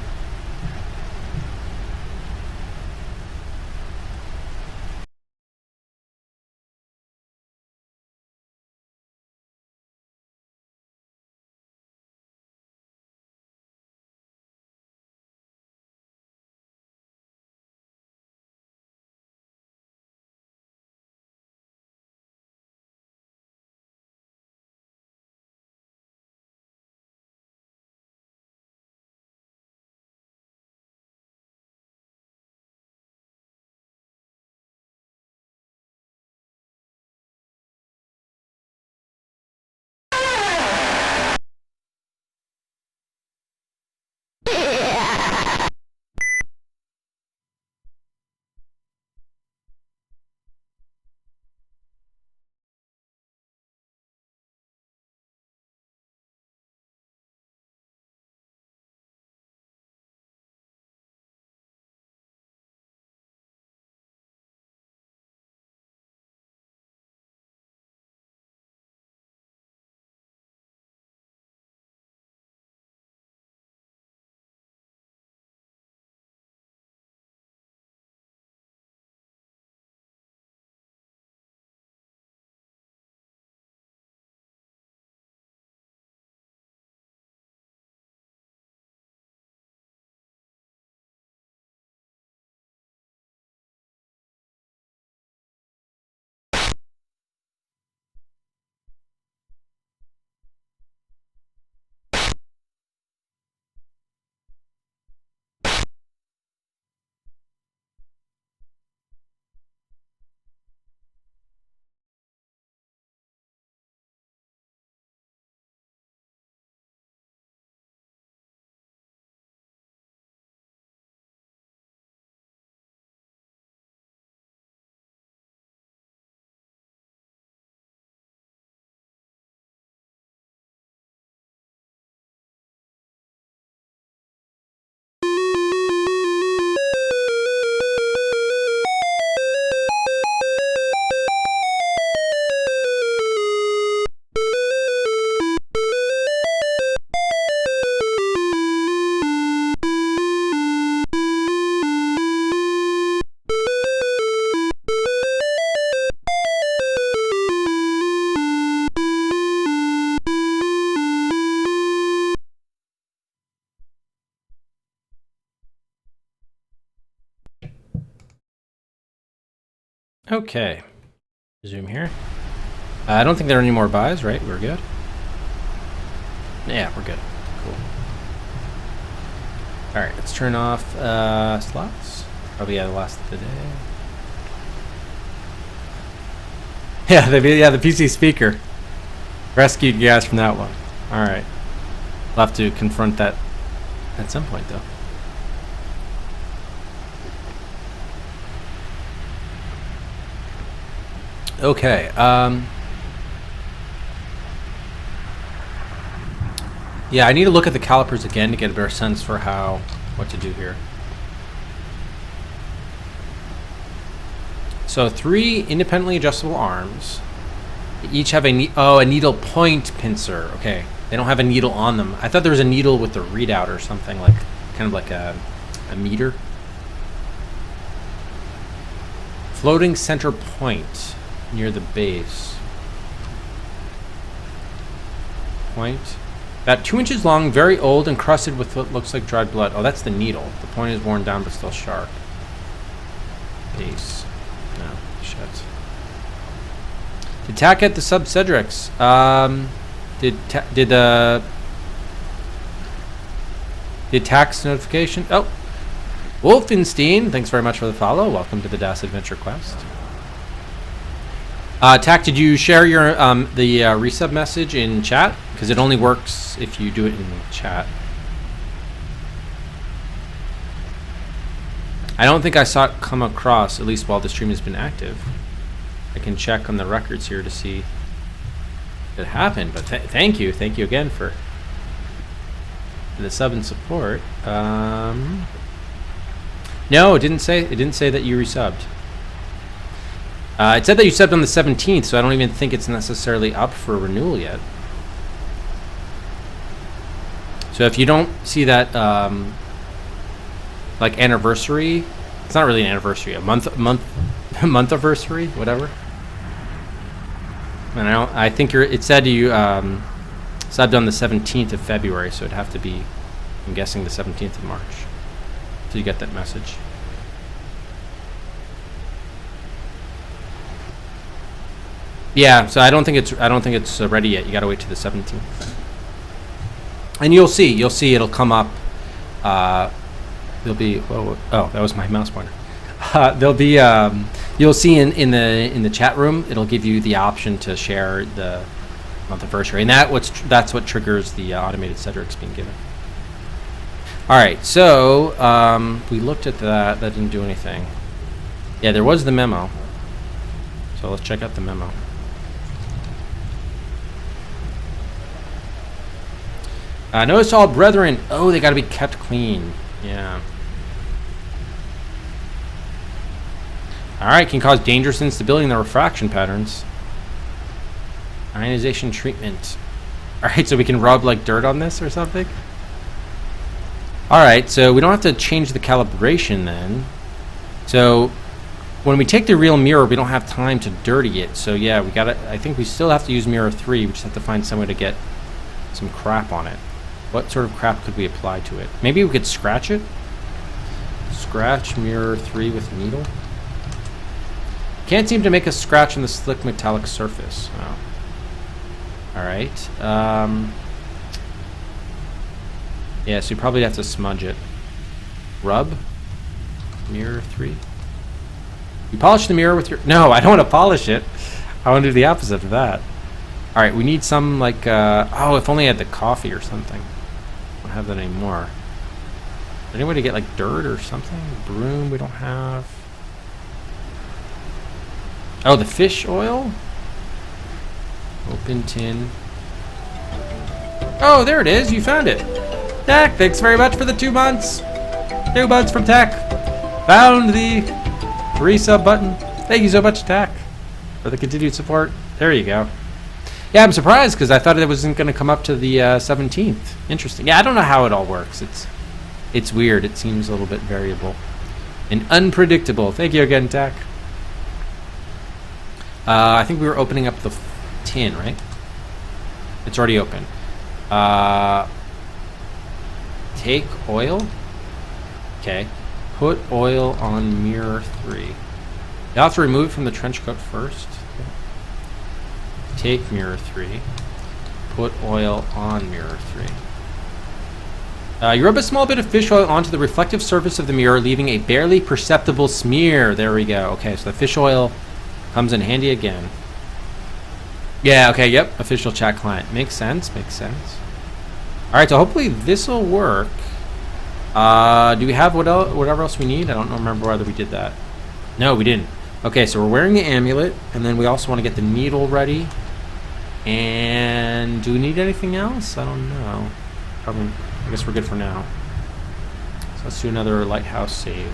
Speaker 1: Okay. Resume here. I don't think there are any more buys, right? We're good? Yeah, we're good. Cool. Alright, let's turn off slots. Probably the last of the day. Yeah, the PC speaker. Rescued you guys from that one. Alright. We'll have to confront that at some point, though. Okay, yeah, I need to look at the calipers again to get a better sense for what to do here. So 3 independently adjustable arms. They each have a needle point pincer. Okay, they don't have a needle on them. I thought there was a needle with the readout or something, like kind of like a meter. Floating center point near the base. Point. About 2 inches long, very old, encrusted with what looks like dried blood. Oh, that's the needle. The point is worn down but still sharp. Base. Attack at the sub Cedrics. Did tax notification? Oh, Wolfenstein. Thanks very much for the follow. Welcome to the Das Adventure Quest. Tack, did you share your the resub message in chat? Because it only works if you do it in chat. I don't think I saw it come across, at least while the stream has been active. I can check on the records here to see if it happened, but thank you again for the sub and support. No, it didn't say that you resubbed. It said that you subbed on the 17th, so I don't even think it's necessarily up for renewal yet. So if you don't see that like anniversary, it's not really an anniversary, a month anniversary, whatever. And I think it said you subbed on the 17th of February, so it'd have to be, I'm guessing, the 17th of March. So you get that message. Yeah, so I don't think it's ready yet. You gotta wait to the 17th. And you'll see it'll come up. There'll be oh, that was my mouse pointer. There'll be you'll see in the chat room, it'll give you the option to share the month anniversary, and that's what triggers the automated Cedrics being given. All right, so we looked at that didn't do anything. Yeah, there was the memo, so let's check out the memo. Notice all brethren, oh, they got to be kept clean. Yeah. Alright, can cause dangerous instability in the refraction patterns. Ionization treatment. Alright, so we can rub like dirt on this or something? Alright, so we don't have to change the calibration then. So when we take the real mirror, we don't have time to dirty it. So yeah, I think we still have to use mirror 3. We just have to find some way to get some crap on it. What sort of crap could we apply to it? Maybe we could scratch it? Scratch mirror 3 with needle? Can't seem to make a scratch on the slick metallic surface. Oh. Alright. Yeah, so you probably have to smudge it. Rub? Mirror 3? You polish the mirror with your... No, I don't want to polish it. I want to do the opposite of that. Alright, we need some like... oh, if only I had the coffee or something. I don't have that anymore. Is there any way to get like dirt or something? Broom we don't have. Oh, the fish oil? Open tin. Oh, there it is. You found it. Tack, thanks very much for the 2 months. 2 months from Tack. Found the resub button. Thank you so much, Tack, for the continued support. There you go. Yeah, I'm surprised because I thought it wasn't going to come up to the 17th. Interesting. Yeah, I don't know how it all works. It's weird. It seems a little bit variable and unpredictable. Thank you again, Tack. I think we were opening up the tin, right? It's already open. Take oil. Okay. Put oil on mirror 3. You have to remove it from the trench coat first. Take mirror 3. Put oil on mirror 3. You rub a small bit of fish oil onto the reflective surface of the mirror, leaving a barely perceptible smear. There we go. Okay, so the fish oil comes in handy again. Yeah, okay, yep. Official chat client. Makes sense, makes sense. Alright, so hopefully this will work. Do we have whatever else we need? I don't remember whether we did that. No, we didn't. Okay, so we're wearing the amulet, and then we also want to get the needle ready. And do we need anything else? I don't know. Probably, I guess we're good for now. So let's do another lighthouse save.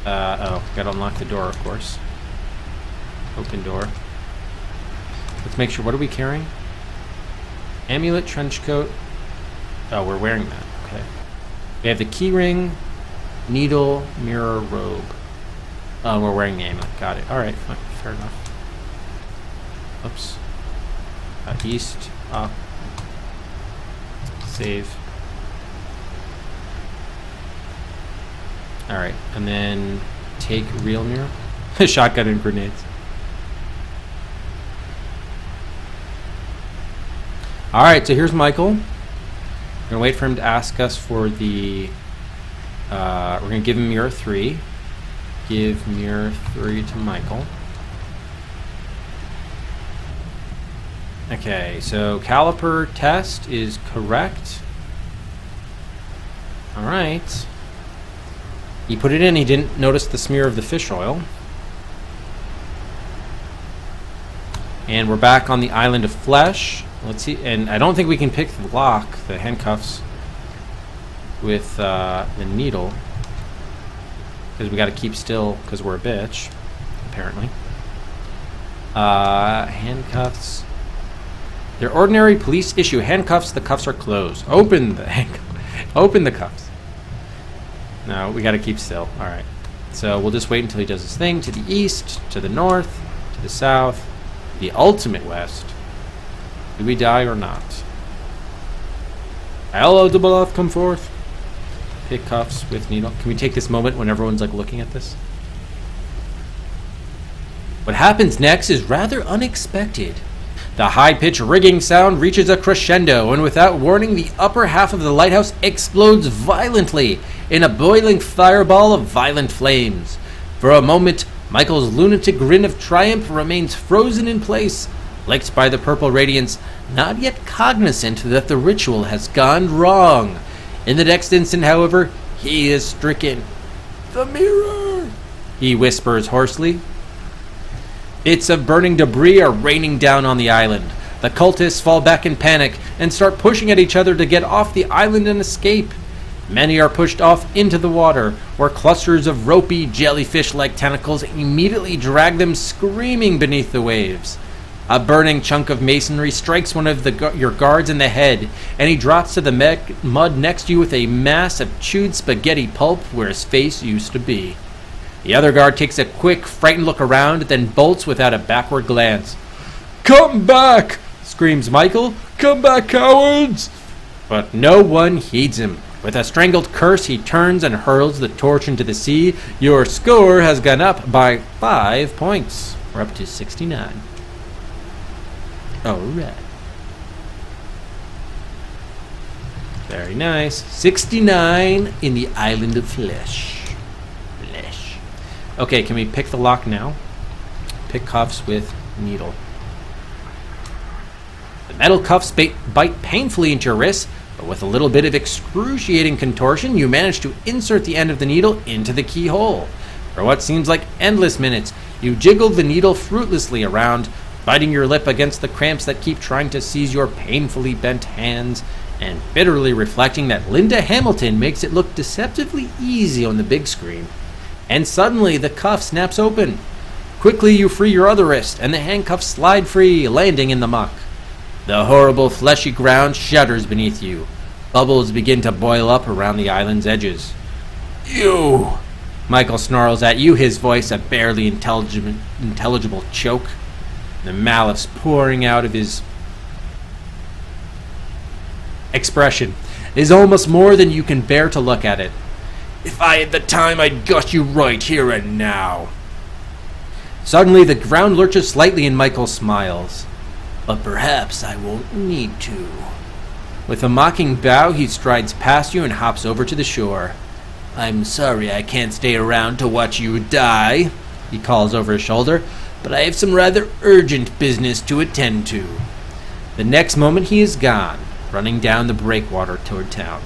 Speaker 1: Oh, gotta unlock the door, of course. Open door. Let's make sure, what are we carrying? Amulet, trench coat. Oh, we're wearing that, okay. We have the key ring, needle, mirror, robe. Oh, we're wearing the amulet, got it. Alright, fine, fair enough. Oops. East, up. Save. Alright, and then take real mirror. Shotgun and grenades. Alright, so here's Michael. We're going to wait for him to ask us for the... we're going to give him mirror 3. Give mirror 3 to Michael. Okay, so caliper test is correct. Alright. He put it in, he didn't notice the smear of the fish oil. And we're back on the island of flesh. Let's see, and I don't think we can pick the lock, the handcuffs, with the needle. Because we got to keep still, because we're a bitch, apparently. Handcuffs. They're ordinary police issue handcuffs. The cuffs are closed. Open the handcuffs. Open the cuffs. No, we got to keep still. All right. So we'll just wait until he does his thing. To the east, to the north, to the south, the ultimate west. Do we die or not? Hello, double come forth. Pick cuffs with needle. Can we take this moment when everyone's like looking at this? What happens next is rather unexpected. The high-pitched rigging sound reaches a crescendo, and without warning, the upper half of the lighthouse explodes violently in a boiling fireball of violent flames. For a moment, Michael's lunatic grin of triumph remains frozen in place, licked by the purple radiance, not yet cognizant that the ritual has gone wrong. In the next instant, however, he is stricken. "The mirror!" he whispers hoarsely. Bits of burning debris are raining down on the island. The cultists fall back in panic and start pushing at each other to get off the island and escape. Many are pushed off into the water, where clusters of ropey, jellyfish-like tentacles immediately drag them screaming beneath the waves. A burning chunk of masonry strikes one of your guards in the head, and he drops to the mud next to you with a mass of chewed spaghetti pulp where his face used to be. The other guard takes a quick, frightened look around, then bolts without a backward glance. "Come back!" screams Michael. "Come back, cowards!" But no one heeds him. With a strangled curse, he turns and hurls the torch into the sea. Your score has gone up by 5 points. We're up to 69. Alright. Very nice. 69 in the Island of Flesh. Okay, can we pick the lock now? Pick cuffs with needle. The metal cuffs bite painfully into your wrists, but with a little bit of excruciating contortion, you manage to insert the end of the needle into the keyhole. For what seems like endless minutes, you jiggle the needle fruitlessly around, biting your lip against the cramps that keep trying to seize your painfully bent hands, and bitterly reflecting that Linda Hamilton makes it look deceptively easy on the big screen. And suddenly, the cuff snaps open. Quickly, you free your other wrist, and the handcuffs slide free, landing in the muck. The horrible, fleshy ground shudders beneath you. Bubbles begin to boil up around the island's edges. "You!" Michael snarls at you, his voice a barely intelligible choke. The malice pouring out of his expression is almost more than you can bear to look at it. "If I had the time, I'd gut you right here and now." Suddenly, the ground lurches slightly and Michael smiles. "But perhaps I won't need to." With a mocking bow, he strides past you and hops over to the shore. "I'm sorry I can't stay around to watch you die," he calls over his shoulder, "but I have some rather urgent business to attend to." The next moment, he is gone, running down the breakwater toward town.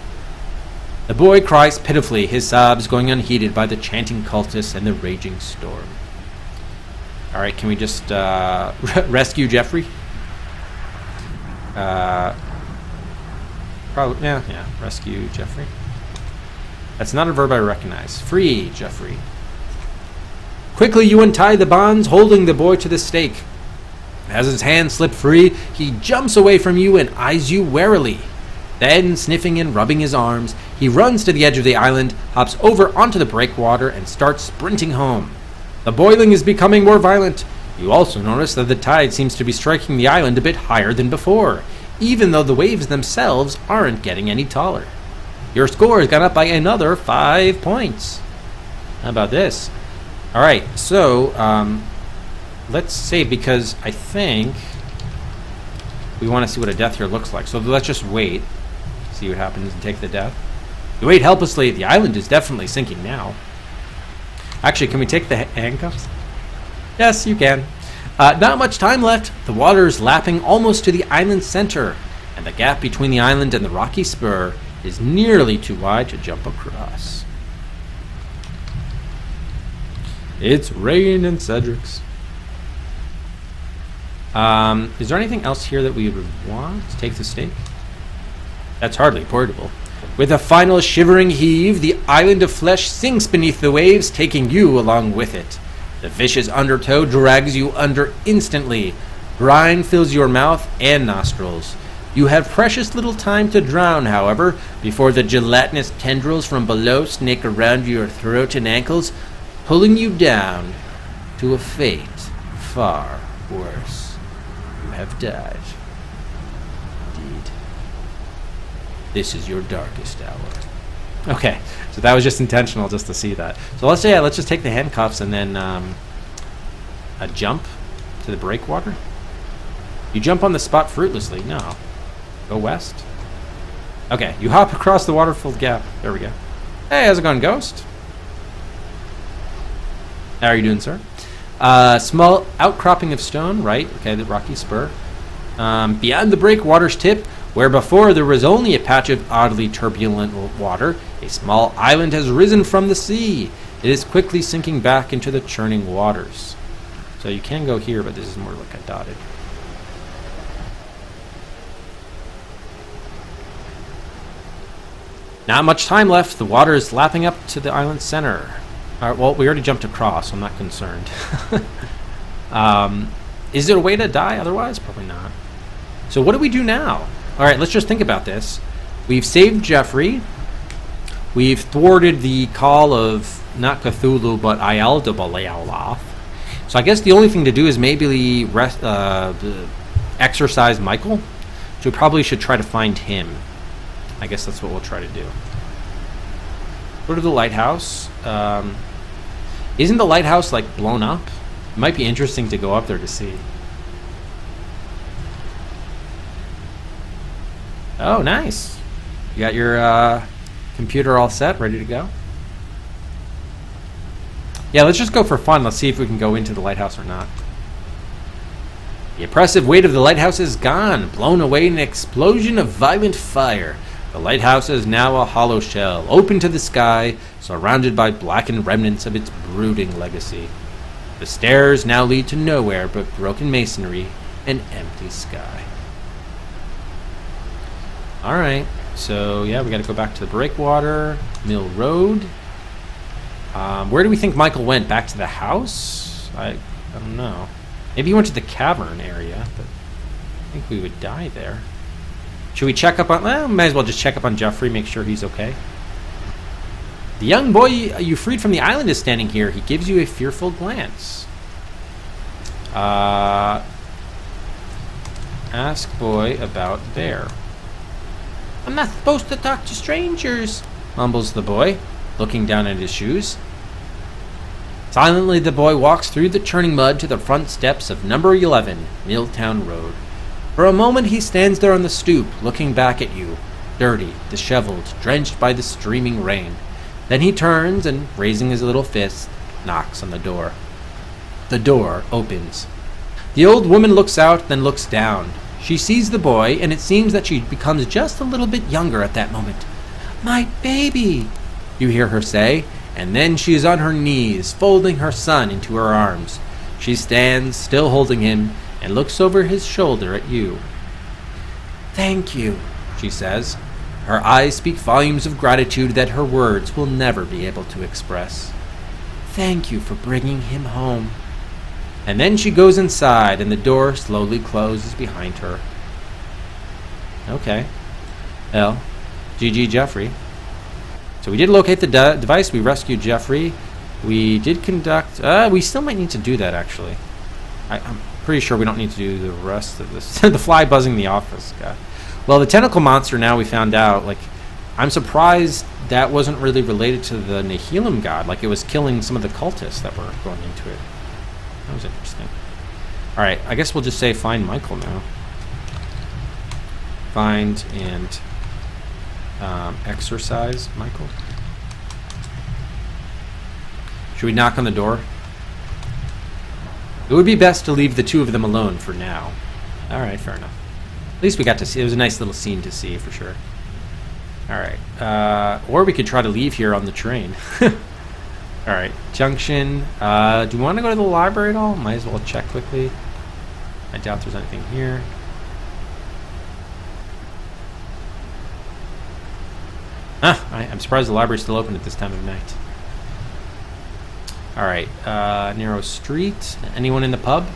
Speaker 1: The boy cries pitifully, his sobs going unheeded by the chanting cultists and the raging storm. Alright, can we just rescue Jeffrey? Probably, yeah, rescue Jeffrey. That's not a verb I recognize. Free Jeffrey. Quickly you untie the bonds, holding the boy to the stake. As his hands slip free, he jumps away from you and eyes you warily. Then, sniffing and rubbing his arms, he runs to the edge of the island, hops over onto the breakwater, and starts sprinting home. The boiling is becoming more violent. You also notice that the tide seems to be striking the island a bit higher than before, even though the waves themselves aren't getting any taller. Your score has gone up by another 5 points. How about this? All right, so let's save because I think we want to see what a death here looks like. So let's just wait, see what happens, and take the death. You wait helplessly. The island is definitely sinking now. Actually, can we take the handcuffs? Yes, you can. Not much time left. The water is lapping almost to the island's center, and the gap between the island and the rocky spur is nearly too wide to jump across. It's raining, Cedric's. Is there anything else here that we would want to take the stake? That's hardly portable. With a final shivering heave, the island of flesh sinks beneath the waves, taking you along with it. The vicious undertow drags you under instantly. Brine fills your mouth and nostrils. You have precious little time to drown, however, before the gelatinous tendrils from below snake around your throat and ankles, pulling you down to a fate far worse. You have died. Indeed. This is your darkest hour. Okay, so that was just intentional just to see that. So let's just take the handcuffs and then a jump to the breakwater. You jump on the spot fruitlessly. No. Go west. Okay, you hop across the water-filled gap. There we go. Hey, how's it going, Ghost? How are you doing, sir? Small outcropping of stone, right? Okay, the rocky spur. Beyond the breakwater's tip, where before there was only a patch of oddly turbulent water, a small island has risen from the sea. It is quickly sinking back into the churning waters. So you can go here, but this is more like a dotted. Not much time left. The water is lapping up to the island's center. Well, we already jumped across, so I'm not concerned. Is there a way to die otherwise? Probably not. So what do we do now? All right, let's just think about this. We've saved Jeffrey. We've thwarted the call of not Cthulhu, but Ayaldabalayaloth. So I guess the only thing to do is maybe exorcise Michael. So we probably should try to find him. I guess that's what we'll try to do. Go to the lighthouse. Isn't the lighthouse like blown up? It might be interesting to go up there to see. Oh, nice. You got your computer all set, ready to go? Yeah, let's just go for fun. Let's see if we can go into the lighthouse or not. The oppressive weight of the lighthouse is gone, blown away in an explosion of violent fire. The lighthouse is now a hollow shell, open to the sky, surrounded by blackened remnants of its brooding legacy. The stairs now lead to nowhere but broken masonry and empty sky. Alright, so yeah, we gotta go back to the breakwater, Mill Road. Where do we think Michael went? Back to the house? I don't know. Maybe he went to the cavern area, but I think we would die there. Should we check up on... Well, might as well just check up on Jeffrey, make sure he's okay. The young boy you freed from the island is standing here. He gives you a fearful glance. Ask boy about bear. I'm not supposed to talk to strangers, mumbles the boy, looking down at his shoes. Silently, the boy walks through the churning mud to the front steps of number 11, Milltown Road. For a moment, he stands there on the stoop, looking back at you, dirty, disheveled, drenched by the streaming rain. Then he turns and, raising his little fist, knocks on the door. The door opens. The old woman looks out, then looks down. She sees the boy, and it seems that she becomes just a little bit younger at that moment. "My baby," you hear her say, and then she is on her knees, folding her son into her arms. She stands, still holding him, and looks over his shoulder at you. "Thank you," she says. Her eyes speak volumes of gratitude that her words will never be able to express. "Thank you for bringing him home." And then she goes inside, and the door slowly closes behind her. Okay. Well, GG Jeffrey. So we did locate the device. We rescued Jeffrey. We did conduct... we still might need to do that, actually. I'm pretty sure we don't need to do the rest of this. The fly buzzing the office guy. Well, the tentacle monster, now we found out, like, I'm surprised that wasn't really related to the Nihilum god. Like, it was killing some of the cultists that were going into it. That was interesting. Alright, I guess we'll just say find Michael now. Find and exercise Michael. Should we knock on the door? It would be best to leave the two of them alone for now. Alright, fair enough. At least we got to see. It was a nice little scene to see, for sure. Alright. Or we could try to leave here on the train. Alright. Junction. Do we want to go to the library at all? Might as well check quickly. I doubt there's anything here. I'm surprised the library's still open at this time of night. Alright. Narrow street. Anyone in the pub?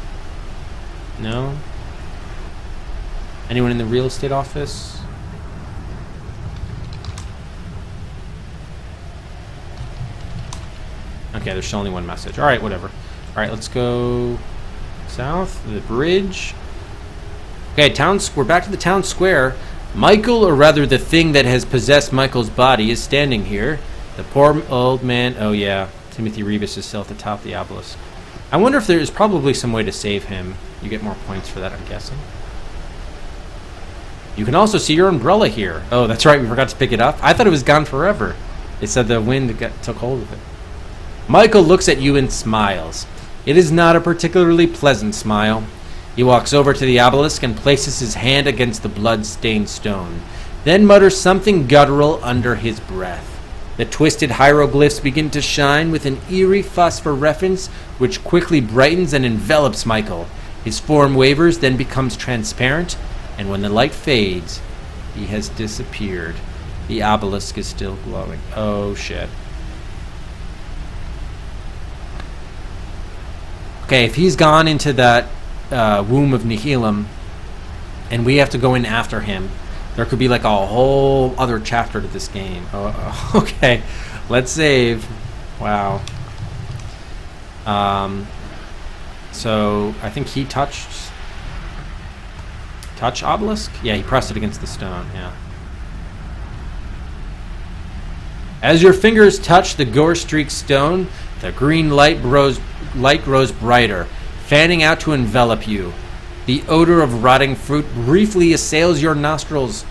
Speaker 1: No? Anyone in the real estate office? Okay, there's still only one message. Alright, whatever. Alright, let's go south. The bridge. Okay, we're back to the town square. Michael, or rather the thing that has possessed Michael's body, is standing here. The poor old man... Oh, yeah. Timothy Rebus is still at the top of the obelisk. I wonder if there is probably some way to save him. You get more points for that, I'm guessing. You can also see your umbrella here. Oh, that's right. We forgot to pick it up. I thought it was gone forever. They said the wind took hold of it. Michael looks at you and smiles. It is not a particularly pleasant smile. He walks over to the obelisk and places his hand against the blood-stained stone, then mutters something guttural under his breath. The twisted hieroglyphs begin to shine with an eerie phosphorescence which quickly brightens and envelops Michael. His form wavers, then becomes transparent, and when the light fades, he has disappeared. The obelisk is still glowing. Oh, shit. Okay, if he's gone into that womb of Nihilum, and we have to go in after him, there could be like a whole other chapter to this game. Oh, okay, let's save. Wow. So I think he touch obelisk? Yeah, he pressed it against the stone, yeah. As your fingers touch the gore-streaked stone, the green light grows brighter, fanning out to envelop you. The odor of rotting fruit briefly assails your nostrils.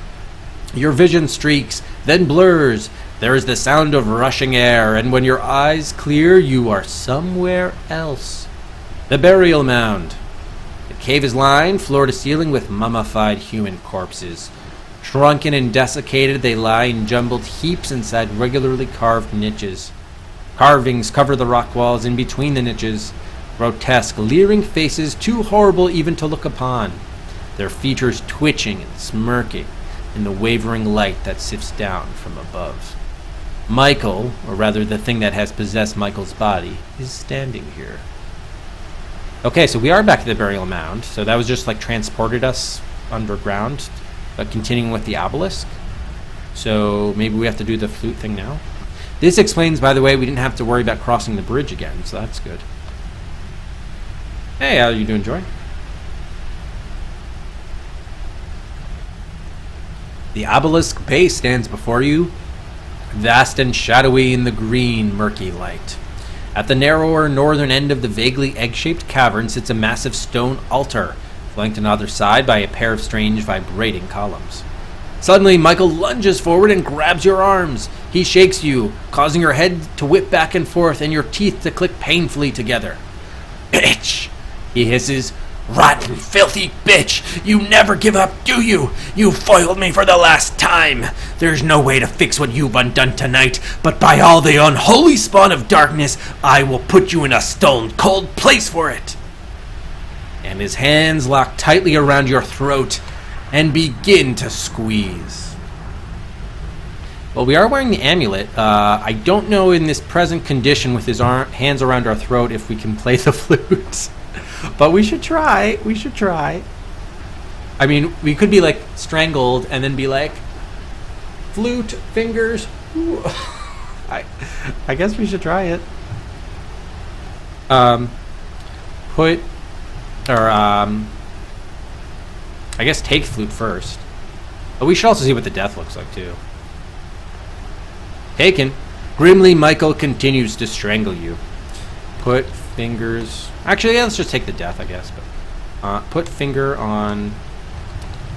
Speaker 1: Your vision streaks, then blurs. There is the sound of rushing air, and when your eyes clear, you are somewhere else. The burial mound. The cave is lined, floor to ceiling, with mummified human corpses. Shrunken and desiccated, they lie in jumbled heaps inside regularly carved niches. Carvings cover the rock walls in between the niches. Grotesque, leering faces too horrible even to look upon. Their features twitching and smirking in the wavering light that sifts down from above. Michael, or rather the thing that has possessed Michael's body, is standing here. Okay, so we are back to the burial mound. So that was just like transported us underground, but continuing with the obelisk. So maybe we have to do the flute thing now. This explains, by the way, we didn't have to worry about crossing the bridge again, so that's good. Hey, how are you doing, Joy? The obelisk base stands before you, vast and shadowy in the green, murky light. At the narrower northern end of the vaguely egg-shaped cavern sits a massive stone altar, flanked on either side by a pair of strange, vibrating columns. Suddenly, Michael lunges forward and grabs your arms. He shakes you, causing your head to whip back and forth and your teeth to click painfully together. "Bitch!" he hisses. "Rotten, filthy bitch! You never give up, do you? You foiled me for the last time! There's no way to fix what you've undone tonight, but by all the unholy spawn of darkness, I will put you in a stone-cold place for it!" And his hands lock tightly around your throat and begin to squeeze. Well, we are wearing the amulet. I don't know in this present condition with his hands around our throat if we can play the flute. But we should try. We should try. I mean, we could be like strangled and then be like, flute, fingers. Ooh. I guess we should try it. I guess take flute first. But we should also see what the death looks like too. Taken. Grimly, Michael continues to strangle you. Put fingers... Actually, yeah, let's just take the death, I guess. But put finger on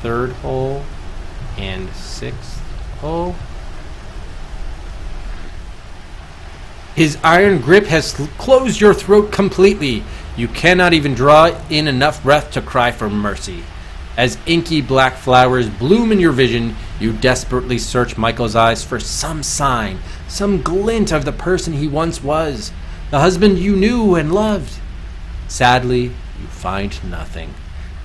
Speaker 1: third hole and sixth hole. His iron grip has closed your throat completely. You cannot even draw in enough breath to cry for mercy. As inky black flowers bloom in your vision, you desperately search Michael's eyes for some sign, some glint of the person he once was, the husband you knew and loved. Sadly, you find nothing.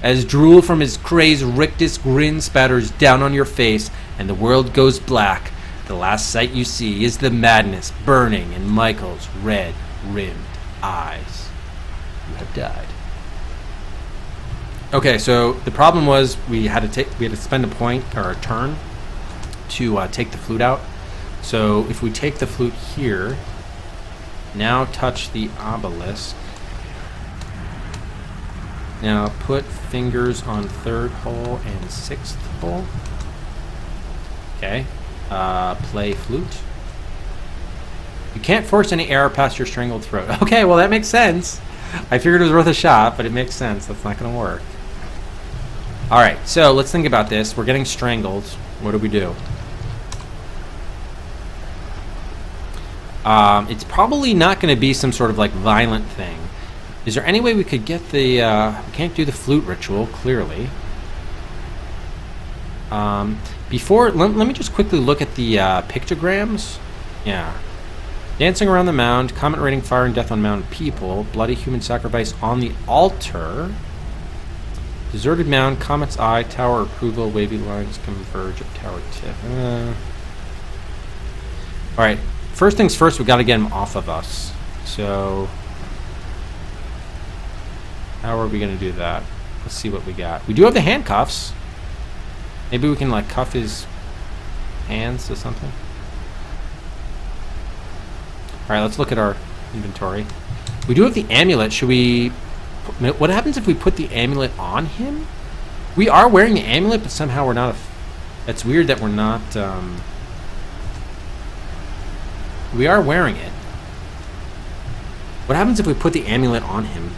Speaker 1: As drool from his crazed rictus grin spatters down on your face and the world goes black, the last sight you see is the madness burning in Michael's red-rimmed eyes. You have died. Okay, so the problem was we had to spend a point or a turn to take the flute out. So if we take the flute here, now touch the obelisk. Now put fingers on third hole and sixth hole. Okay. Play flute. You can't force any air past your strangled throat. Okay, well that makes sense. I figured it was worth a shot, but it makes sense. That's not going to work. Alright, so let's think about this. We're getting strangled. What do we do? It's probably not going to be some sort of like violent thing. Is there any way we could get the... we can't do the flute ritual, clearly. Before... Let me just quickly look at the pictograms. Yeah. Dancing around the mound, comet raining fire and death on mound people, bloody human sacrifice on the altar, deserted mound, comet's eye, tower approval, wavy lines converge at tower tip. Alright, first things first, we got to get him off of us. So... how are we going to do that? Let's see what we got. We do have the handcuffs. Maybe we can like cuff his hands or something. Alright, let's look at our inventory. We do have the amulet. Should we... what happens if we put the amulet on him? We are wearing the amulet, but somehow we're not... That's weird that we're not... we are wearing it. What happens if we put the amulet on him?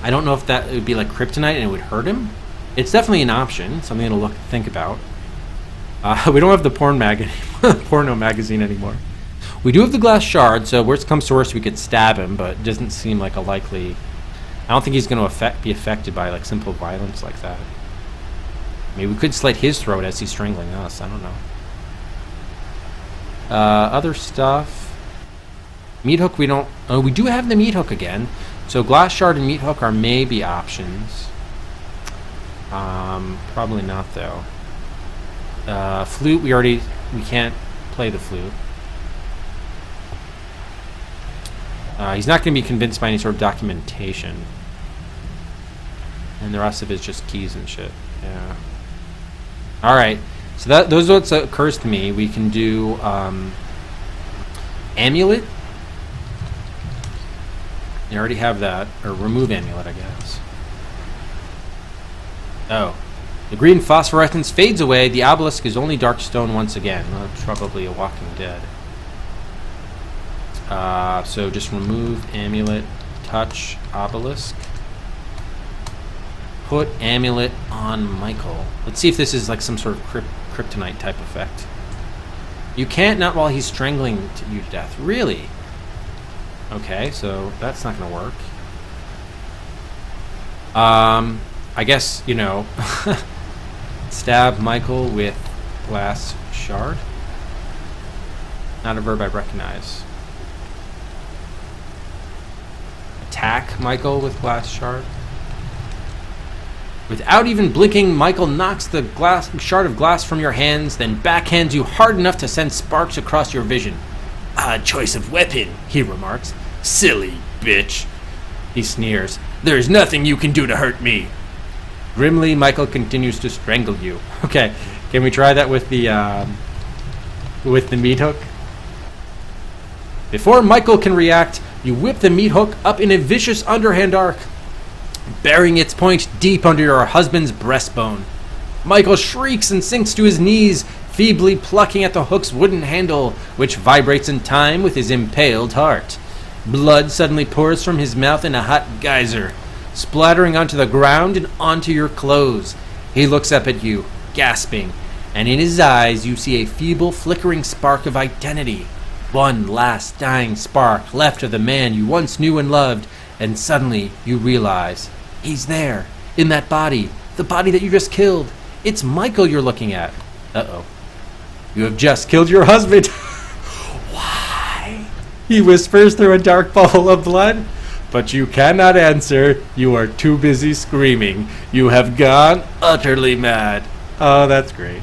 Speaker 1: I don't know if that would be like kryptonite and it would hurt him. It's definitely an option, something to think about. We don't have the porno magazine anymore. We do have the glass shard, so worst comes to worst, we could stab him, but it doesn't seem like a likely... I don't think he's going to be affected by like simple violence like that. Maybe we could slit his throat as he's strangling us. I don't know. Other stuff. Meat hook, we don't... Oh, we do have the meat hook again. So glass shard and meat hook are maybe options. Probably not though. Flute, we can't play the flute. He's not going to be convinced by any sort of documentation. And the rest of it is just keys and shit. Yeah. Alright. So those are what occurs to me. We can do amulet. You already have that. Or remove amulet, I guess. Oh. The green phosphorescence fades away. The obelisk is only dark stone once again. Well, probably a Walking Dead. So just remove amulet, touch obelisk. Put amulet on Michael. Let's see if this is like some sort of kryptonite type effect. You can't, not while he's strangling you to death. Really? Okay, so that's not going to work. I guess, you know, stab Michael with glass shard. Not a verb I recognize. Attack Michael with glass shard. Without even blinking, Michael knocks the shard of glass from your hands, then backhands you hard enough to send sparks across your vision. Odd choice of weapon, he remarks. Silly bitch. He sneers. There's nothing you can do to hurt me. Grimly, Michael continues to strangle you. Okay, can we try that with the meat hook? Before Michael can react, you whip the meat hook up in a vicious underhand arc, burying its point deep under your husband's breastbone. Michael shrieks and sinks to his knees, feebly plucking at the hook's wooden handle, which vibrates in time with his impaled heart. Blood suddenly pours from his mouth in a hot geyser, splattering onto the ground and onto your clothes. He looks up at you, gasping, and in his eyes you see a feeble, flickering spark of identity. One last dying spark left of the man you once knew and loved, and suddenly you realize he's there, in that body, the body that you just killed. It's Michael you're looking at. Uh-oh. You have just killed your husband. Why? He whispers through a dark bubble of blood. But you cannot answer. You are too busy screaming. You have gone utterly mad. Oh, that's great.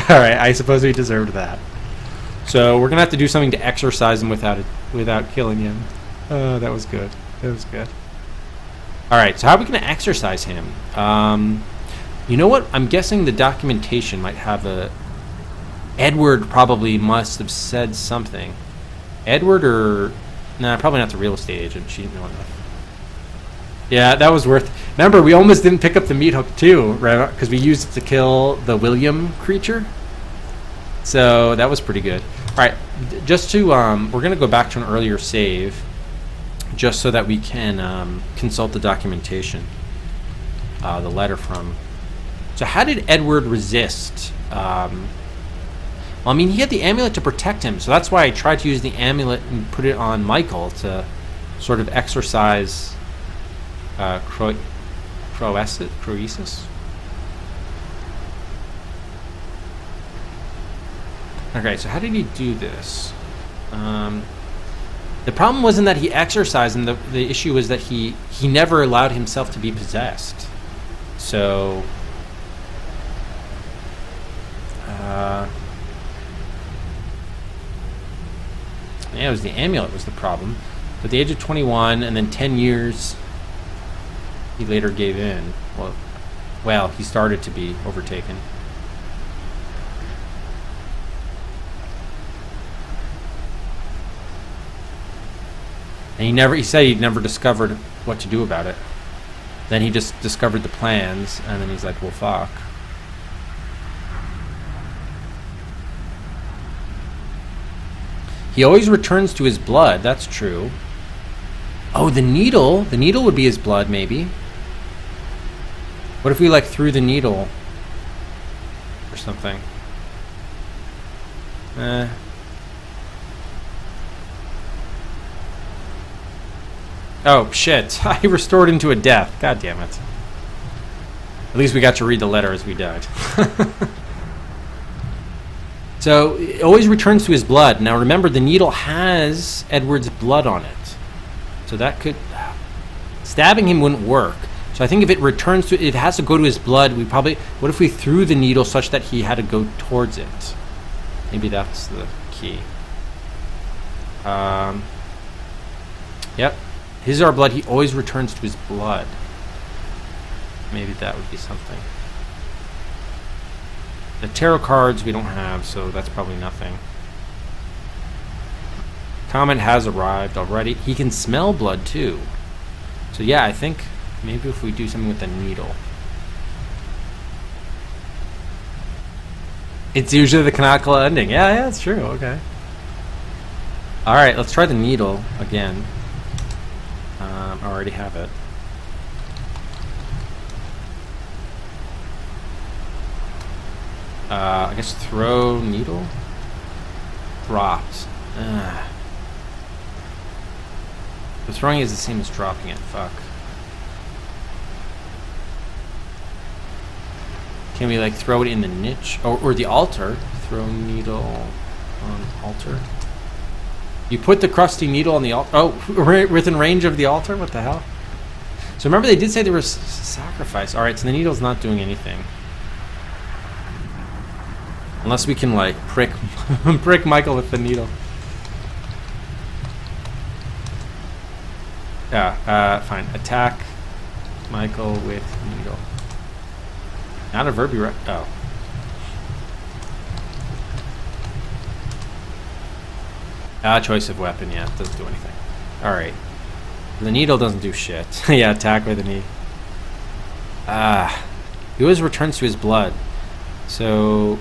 Speaker 1: All right, I suppose we deserved that. So we're gonna have to do something to exorcise him without killing him. Oh, that was good. That was good. All right, so how are we gonna exorcise him? You know what? I'm guessing the documentation might have a. Edward probably must have said something. Edward or. Nah, probably not the real estate agent. She didn't know enough. Yeah, that was worth. Remember, we almost didn't pick up the meat hook too, right? Because we used it to kill the William creature. So that was pretty good. All right, just to we're gonna go back to an earlier save, just so that we can consult the documentation, the letter from. So how did Edward resist? Well, I mean, he had the amulet to protect him, so that's why I tried to use the amulet and put it on Michael to sort of exorcise Croesus? Okay, so how did he do this? The problem wasn't that he exorcised, and the issue was that he never allowed himself to be possessed. So... yeah, it was the amulet was the problem. At the age of 21, and then 10 years, he later gave in. Well, he started to be overtaken. And he said he'd never discovered what to do about it. Then he just discovered the plans, and then he's like, well, fuck. He always returns to his blood, that's true. Oh, the needle. The needle would be his blood, maybe. What if we, like, threw the needle or something? Oh, shit. I restored him to a death. God damn it. At least we got to read the letter as we died. So, it always returns to his blood. Now, remember, the needle has Edward's blood on it. So that could... stabbing him wouldn't work. So I think if it returns to... it has to go to his blood, we probably... what if we threw the needle such that he had to go towards it? Maybe that's the key. Yep. His is our blood. He always returns to his blood. Maybe that would be something. The tarot cards we don't have, so that's probably nothing. Comet has arrived already. He can smell blood too. So yeah, I think maybe if we do something with the needle. It's usually the canonical ending. Yeah, it's true. Okay. Alright, let's try the needle again. I already have it. I guess throw needle? Dropped. The throwing is the same as dropping it. Fuck. Can we like throw it in the niche? Or the altar? Throw needle on altar. You put the crusty needle on the altar. Oh, within range of the altar? What the hell? So remember they did say there was sacrifice. Alright, so the needle's not doing anything. Unless we can, like, prick Michael with the needle. Yeah, fine. Attack Michael with needle. Not a verb, you're right. Oh. Choice of weapon, yeah, it doesn't do anything. Alright. The needle doesn't do shit. Yeah, attack with the knee. He always returns to his blood. So...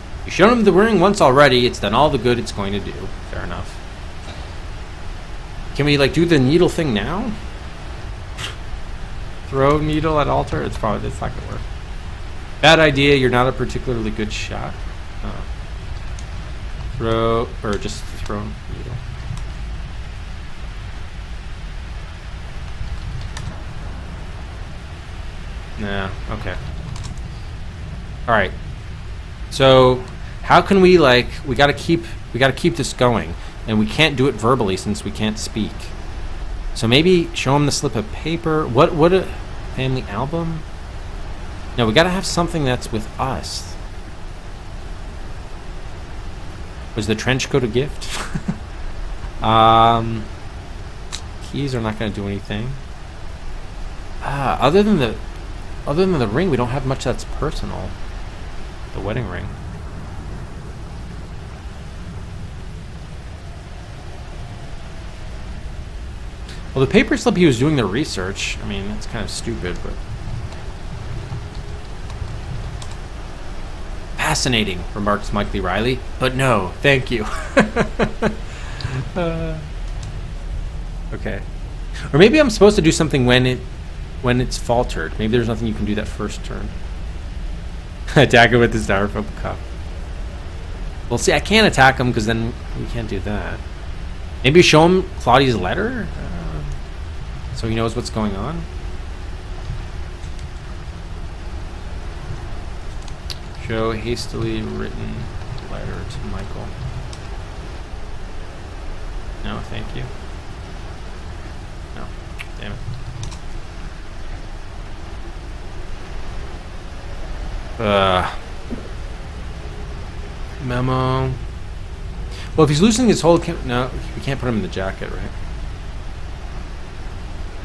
Speaker 1: You've shown him the ring once already. It's done all the good it's going to do. Fair enough. Can we, like, do the needle thing now? Throw needle at altar? It's not going to work. Bad idea. You're not a particularly good shot. Throw, or just throw needle. Nah, okay. Alright. So, how can we, like, we gotta keep this going. And we can't do it verbally since we can't speak. So maybe show him the slip of paper. What a family album? No, we gotta have something that's with us. Was the trench coat a gift? Keys are not gonna do anything. Other than the ring, we don't have much that's personal. The wedding ring. Well, the paper slip, he was doing the research. I mean, it's kind of stupid, but... Fascinating, remarks Mike Lee Riley. But no, thank you. Okay. Or maybe I'm supposed to do something when it's faltered. Maybe there's nothing you can do that first turn. Attack him with the styrofoam cup. Well, see, I can't attack him because then we can't do that. Maybe show him Claudia's letter? So he knows what's going on. Show hastily written letter to Michael. No, thank you. No, damn it. Memo. Well, if he's losing his whole... No, we can't put him in the jacket, right?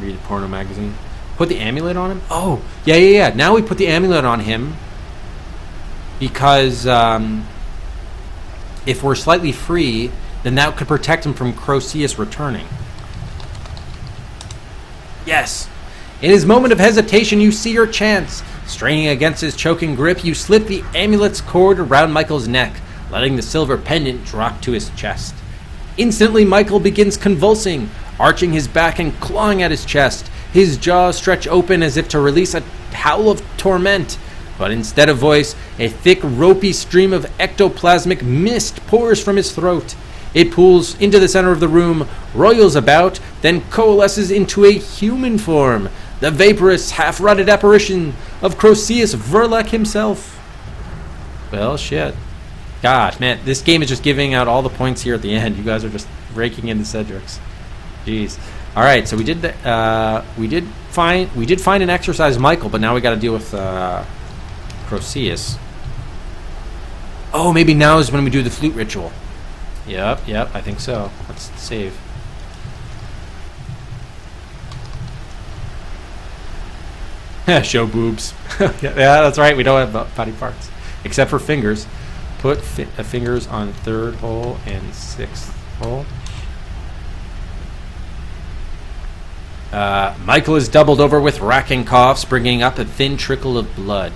Speaker 1: Read a porno magazine. Put the amulet on him? Oh, yeah. Now we put the amulet on him because if we're slightly free, then that could protect him from Croesus returning. Yes. In his moment of hesitation, you see your chance. Straining against his choking grip, you slip the amulet's cord around Michael's neck, letting the silver pendant drop to his chest. Instantly, Michael begins convulsing, arching his back and clawing at his chest. His jaws stretch open as if to release a howl of torment. But instead of voice, a thick, ropey stream of ectoplasmic mist pours from his throat. It pools into the center of the room, roils about, then coalesces into a human form, the vaporous, half-rotted apparition of Croesus Verlac himself. Well, shit. God, man, this game is just giving out all the points here at the end. You guys are just raking in the Cedrics. Jeez. All right, so we did find an exercise Michael, but now we got to deal with Croesus. Oh, maybe now is when we do the flute ritual. Yep, I think so. Let's save. Show boobs. Yeah, that's right. We don't have body parts except for fingers. Put fingers on third hole and sixth hole. Michael is doubled over with racking coughs, bringing up a thin trickle of blood.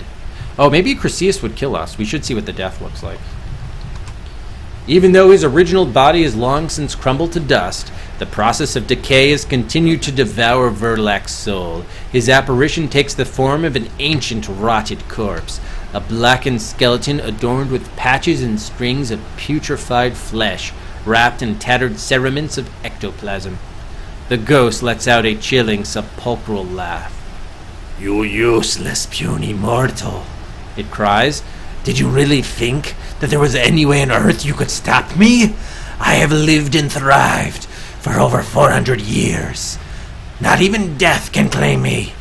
Speaker 1: Oh, maybe Croesus would kill us. We should see what the death looks like. Even though his original body has long since crumbled to dust, the process of decay has continued to devour Verlac's soul. His apparition takes the form of an ancient, rotted corpse, a blackened skeleton adorned with patches and strings of putrefied flesh, wrapped in tattered cerements of ectoplasm. The ghost lets out a chilling, sepulchral laugh. "You useless, puny mortal," it cries. "Did you really think that there was any way on earth you could stop me? I have lived and thrived for over 400 years. Not even death can claim me."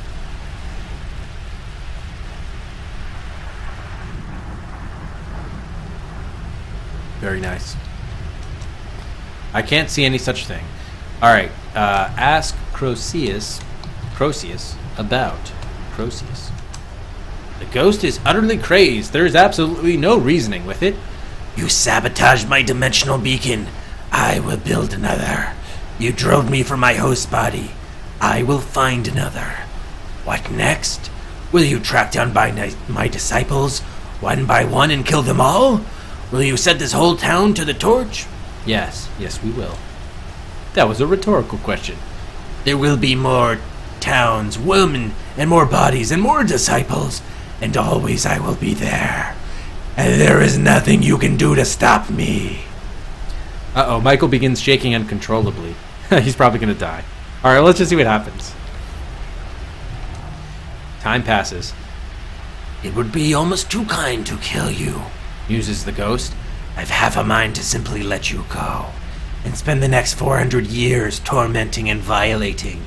Speaker 1: Very nice. I can't see any such thing. All right, ask Croesus about Croesus. The ghost is utterly crazed. There is absolutely no reasoning with it. "You sabotaged my dimensional beacon. I will build another. You drove me from my host body. I will find another. What next? Will you track down my disciples one by one and kill them all?
Speaker 2: Will you set this whole town to the torch?
Speaker 1: Yes, we will. That was a rhetorical question.
Speaker 2: There will be more towns, women, and more bodies, and more disciples, and always I will be there. And there is nothing you can do to stop me.
Speaker 1: Uh-oh, Michael begins shaking uncontrollably. He's probably going to die. All right, let's just see what happens. Time passes.
Speaker 2: It would be almost too kind to kill you, muses the ghost. I've half a mind to simply let you go and spend the next 400 years tormenting and violating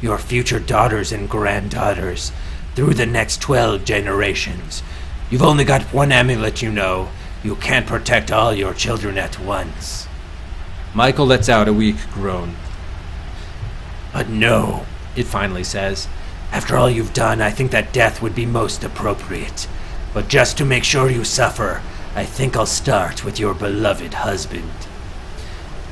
Speaker 2: your future daughters and granddaughters through the next 12 generations. You've only got one amulet, you know. You can't protect all your children at once.
Speaker 1: Michael lets out a weak groan.
Speaker 2: But no, it finally says. After all you've done, I think that death would be most appropriate. But just to make sure you suffer, I think I'll start with your beloved husband.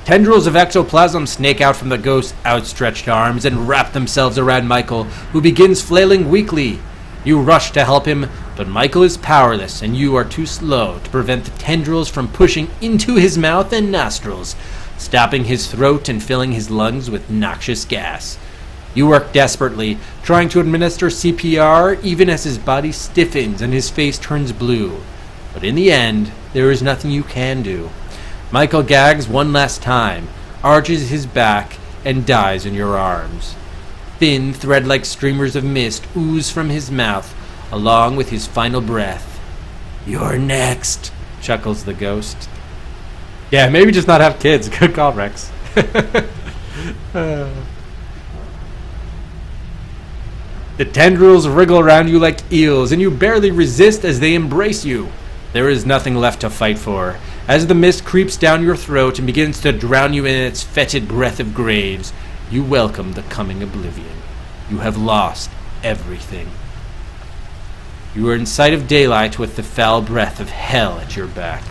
Speaker 1: Tendrils of ectoplasm snake out from the ghost's outstretched arms and wrap themselves around Michael, who begins flailing weakly. You rush to help him, but Michael is powerless, and you are too slow to prevent the tendrils from pushing into his mouth and nostrils, stopping his throat and filling his lungs with noxious gas. You work desperately, trying to administer CPR even as his body stiffens and his face turns blue. But in the end, there is nothing you can do. Michael gags one last time, arches his back, and dies in your arms. Thin, thread-like streamers of mist ooze from his mouth, along with his final breath.
Speaker 2: You're next,
Speaker 1: chuckles the ghost. Yeah, maybe just not have kids. Good call, Rex. The tendrils wriggle around you like eels, and you barely resist as they embrace you. There is nothing left to fight for. As the mist creeps down your throat and begins to drown you in its fetid breath of graves, you welcome the coming oblivion. You have lost everything. You are in sight of daylight with the foul breath of hell at your back.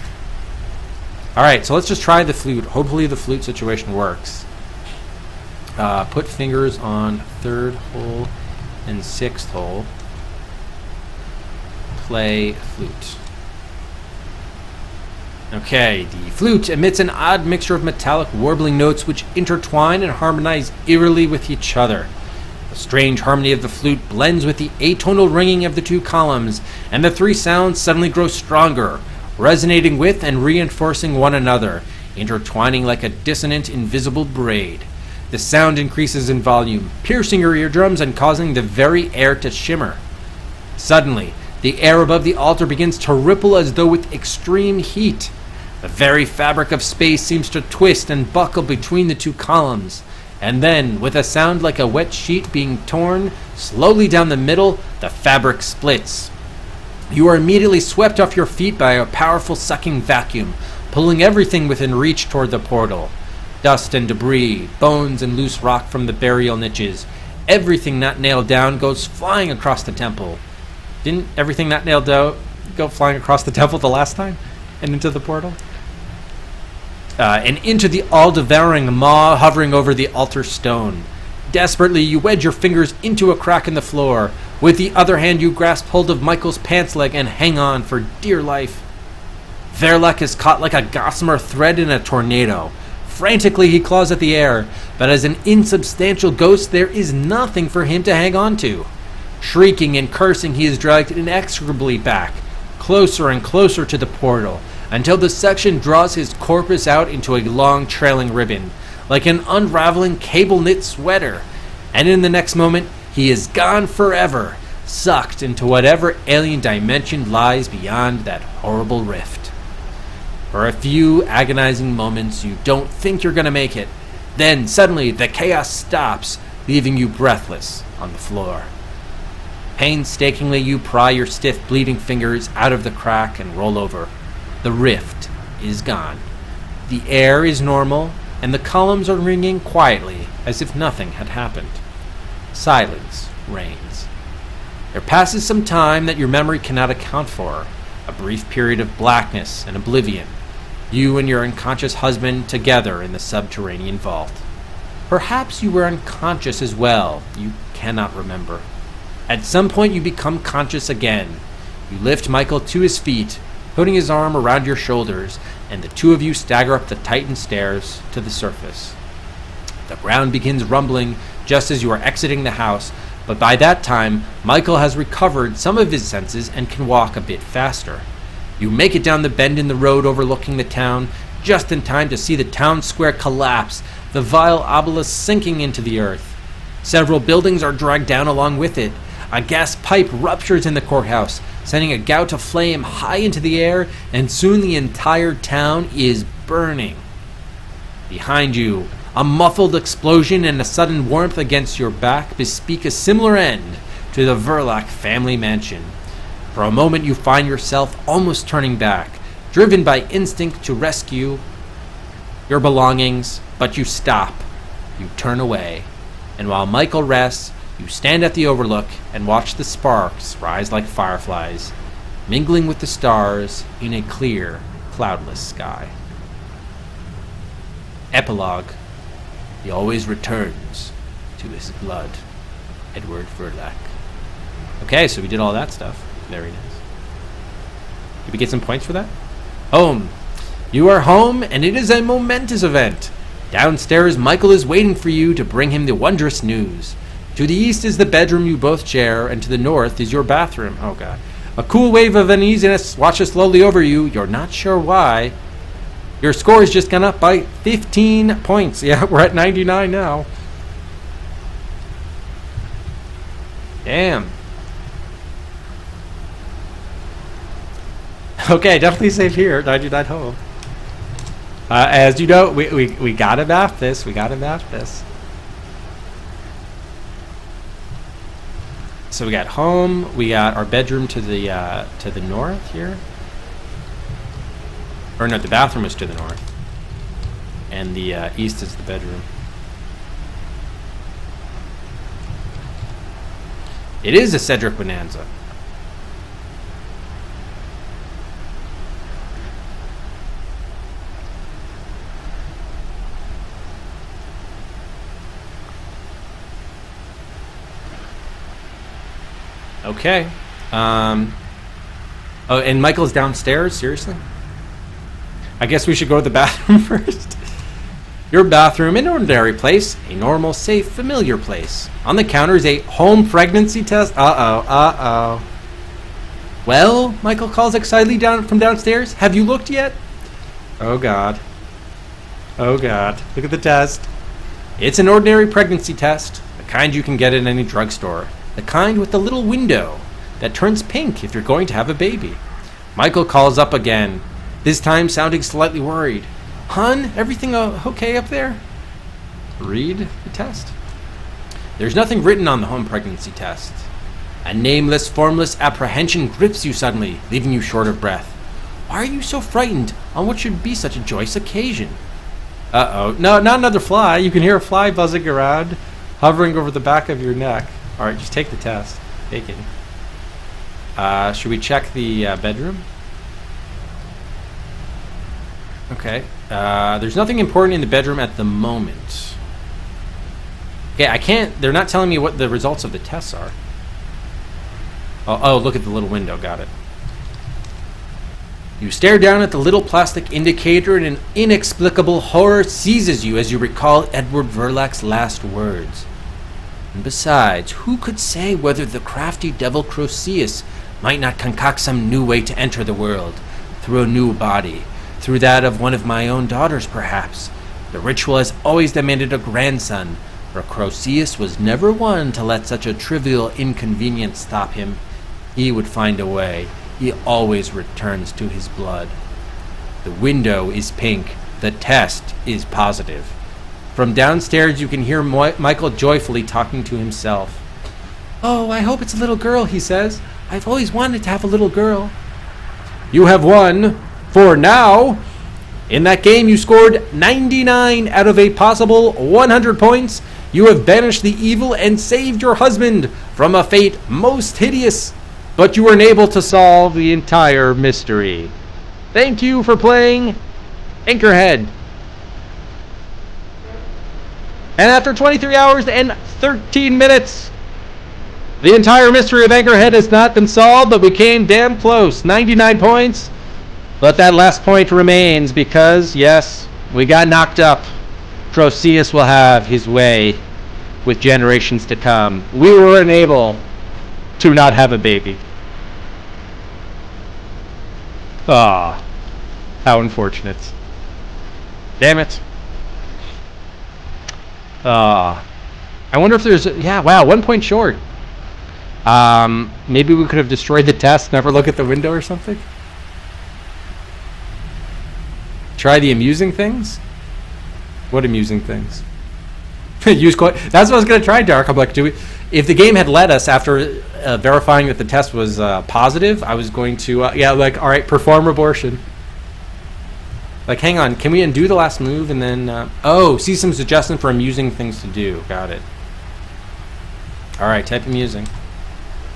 Speaker 1: Alright, so let's just try the flute. Hopefully the flute situation works. Put fingers on 3rd hole and 6th hole. Play flute. Okay, the flute emits an odd mixture of metallic warbling notes which intertwine and harmonize eerily with each other. The strange harmony of the flute blends with the atonal ringing of the two columns, and the three sounds suddenly grow stronger, resonating with and reinforcing one another, intertwining like a dissonant, invisible braid. The sound increases in volume, piercing your eardrums and causing the very air to shimmer. Suddenly, the air above the altar begins to ripple as though with extreme heat. The very fabric of space seems to twist and buckle between the two columns. And then, with a sound like a wet sheet being torn slowly down the middle, the fabric splits. You are immediately swept off your feet by a powerful sucking vacuum, pulling everything within reach toward the portal. Dust and debris, bones and loose rock from the burial niches. Everything not nailed down goes flying across the temple. Didn't everything not nailed down go flying across the temple the last time? And into the portal? And into the all-devouring maw hovering over the altar stone. Desperately, you wedge your fingers into a crack in the floor. With the other hand, you grasp hold of Michael's pants leg and hang on for dear life. Verlek is caught like a gossamer thread in a tornado. Frantically, he claws at the air, but as an insubstantial ghost, there is nothing for him to hang on to. Shrieking and cursing, he is dragged inexorably back, closer and closer to the portal, until the section draws his corpus out into a long trailing ribbon, like an unraveling cable-knit sweater, and in the next moment, he is gone forever, sucked into whatever alien dimension lies beyond that horrible rift. For a few agonizing moments, you don't think you're going to make it. Then, suddenly, the chaos stops, leaving you breathless on the floor. Painstakingly, you pry your stiff, bleeding fingers out of the crack and roll over. The rift is gone. The air is normal, and the columns are ringing quietly as if nothing had happened. Silence reigns. There passes some time that your memory cannot account for, a brief period of blackness and oblivion. You and your unconscious husband together in the subterranean vault. Perhaps you were unconscious as well. You cannot remember. At some point you become conscious again. You lift Michael to his feet, putting his arm around your shoulders, and the two of you stagger up the tightened stairs to the surface. The ground begins rumbling just as you are exiting the house, but by that time, Michael has recovered some of his senses and can walk a bit faster. You make it down the bend in the road overlooking the town, just in time to see the town square collapse, the vile obelisk sinking into the earth. Several buildings are dragged down along with it. A gas pipe ruptures in the courthouse, sending a gout of flame high into the air, and soon the entire town is burning. Behind you, a muffled explosion and a sudden warmth against your back bespeak a similar end to the Verlac family mansion. For a moment you find yourself almost turning back, driven by instinct to rescue your belongings, but you stop. You turn away, and while Michael rests, you stand at the overlook and watch the sparks rise like fireflies, mingling with the stars in a clear, cloudless sky. Epilogue. He always returns to his blood. Edward Verlac. Okay, so we did all that stuff. Very nice. Did we get some points for that? Home. You are home, and it is a momentous event. Downstairs, Michael is waiting for you to bring him the wondrous news. To the east is the bedroom you both share, and to the north is your bathroom. Oh, God. A cool wave of uneasiness washes slowly over you. You're not sure why. Your score has just gone up by 15 points. Yeah, we're at 99 now. Damn. Okay, definitely save here. 99 home. As you know, we gotta map this. We gotta map this. So we got home. We got our bedroom to the north here. Or no, the bathroom is to the north, and the east is the bedroom. It is a Cedric Bonanza. Okay. Oh, and Michael's downstairs? Seriously? I guess we should go to the bathroom first. Your bathroom, an ordinary place, a normal, safe, familiar place. On the counter is a home pregnancy test. Uh-oh. Well, Michael calls excitedly down from downstairs. Have you looked yet? Oh, God. Oh, God. Look at the test. It's an ordinary pregnancy test, the kind you can get at any drugstore. The kind with the little window that turns pink if you're going to have a baby. Michael calls up again, this time sounding slightly worried. Hun, everything okay up there? Read the test. There's nothing written on the home pregnancy test. A nameless, formless apprehension grips you suddenly, leaving you short of breath. Why are you so frightened on what should be such a joyous occasion? Uh-oh. No, not another fly. You can hear a fly buzzing around, hovering over the back of your neck. All right, just take the test. Take it. Should we check the bedroom? Okay. There's nothing important in the bedroom at the moment. Okay, I can't... They're not telling me what the results of the tests are. Oh, look at the little window. Got it. You stare down at the little plastic indicator and an inexplicable horror seizes you as you recall Edward Verlac's last words. And besides, who could say whether the crafty devil Croceus might not concoct some new way to enter the world, through a new body, through that of one of my own daughters, perhaps. The ritual has always demanded a grandson, for Croceus was never one to let such a trivial inconvenience stop him. He would find a way. He always returns to his blood. The window is pink. The test is positive. From downstairs, you can hear Michael joyfully talking to himself. Oh, I hope it's a little girl, he says. I've always wanted to have a little girl. You have won, for now. In that game, you scored 99 out of a possible 100 points. You have banished the evil and saved your husband from a fate most hideous. But you were unable to solve the entire mystery. Thank you for playing Anchorhead. And after 23 hours and 13 minutes, the entire mystery of Anchorhead has not been solved, but we came damn close. 99 points. But that last point remains because, yes, we got knocked up. Croceus will have his way with generations to come. We were unable to not have a baby. Ah, how unfortunate. Damn it. I wonder if there's... Yeah, wow, 1 point short. Maybe we could have destroyed the test, never look at the window or something? Try the amusing things? What amusing things? Use that's what I was going to try, Dark. I'm like, if the game had let us after verifying that the test was positive, I was going to, all right, perform abortion. Like, hang on, can we undo the last move and then, see some suggestion for amusing things to do. Got it. All right, type amusing.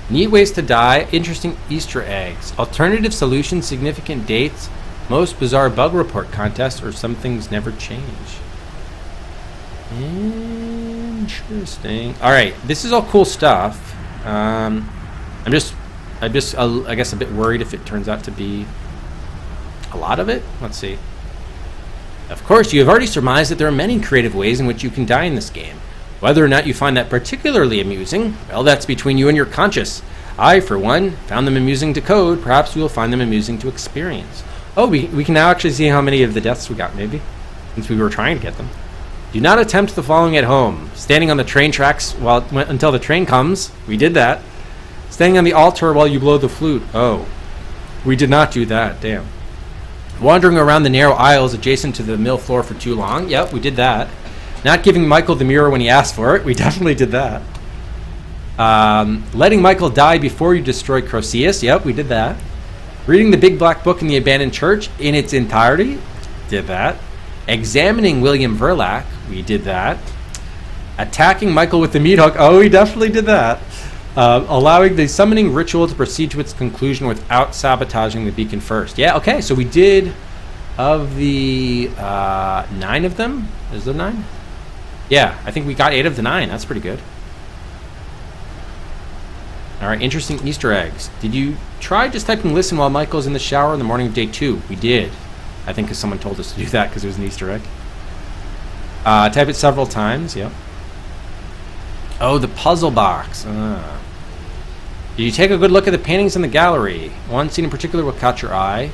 Speaker 1: Neat ways to die, interesting Easter eggs, alternative solutions, significant dates, most bizarre bug report contest, or some things never change. Interesting. All right, this is all cool stuff. I'm just, I guess, a bit worried if it turns out to be a lot of it. Let's see. Of course, you have already surmised that there are many creative ways in which you can die in this game. Whether or not you find that particularly amusing, well, that's between you and your conscience. I, for one, found them amusing to code. Perhaps we will find them amusing to experience. Oh, we can now actually see how many of the deaths we got, maybe, since we were trying to get them. Do not attempt the following at home. Standing on the train tracks until the train comes. We did that. Standing on the altar while you blow the flute. Oh, we did not do that. Damn. Wandering around the narrow aisles adjacent to the mill floor for too long. Yep, we did that. Not giving Michael the mirror when he asked for it. We definitely did that. Letting Michael die before you destroy Croceus. Yep, we did that. Reading the big black book in the abandoned church in its entirety. Did that. Examining William Verlac. We did that. Attacking Michael with the meat hook. Oh, we definitely did that. Allowing the summoning ritual to proceed to its conclusion without sabotaging the beacon first. Yeah, okay, so we did, of the 9 of them. Is there 9? Yeah, I think we got 8 of the 9. That's pretty good. All right, interesting Easter eggs. Did you try just typing listen while Michael's in the shower in the morning of day 2? We did. I think because someone told us to do that because it was an Easter egg. Type it several times, yep. Oh, the puzzle box. Did you take a good look at the paintings in the gallery? One scene in particular will catch your eye.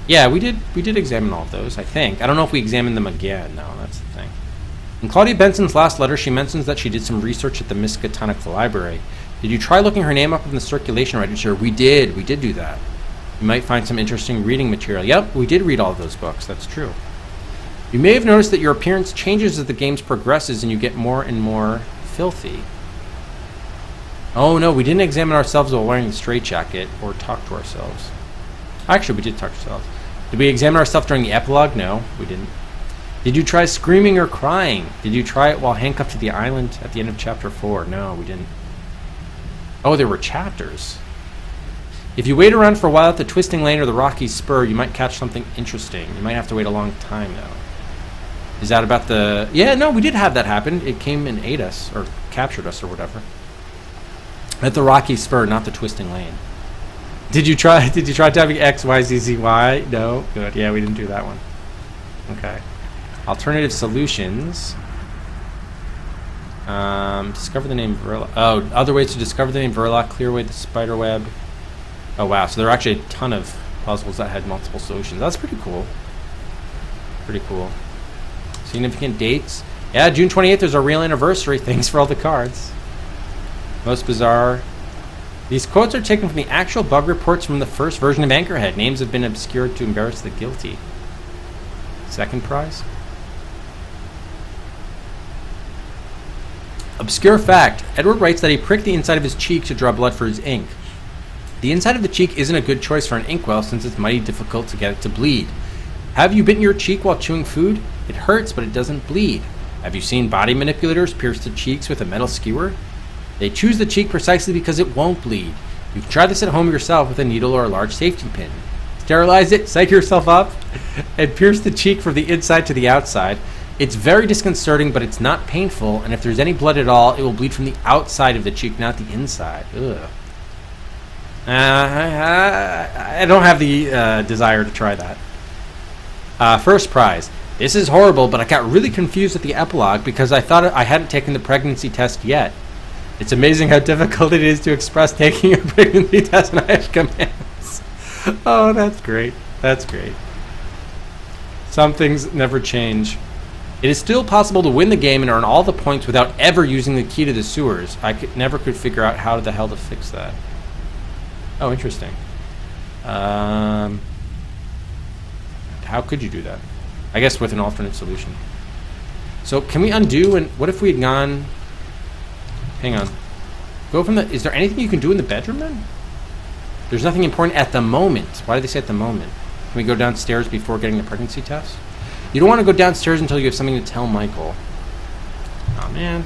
Speaker 1: Yeah, we did examine all of those, I think. I don't know if we examined them again. No, that's the thing. In Claudia Benson's last letter, she mentions that she did some research at the Miskatonic Library. Did you try looking her name up in the circulation register? We did do that. You might find some interesting reading material. Yep, we did read all of those books. That's true. You may have noticed that your appearance changes as the game progresses and you get more and more filthy. Oh no, we didn't examine ourselves while wearing the straitjacket or talk to ourselves. Actually, we did talk to ourselves. Did we examine ourselves during the epilogue? No, we didn't. Did you try screaming or crying? Did you try it while handcuffed to the island at the end of chapter 4? No, we didn't. Oh, there were chapters. If you wait around for a while at the twisting lane or the rocky spur, you might catch something interesting. You might have to wait a long time, though. Is that about the... Yeah, no, we did have that happen. It came and ate us, or captured us, or whatever. At the rocky spur, not the twisting lane. Did you try typing X, Y, Z, Z, Y? No? Good. Yeah, we didn't do that one. Okay. Alternative solutions. Discover the name Verloc. Oh, other ways to discover the name Verloc. Clear away the spider web. Oh, wow. So there are actually a ton of puzzles that had multiple solutions. That's pretty cool. Pretty cool. Significant dates. Yeah, June 28th is our real anniversary. Thanks for all the cards. Most bizarre. These quotes are taken from the actual bug reports from the first version of Anchorhead. Names have been obscured to embarrass the guilty. Second prize. Obscure fact. Edward writes that he pricked the inside of his cheek to draw blood for his ink. The inside of the cheek isn't a good choice for an inkwell since it's mighty difficult to get it to bleed. Have you bitten your cheek while chewing food? It hurts, but it doesn't bleed. Have you seen body manipulators pierce the cheeks with a metal skewer? They choose the cheek precisely because it won't bleed. You can try this at home yourself with a needle or a large safety pin. Sterilize it, psych yourself up, and pierce the cheek from the inside to the outside. It's very disconcerting, but it's not painful, and if there's any blood at all, it will bleed from the outside of the cheek, not the inside. Ugh. I don't have the desire to try that. First prize. This is horrible, but I got really confused at the epilogue because I thought I hadn't taken the pregnancy test yet. It's amazing how difficult it is to express taking a pregnancy test when I have commands. Oh, that's great. That's great. Some things never change. It is still possible to win the game and earn all the points without ever using the key to the sewers. I never could figure out how the hell to fix that. Oh, interesting. How could you do that? I guess with an alternate solution. So can we undo, and what if we had gone... Hang on. Go from the... Is there anything you can do in the bedroom then? There's nothing important at the moment. Why did they say at the moment? Can we go downstairs before getting the pregnancy test? You don't want to go downstairs until you have something to tell Michael. Oh man.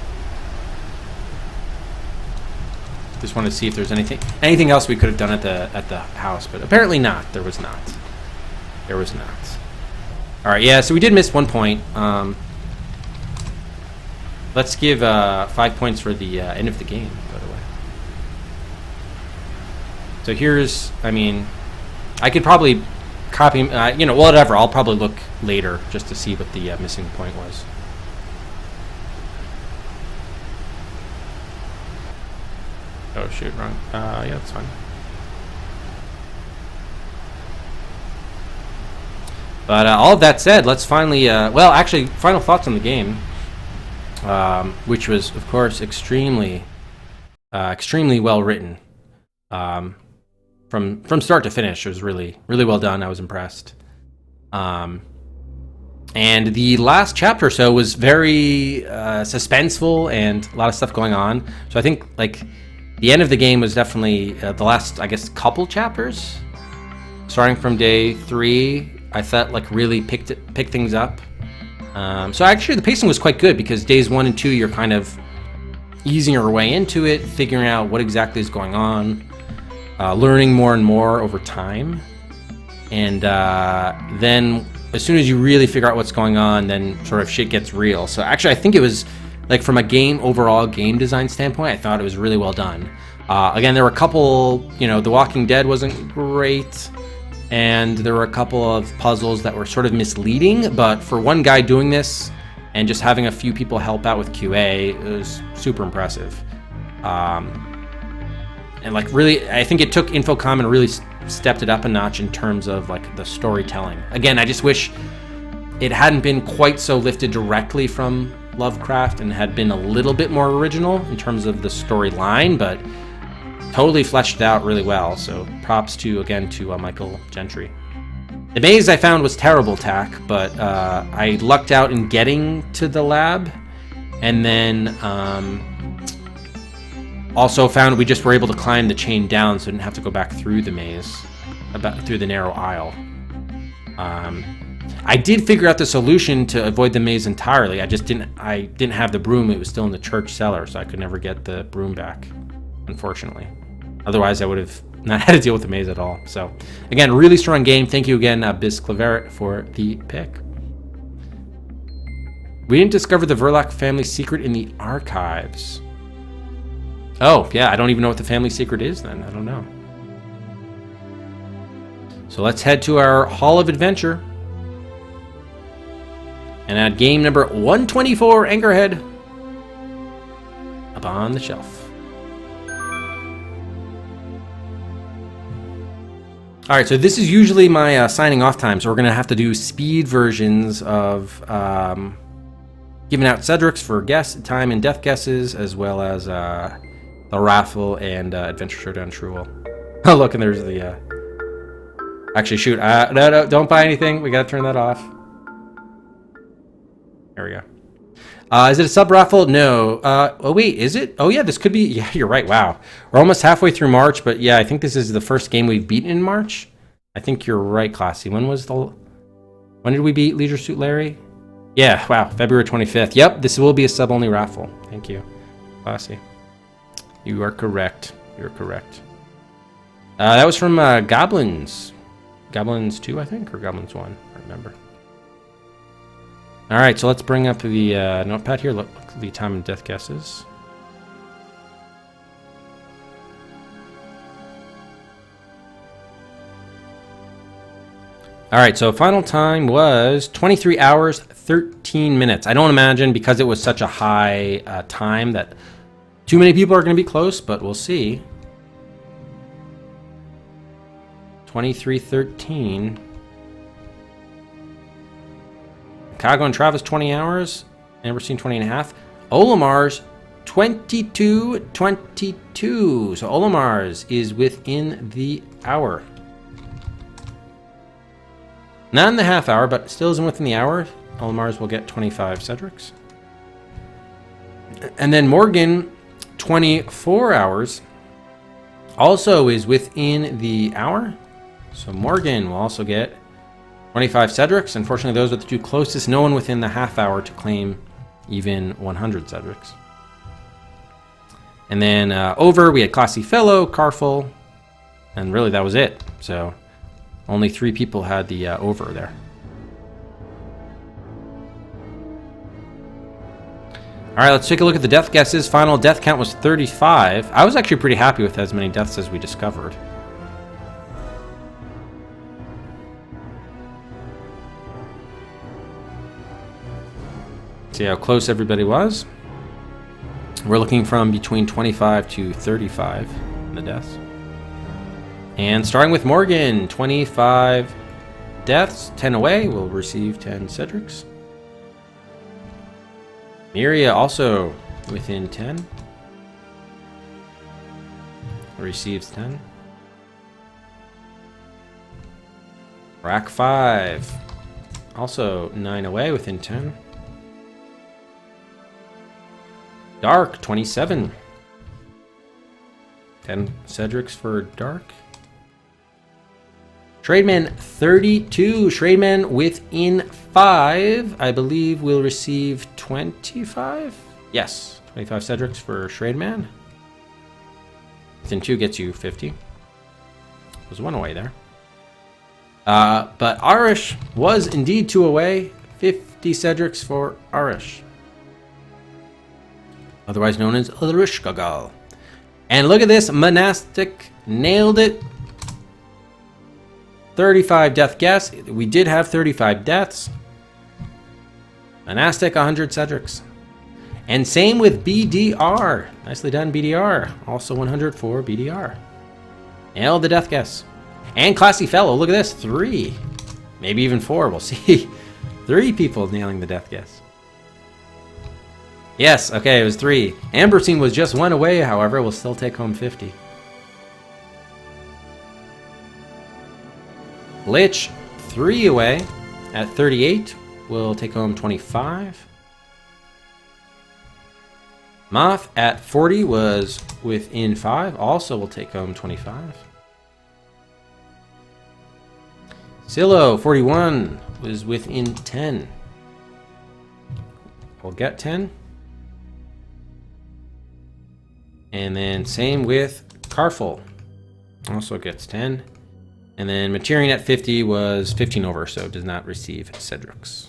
Speaker 1: Just wanted to see if there's anything else we could have done at the house, but apparently not. There was not. There was not. All right, yeah. So we did miss 1 point. Let's give 5 points for the end of the game, by the way. So here's, I mean, I could probably copy, you know, whatever. I'll probably look later just to see what the missing point was. Oh shoot, wrong. Yeah, that's fine. But all of that said, let's finally, well, actually, final thoughts on the game, which was, of course, extremely well written. From start to finish, it was really well done. I was impressed. And the last chapter or so was very suspenseful and a lot of stuff going on. So I think like the end of the game was definitely the last, I guess, couple chapters. Starting from day 3, I felt like really picked things up. So actually the pacing was quite good because days 1 and 2 you're kind of easing your way into it, figuring out what exactly is going on, learning more and more over time, and then as soon as you really figure out what's going on, then sort of shit gets real. So actually I think it was like from a overall game design standpoint, I thought it was really well done. Again, there were a couple, you know, The Walking Dead wasn't great, and there were a couple of puzzles that were sort of misleading, but for one guy doing this and just having a few people help out with QA, it was super impressive. And like really, I think it took Infocom and really stepped it up a notch in terms of like the storytelling. Again, I just wish it hadn't been quite so lifted directly from Lovecraft and had been a little bit more original in terms of the storyline, but totally fleshed out really well. So props to Michael Gentry. The maze I found was terrible, Tack, but I lucked out in getting to the lab, and then also found we just were able to climb the chain down, so I didn't have to go back through the maze, through the narrow aisle. I did figure out the solution to avoid the maze entirely. I didn't have the broom. It was still in the church cellar, so I could never get the broom back, unfortunately. Otherwise, I would have not had to deal with the maze at all. So, again, really strong game. Thank you again, Biz Claveret, for the pick. We didn't discover the Verloc family secret in the archives. Oh, yeah, I don't even know what the family secret is then. I don't know. So let's head to our Hall of Adventure and add game number 124, Anchorhead, up on the shelf. All right, so this is usually my signing off time, so we're going to have to do speed versions of giving out Cedric's for time and death guesses, as well as the raffle and Adventure Showdown Truel. Oh, look, and there's the... Actually, shoot. No, don't buy anything. We got to turn that off. There we go. Is it a sub-raffle? No. Oh, wait, is it? Oh, yeah, this could be... Yeah, you're right. Wow. We're almost halfway through March, but yeah, I think this is the first game we've beaten in March. I think you're right, Classy. When did we beat Leisure Suit Larry? Yeah, wow, February 25th. Yep, this will be a sub-only raffle. Thank you, Classy. You are correct. You're correct. That was from Goblins. Goblins 2, I think, or Goblins 1. I remember. All right, so let's bring up the notepad here. Look, the time and death guesses. All right, so final time was 23 hours, 13 minutes. I don't imagine, because it was such a high time, that too many people are going to be close, but we'll see. 23:13. Chicago and Travis 20 hours. Amberstein 20 and a half. Olamar's 22:22. So Olamar's is within the hour. Not in the half hour, but still isn't within the hour. Olamar's will get 25 Cedrics. And then Morgan, 24 hours, also is within the hour. So Morgan will also get 25 Cedrics. Unfortunately, those are the two closest. No one within the half hour to claim even 100 Cedrics. And then over, we had Classy Fellow, Carful, and really that was it. So only 3 people had the over there. All right, let's take a look at the death guesses. Final death count was 35. I was actually pretty happy with as many deaths as we discovered. See how close everybody was. We're looking from between 25 to 35 in the deaths. And starting with Morgan, 25 deaths, 10 away, will receive 10 Cedrics. Miria also within 10. Receives 10. Rack 5, also 9 away within 10. Dark, 27. 10 Cedrics for Dark. Trademan, 32. Trademan within 5, I believe, will receive 25? Yes, 25 Cedrics for Trademan. Within 2 gets you 50. There's 1 away there. But Arish was indeed 2 away. 50 Cedrics for Arish. Otherwise known as Ulrishkagal. And look at this, Monastic nailed it. 35 death guess. We did have 35 deaths. Monastic, 100 Cedrics. And same with BDR. Nicely done, BDR. Also 100 for BDR. Nailed the death guess. And Classy Fellow, look at this, 3. Maybe even 4, we'll see. 3 people nailing the death guess. Yes, okay, it was 3. Amberstein was just 1 away, however, will still take home 50. Lich, 3 away at 38, will take home 25. Moth at 40 was within 5, also will take home 25. Silo, 41, was within 10. We'll get 10. And then same with Carful, also gets 10. And then Materin at 50 was 15 over, so does not receive Cedrics.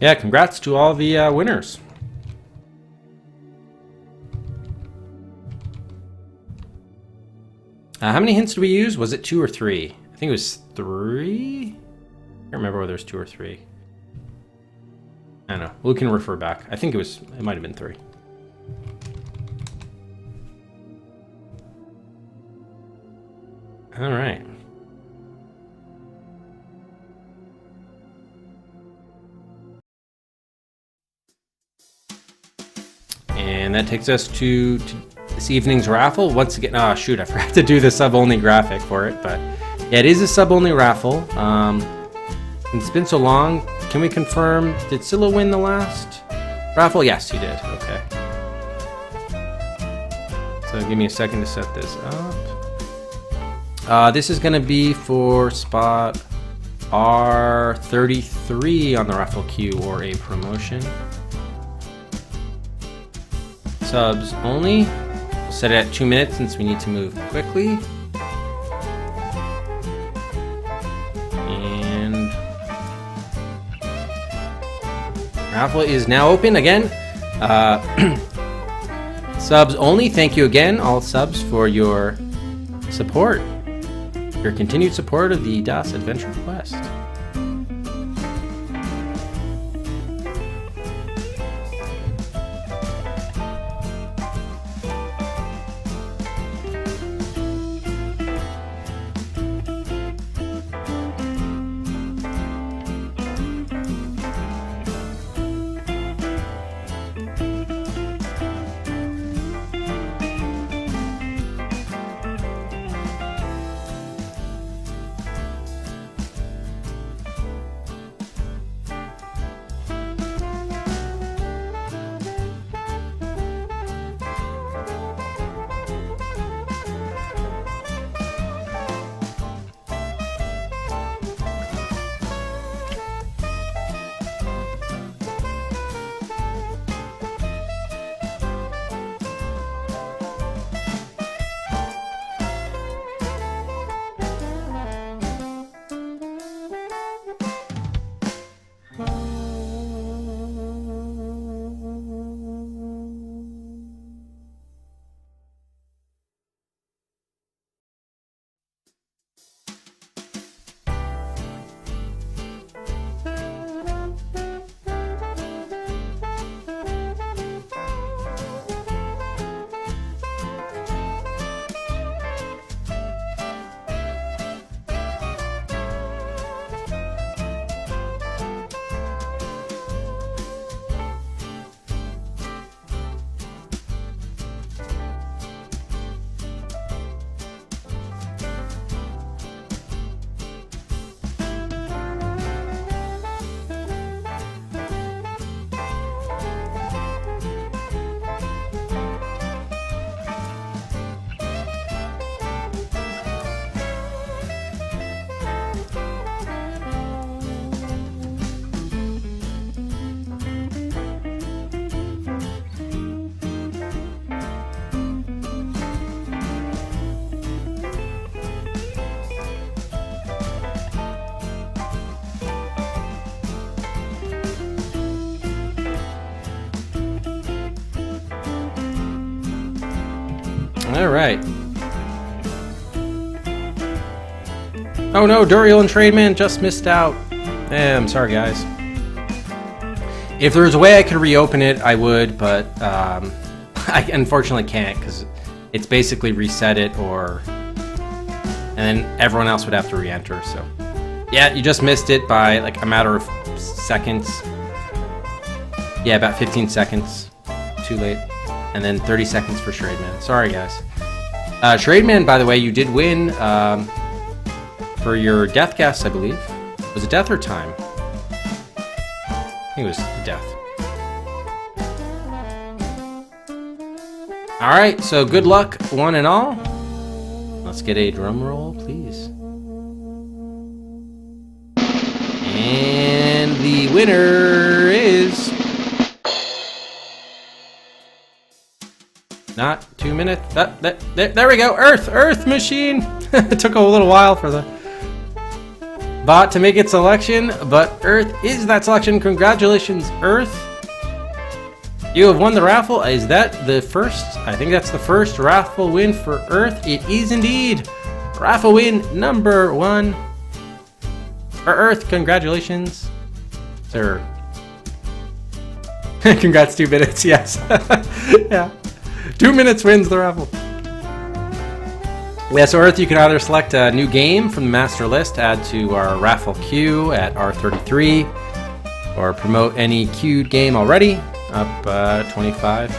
Speaker 1: Yeah, congrats to all the winners. How many hints did we use? Was it 2 or 3? I think it was 3? I can't remember whether it was 2 or 3. I don't know. We can refer back. I think it might have been 3. All right. And that takes us to this evening's raffle. Once again, oh shoot, I forgot to do the sub-only graphic for it, but yeah, it is a sub-only raffle. It's been so long. Can we confirm, did Scylla win the last raffle? Yes, he did, okay. So give me a second to set this up. This is gonna be for spot R33 on the raffle queue or a promotion. Subs only. Set it at 2 minutes since we need to move quickly. And raffle is now open again. Subs only. Thank you again, all subs, for your support. Your continued support of the Das Adventure Quest. Alright. Oh no, Duriel and Trademan just missed out. I'm sorry, guys. If there was a way I could reopen it, I would, but I unfortunately can't, because it's basically reset it, and then everyone else would have to re-enter, so. Yeah, you just missed it by like a matter of seconds. Yeah, about 15 seconds. Too late. And then 30 seconds for Shrademan. Sorry, guys. Shrademan, by the way, you did win for your death guess, I believe. Was it death or time? I think it was death. Alright, so good luck, one and all. Let's get a drum roll, please. And the winner is... Not 2 minutes. There we go. Earth machine. It took a little while for the bot to make its selection, but Earth is that selection. Congratulations, Earth. You have won the raffle. Is that the first? I think that's the first raffle win for Earth. It is indeed. Raffle win number 1 for Earth. Congratulations, sir. Congrats, 2 minutes. Yes. Yeah. 2 minutes wins the raffle. Yeah, so Earth, you can either select a new game from the master list, add to our raffle queue at R33, or promote any queued game already, up 25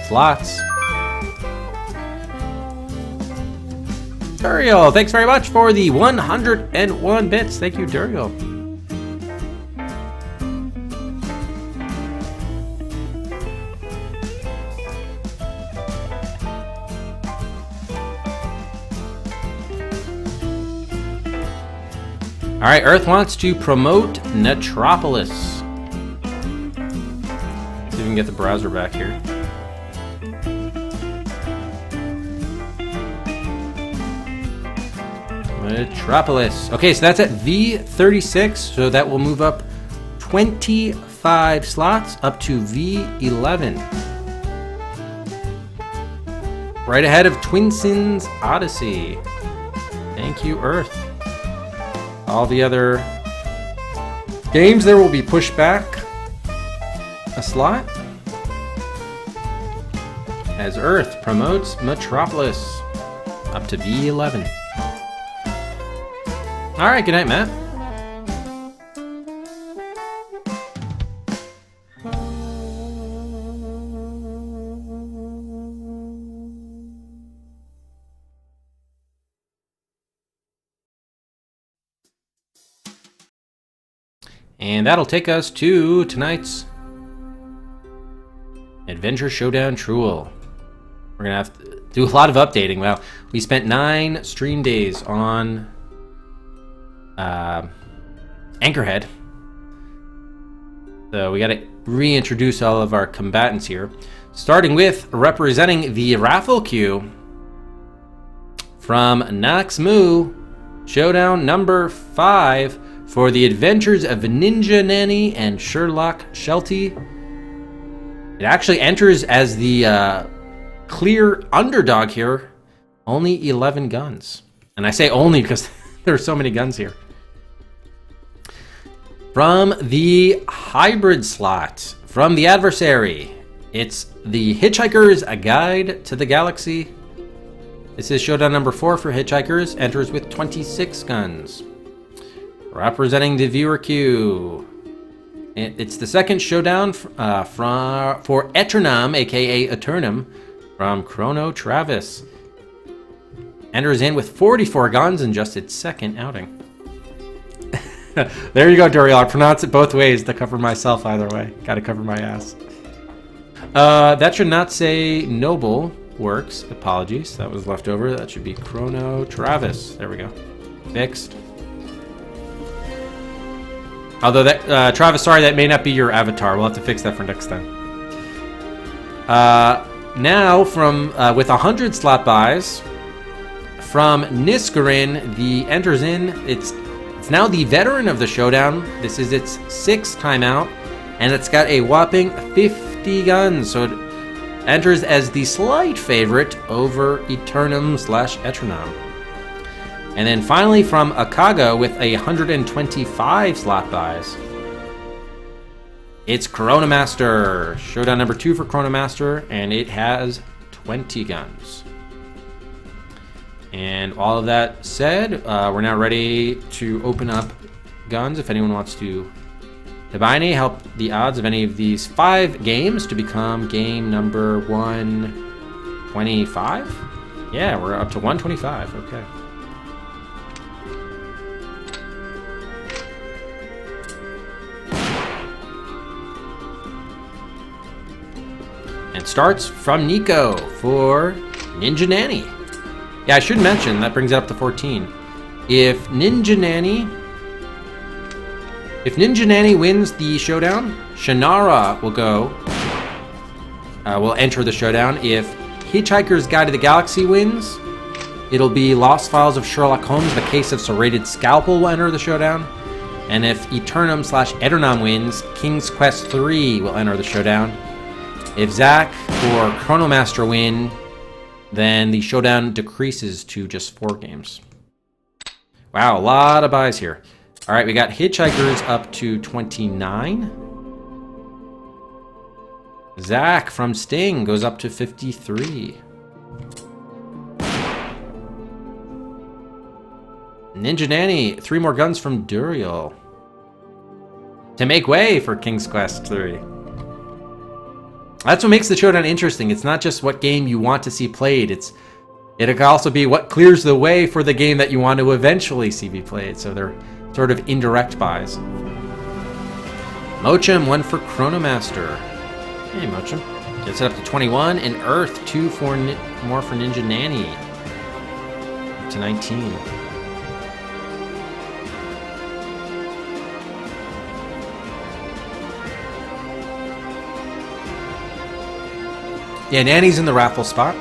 Speaker 1: slots. Duriel, thanks very much for the 101 bits. Thank you, Duriel. All right, Earth wants to promote Netropolis. See if we can get the browser back here. Metropolis. Okay, so that's at V36, so that will move up 25 slots up to V11. Right ahead of Twin Sins Odyssey. Thank you, Earth. All the other games there will be pushed back a slot as Earth promotes Metropolis up to V11. All right, good night, Matt. And that'll take us to tonight's Adventure Showdown Truel. We're gonna have to do a lot of updating. Well, we spent 9 stream days on Anchorhead. So we gotta reintroduce all of our combatants here. Starting with representing the raffle queue from Naxmu, Showdown number 5 for the adventures of Ninja Nanny and Sherlock Shelty. It actually enters as the clear underdog here. Only 11 guns. And I say only because there are so many guns here. From the hybrid slot, from the adversary, it's the Hitchhiker's A Guide to the Galaxy. This is Showdown number 4 for Hitchhikers, enters with 26 guns. Representing the viewer queue, it's the second Showdown for Eternum, aka Eternum, from Chrono Travis. Enters in with 44 guns in just its second outing. There you go, Duriel. I pronounce it both ways to cover myself either way. Gotta cover my ass. That should not say Noble Works. Apologies. That was left over. That should be Chrono Travis. There we go. Fixed. Although that, Travis, sorry, that may not be your avatar. We'll have to fix that for next time. Now, from with 100 slot buys, from Niskarin, the enters in. It's now the veteran of the Showdown. This is its 6th time out, and it's got a whopping 50 guns. So it enters as the slight favorite over Eternum/Eternum. And then finally from Akaga with 125 slot buys, it's Chronomaster. Showdown number 2 for Chronomaster, and it has 20 guns. And all of that said, we're now ready to open up guns. If anyone wants to buy any, help the odds of any of these 5 games to become game number 125. Yeah, we're up to 125. Okay. And starts from Nico for Ninja Nanny. Yeah, I should mention, that brings it up to 14. If Ninja Nanny wins the Showdown, Shannara will enter the Showdown. If Hitchhiker's Guide to the Galaxy wins, it'll be Lost Files of Sherlock Holmes, The Case of Serrated Scalpel will enter the Showdown. And if Eternum/Eternum wins, King's Quest 3 will enter the Showdown. If Zack or Chronomaster win, then the Showdown decreases to just 4 games. Wow, a lot of buys here. All right, we got Hitchhikers up to 29. Zack from Sting goes up to 53. Ninja Nanny, 3 more guns from Duriel to make way for King's Quest 3. That's what makes the Showdown interesting. It's not just what game you want to see played. It can also be what clears the way for the game that you want to eventually see be played. So they're sort of indirect buys. Mochum, 1 for Chronomaster. Hey, Mochum. Gets it up to 21. And Earth, 2 more for Ninja Nanny. Up to 19. Yeah, Nanny's in the raffle spot.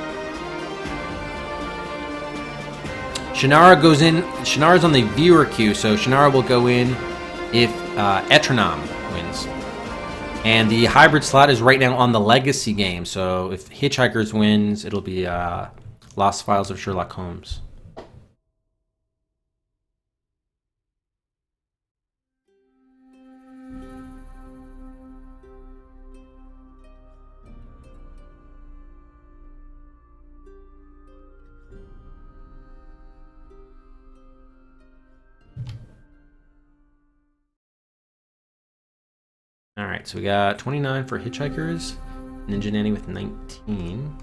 Speaker 1: Shannara goes in. Shannara's on the viewer queue, so Shannara will go in if Eternam wins. And the hybrid slot is right now on the Legacy game, so if Hitchhikers wins, it'll be Lost Files of Sherlock Holmes. All right, so we got 29 for Hitchhikers, Ninja Nanny with 19.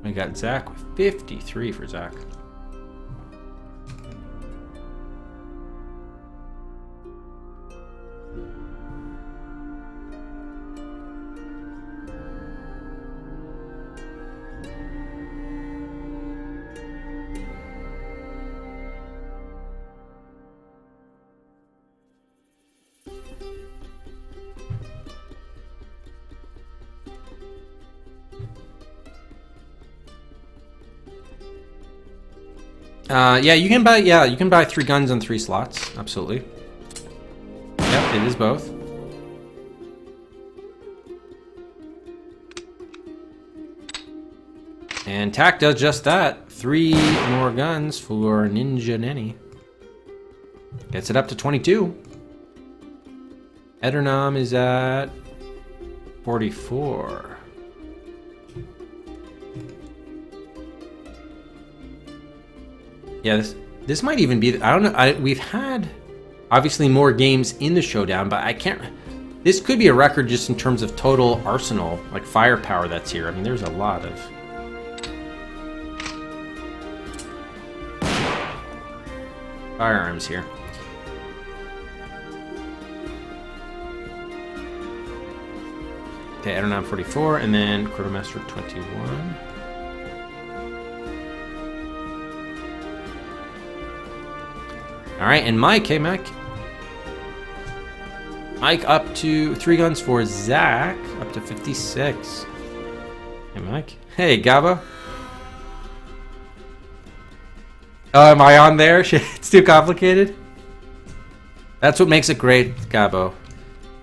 Speaker 1: We got Zach with 53 for Zach. You can buy 3 guns and 3 slots. Absolutely. Yep, it is both. And TAC does just that. 3 more guns for Ninja Nanny. Gets it up to 22. Eternam is at 44. Yeah, this might even be. I don't know. We've had obviously more games in the showdown, but I can't. This could be a record just in terms of total arsenal, like firepower that's here. I mean, there's a lot of firearms here. Okay, Eternam 44, and then Quartermaster 21. All right, and Mike, hey Mike. Mike up to 3 guns for Zach, up to 56. Hey Mike. Hey Gabo. Oh, am I on there? It's too complicated. That's what makes it great, Gabo.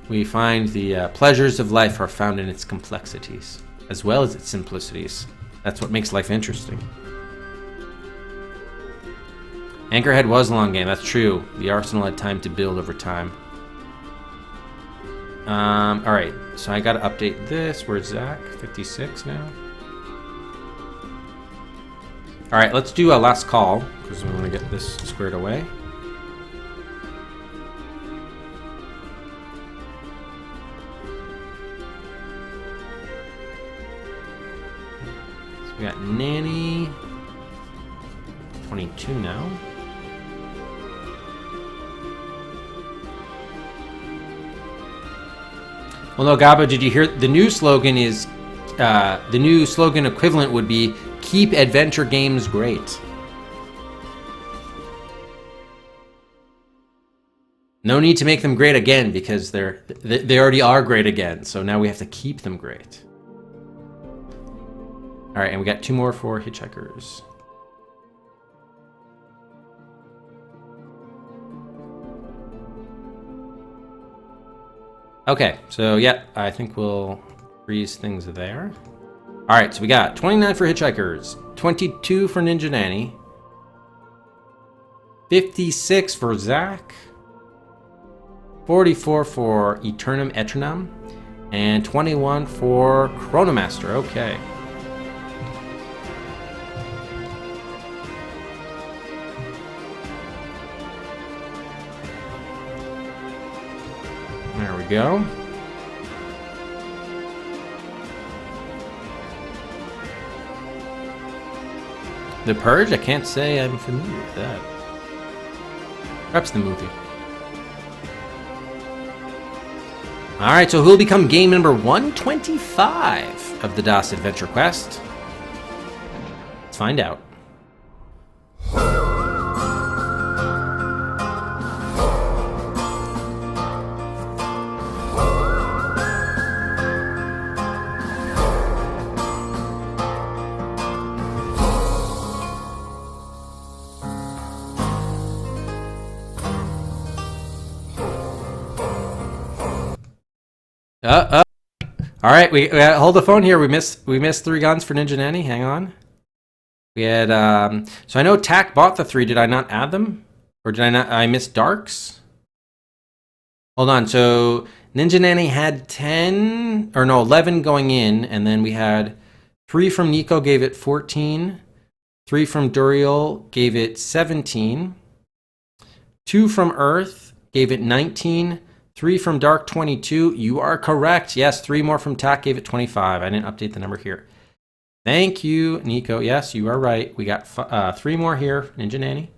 Speaker 1: We find the pleasures of life are found in its complexities, as well as its simplicities. That's what makes life interesting. Anchorhead was a long game, that's true. The arsenal had time to build over time. Alright, so I gotta update this. Where's Zach? 56 now. Alright, let's do a last call, because we want to get this squared away. So we got Nanny. 22 now. Well, no, Gabo, did you hear? The new slogan is, the new slogan equivalent would be, keep adventure games great. No need to make them great again, because they already are great again, so now we have to keep them great. Alright, and we got 2 more for Hitchhikers. Okay, so yeah, I think we'll freeze things there. Alright, so we got 29 for Hitchhikers, 22 for Ninja Nanny, 56 for Zach, 44 for Eternam, and 21 for Chronomaster. Okay. There we go. The Purge? I can't say I'm familiar with that. Perhaps the movie. Alright, so who'll become game number 125 of the DOS Adventure Quest? Let's find out. All right, we hold the phone here. We missed 3 guns for Ninja Nanny. Hang on. We had so I know Tack bought the 3. Did I not add them, or did I not? I missed Darks. Hold on. So Ninja Nanny had 10 or no 11 going in, and then we had 3 from Nico gave it 14. 3 from Duriel gave it 17. 2 from Earth gave it 19. 3 from Dark, 22. You are correct. Yes, 3 more from Tack gave it 25. I didn't update the number here. Thank you, Nico. Yes, you are right. We got 3 more here, Ninja Nanny.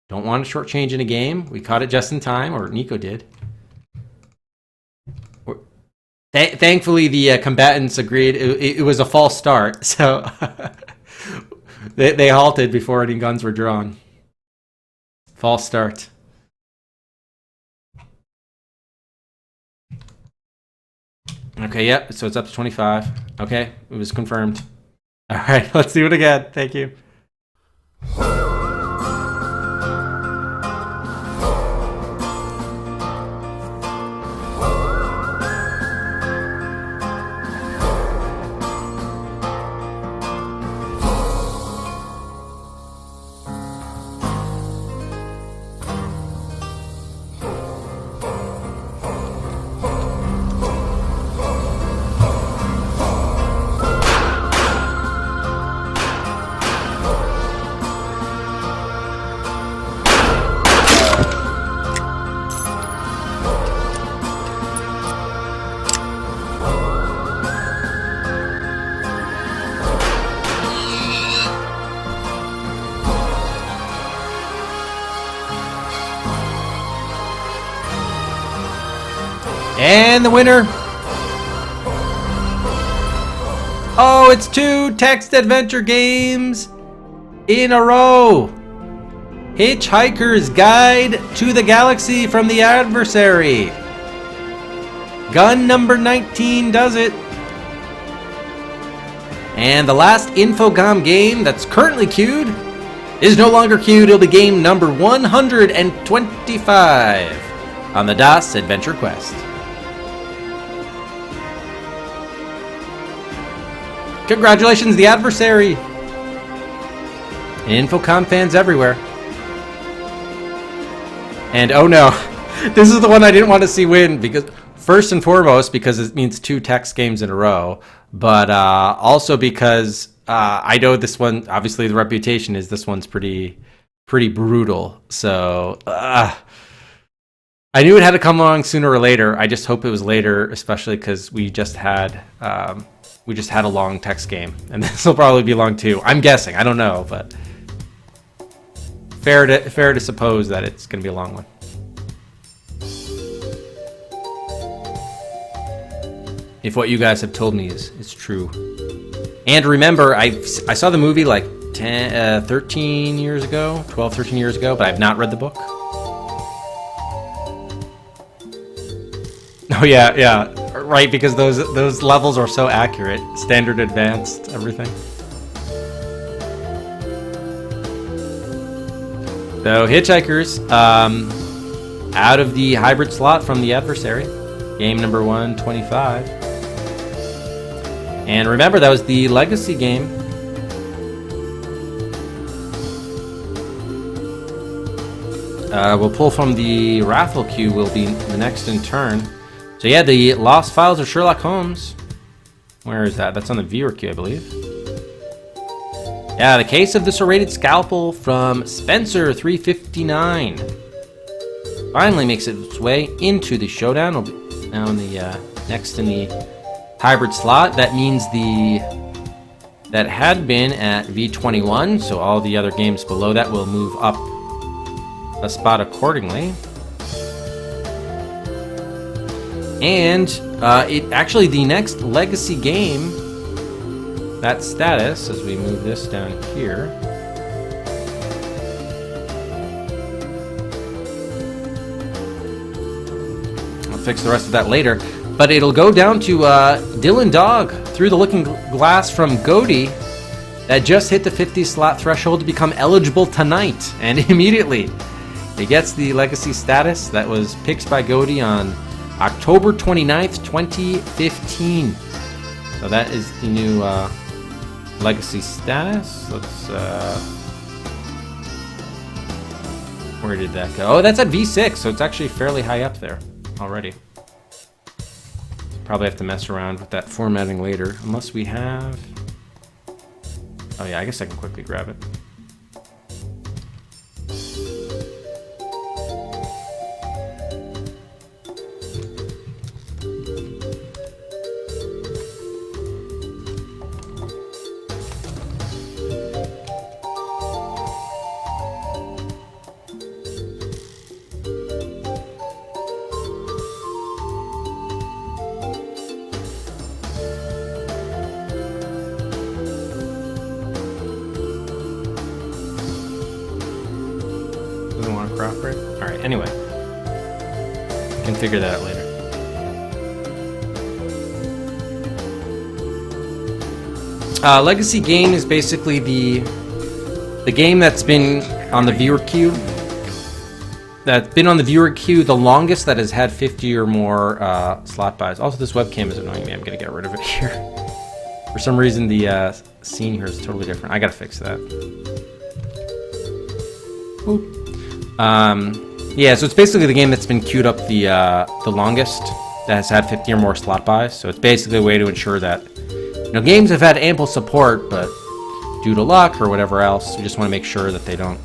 Speaker 1: Don't want to shortchange in a game. We caught it just in time, or Nico did. Thankfully, the combatants agreed it was a false start, so they halted before any guns were drawn. False start. Okay, yep, so it's up to 25. Okay, it was confirmed. All right, let's do it again. Thank you. And the winner. Oh, it's 2 text adventure games in a row. Hitchhiker's Guide to the Galaxy from the Adversary. Gun number 19 does it. And the last Infocom game that's currently queued is no longer queued. It'll be game number 125 on the DOS Adventure Quest. Congratulations, The Adversary! And Infocom fans everywhere. And oh no, this is the one I didn't want to see win, because first and foremost because it means 2 text games in a row, but also because I know this one, obviously the reputation is this one's pretty brutal. So I knew it had to come along sooner or later. I just hope it was later, especially because we just had a long text game, and this will probably be long too. I'm guessing. I don't know, but fair to suppose that it's going to be a long one. If what you guys have told me is true. And remember, I saw the movie like 13 years ago, 12, 13 years ago, but I've not read the book. Oh yeah, right, because those levels are so accurate. Standard, advanced, everything. So Hitchhikers, out of the hybrid slot from the Adversary, game number 125. And remember, that was the Legacy game. We'll pull from the raffle queue, will be the next in turn. So yeah, the Lost Files of Sherlock Holmes. Where is that? That's on the viewer queue, I believe. Yeah, the Case of the Serrated Scalpel from Spencer 359. Finally makes its way into the showdown. It'll be now in the next in the hybrid slot. That means that had been at V21, so all the other games below that will move up a spot accordingly. And it actually, the next Legacy game, that status, as we move this down here, I'll fix the rest of that later, but it'll go down to Dylan Dog Through the Looking Glass from Goaty, that just hit the 50 slot threshold to become eligible tonight, and immediately he gets the Legacy status. That was picked by Goaty on October 29th, 2015. So that is the new legacy status. Let's where did that go? Oh, that's at V6, so it's actually fairly high up there already. Probably have to mess around with that formatting later, unless we have... Oh yeah, I guess I can quickly grab it. Doesn't want to cooperate? Alright, anyway. Can figure that out later. Legacy game is basically the game that's been on the viewer queue. That's been on the viewer queue the longest, that has had 50 or more slot buys. Also, this webcam is annoying me. I'm going to get rid of it here. For some reason, the scene here is totally different. I got to fix that. Oop. Yeah, so it's basically the game that's been queued up the longest, that has had 50 or more slot buys. So it's basically a way to ensure that, you know, games have had ample support, but due to luck or whatever else, we just want to make sure that they don't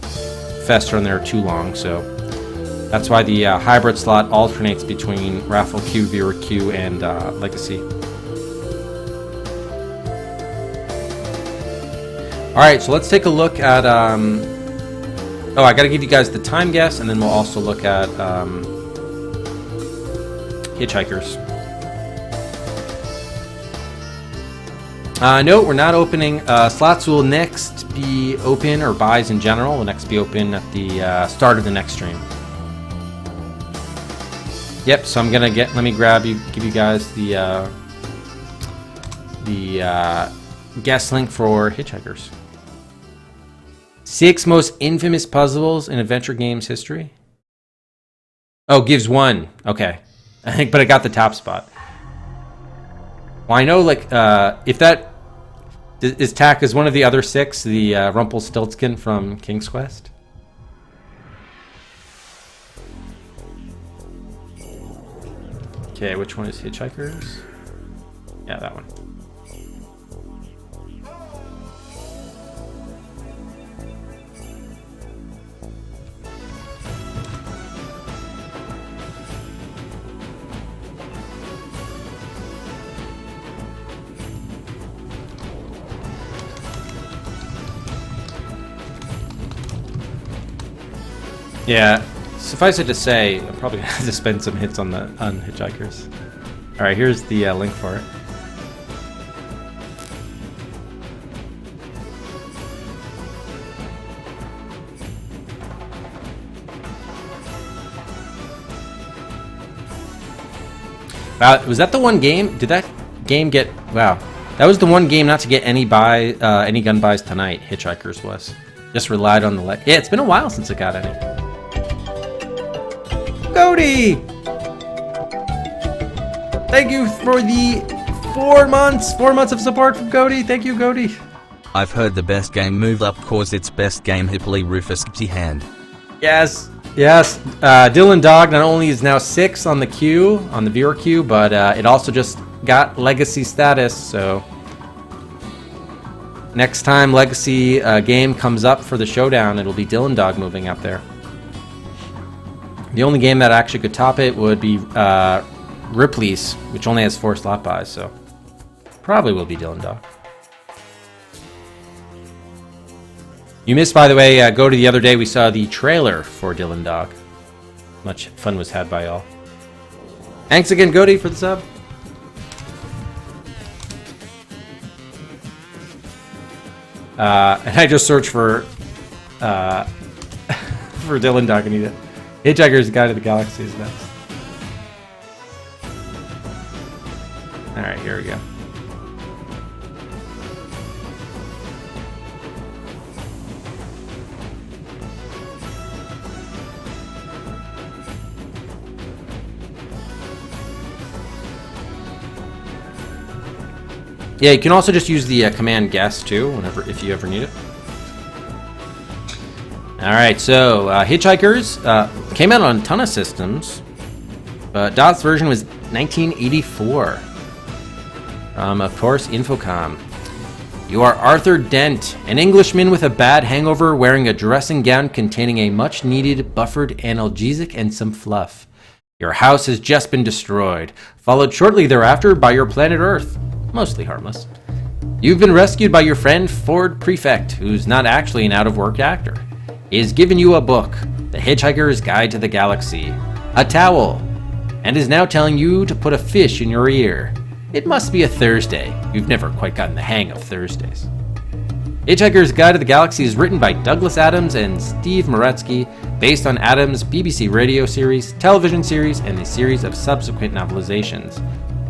Speaker 1: fester in there too long. So that's why the hybrid slot alternates between raffle queue, viewer queue, and legacy. All right, so let's take a look at. Oh, I got to give you guys the time guess, and then we'll also look at hitchhikers. No, we're not opening. Slots will next be open, or buys in general will next be open at the start of the next stream. Yep. So I'm gonna give you guys the guest link for hitchhikers. 6 most infamous puzzles in adventure games history. Oh, gives 1. Okay, I think, but I got the top spot. Well, I know, like, if that is tack as one of the other 6, the Rumpelstiltskin from King's Quest. Okay, which one is Hitchhikers? Yeah, that one. Yeah, suffice it to say, I'm probably gonna have to spend some hits on Hitchhikers. All right, here's the link for it. Wow, was that the one game? Did that game get? Wow, that was the one game not to get any gun buys tonight. Hitchhikers was. Just relied on the yeah, it's been a while since it got any. Cody! Thank you for the 4 months! 4 months of support from Cody. Thank you, Cody.
Speaker 4: I've heard the best game move up cause it's best game hippily Rufus empty hand.
Speaker 1: Yes, yes. Dylan Dog not only is now 6 on the queue, on the viewer queue, but it also just got legacy status, so next time legacy game comes up for the showdown, it'll be Dylan Dog moving up there. The only game that actually could top it would be Ripley's, which only has 4 slot buys, so probably will be Dylan Dog. You missed, by the way, go to the other day, we saw the trailer for Dylan Dog. Much fun was had by all. Thanks again, Cody, for the sub. And I just searched for Dylan Dog, and he Hitchhiker's Guide to the Galaxy is next. Alright, here we go. Yeah, you can also just use the command guess too, if you ever need it. All right, so Hitchhikers came out on a ton of systems, but DOT's version was 1984. Of course, Infocom. You are Arthur Dent, an Englishman with a bad hangover wearing a dressing gown containing a much-needed buffered analgesic and some fluff. Your house has just been destroyed, followed shortly thereafter by your planet Earth. Mostly harmless. You've been rescued by your friend Ford Prefect, who's not actually an out-of-work actor. He has given you a book, The Hitchhiker's Guide to the Galaxy, a towel, and is now telling you to put a fish in your ear. It must be a Thursday. You've never quite gotten the hang of Thursdays. Hitchhiker's Guide to the Galaxy is written by Douglas Adams and Steve Moretsky, based on Adams' BBC radio series, television series, and a series of subsequent novelizations.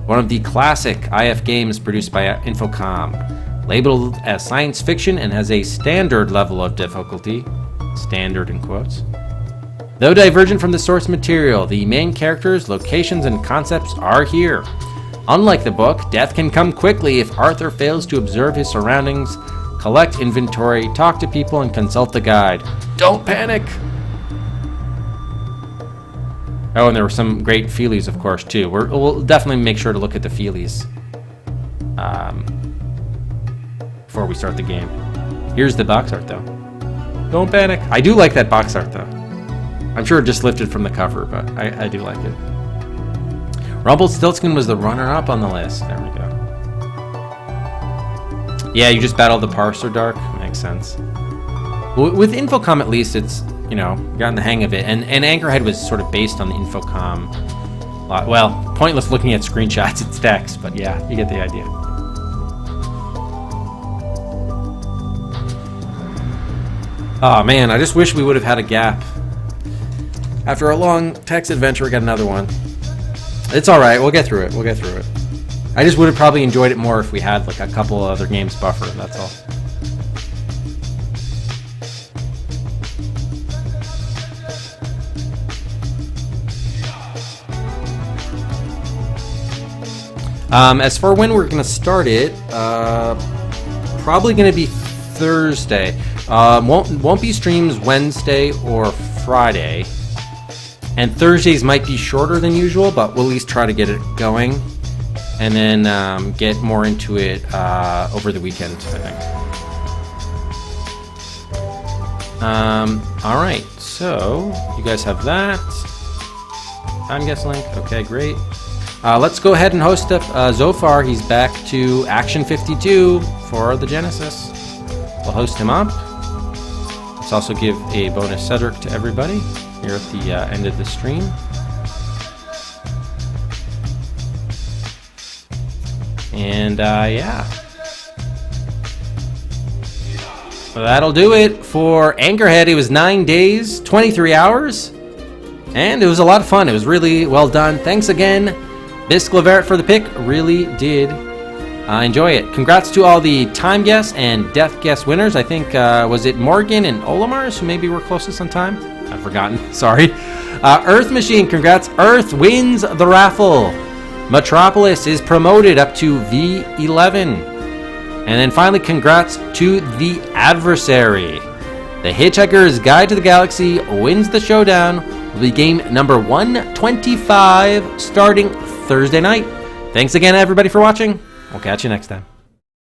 Speaker 1: One of the classic IF games produced by Infocom, labeled as science fiction and has a standard level of difficulty, standard in quotes. Though divergent from the source material, the main characters, locations, and concepts are here. Unlike the book, death can come quickly if Arthur fails to observe his surroundings, collect inventory, talk to people, and consult the guide. Don't panic! Oh, and there were some great feelies, of course, too. We'll definitely make sure to look at the feelies before we start the game. Here's the box art, though. Don't panic. I do like that box art, though. I'm sure it just lifted from the cover, but I do like it. Rumpelstiltskin was the runner-up on the list. There we go. Yeah, you just battled the Parser Dark. Makes sense. With Infocom, at least, it's, you know, gotten the hang of it. And Anchorhead was sort of based on the Infocom. Well, pointless looking at screenshots, it's text, but yeah, you get the idea. Oh man, I just wish we would have had a gap. After a long text adventure, we got another one. It's alright, we'll get through it, I just would have probably enjoyed it more if we had like a couple other games buffered, that's all. As for when we're going to start it, probably going to be Thursday. Won't be streams Wednesday or Friday. And Thursdays might be shorter than usual, but we'll at least try to get it going. And then get more into it over the weekend, I think. Alright, so you guys have that. Time guess link. Okay, great. Let's go ahead and host up Zofar. He's back to Action 52 for the Genesis. We'll host him up. Let's also give a bonus Cedric to everybody here at the end of the stream. And yeah. So that'll do it for Anchorhead. It was 9 days, 23 hours. And it was a lot of fun. It was really well done. Thanks again, Bisclaveret, for the pick. Really did enjoy it. Congrats to all the time guess and death guess winners. I think, was it Morgan and Olamars who maybe were closest on time? I've forgotten. Sorry. Earth Machine, congrats. Earth wins the raffle. Metropolis is promoted up to V11. And then finally, congrats to The Adversary. The Hitchhiker's Guide to the Galaxy wins the showdown. Will be game number 125 starting Thursday night. Thanks again, everybody, for watching. We'll catch you next time.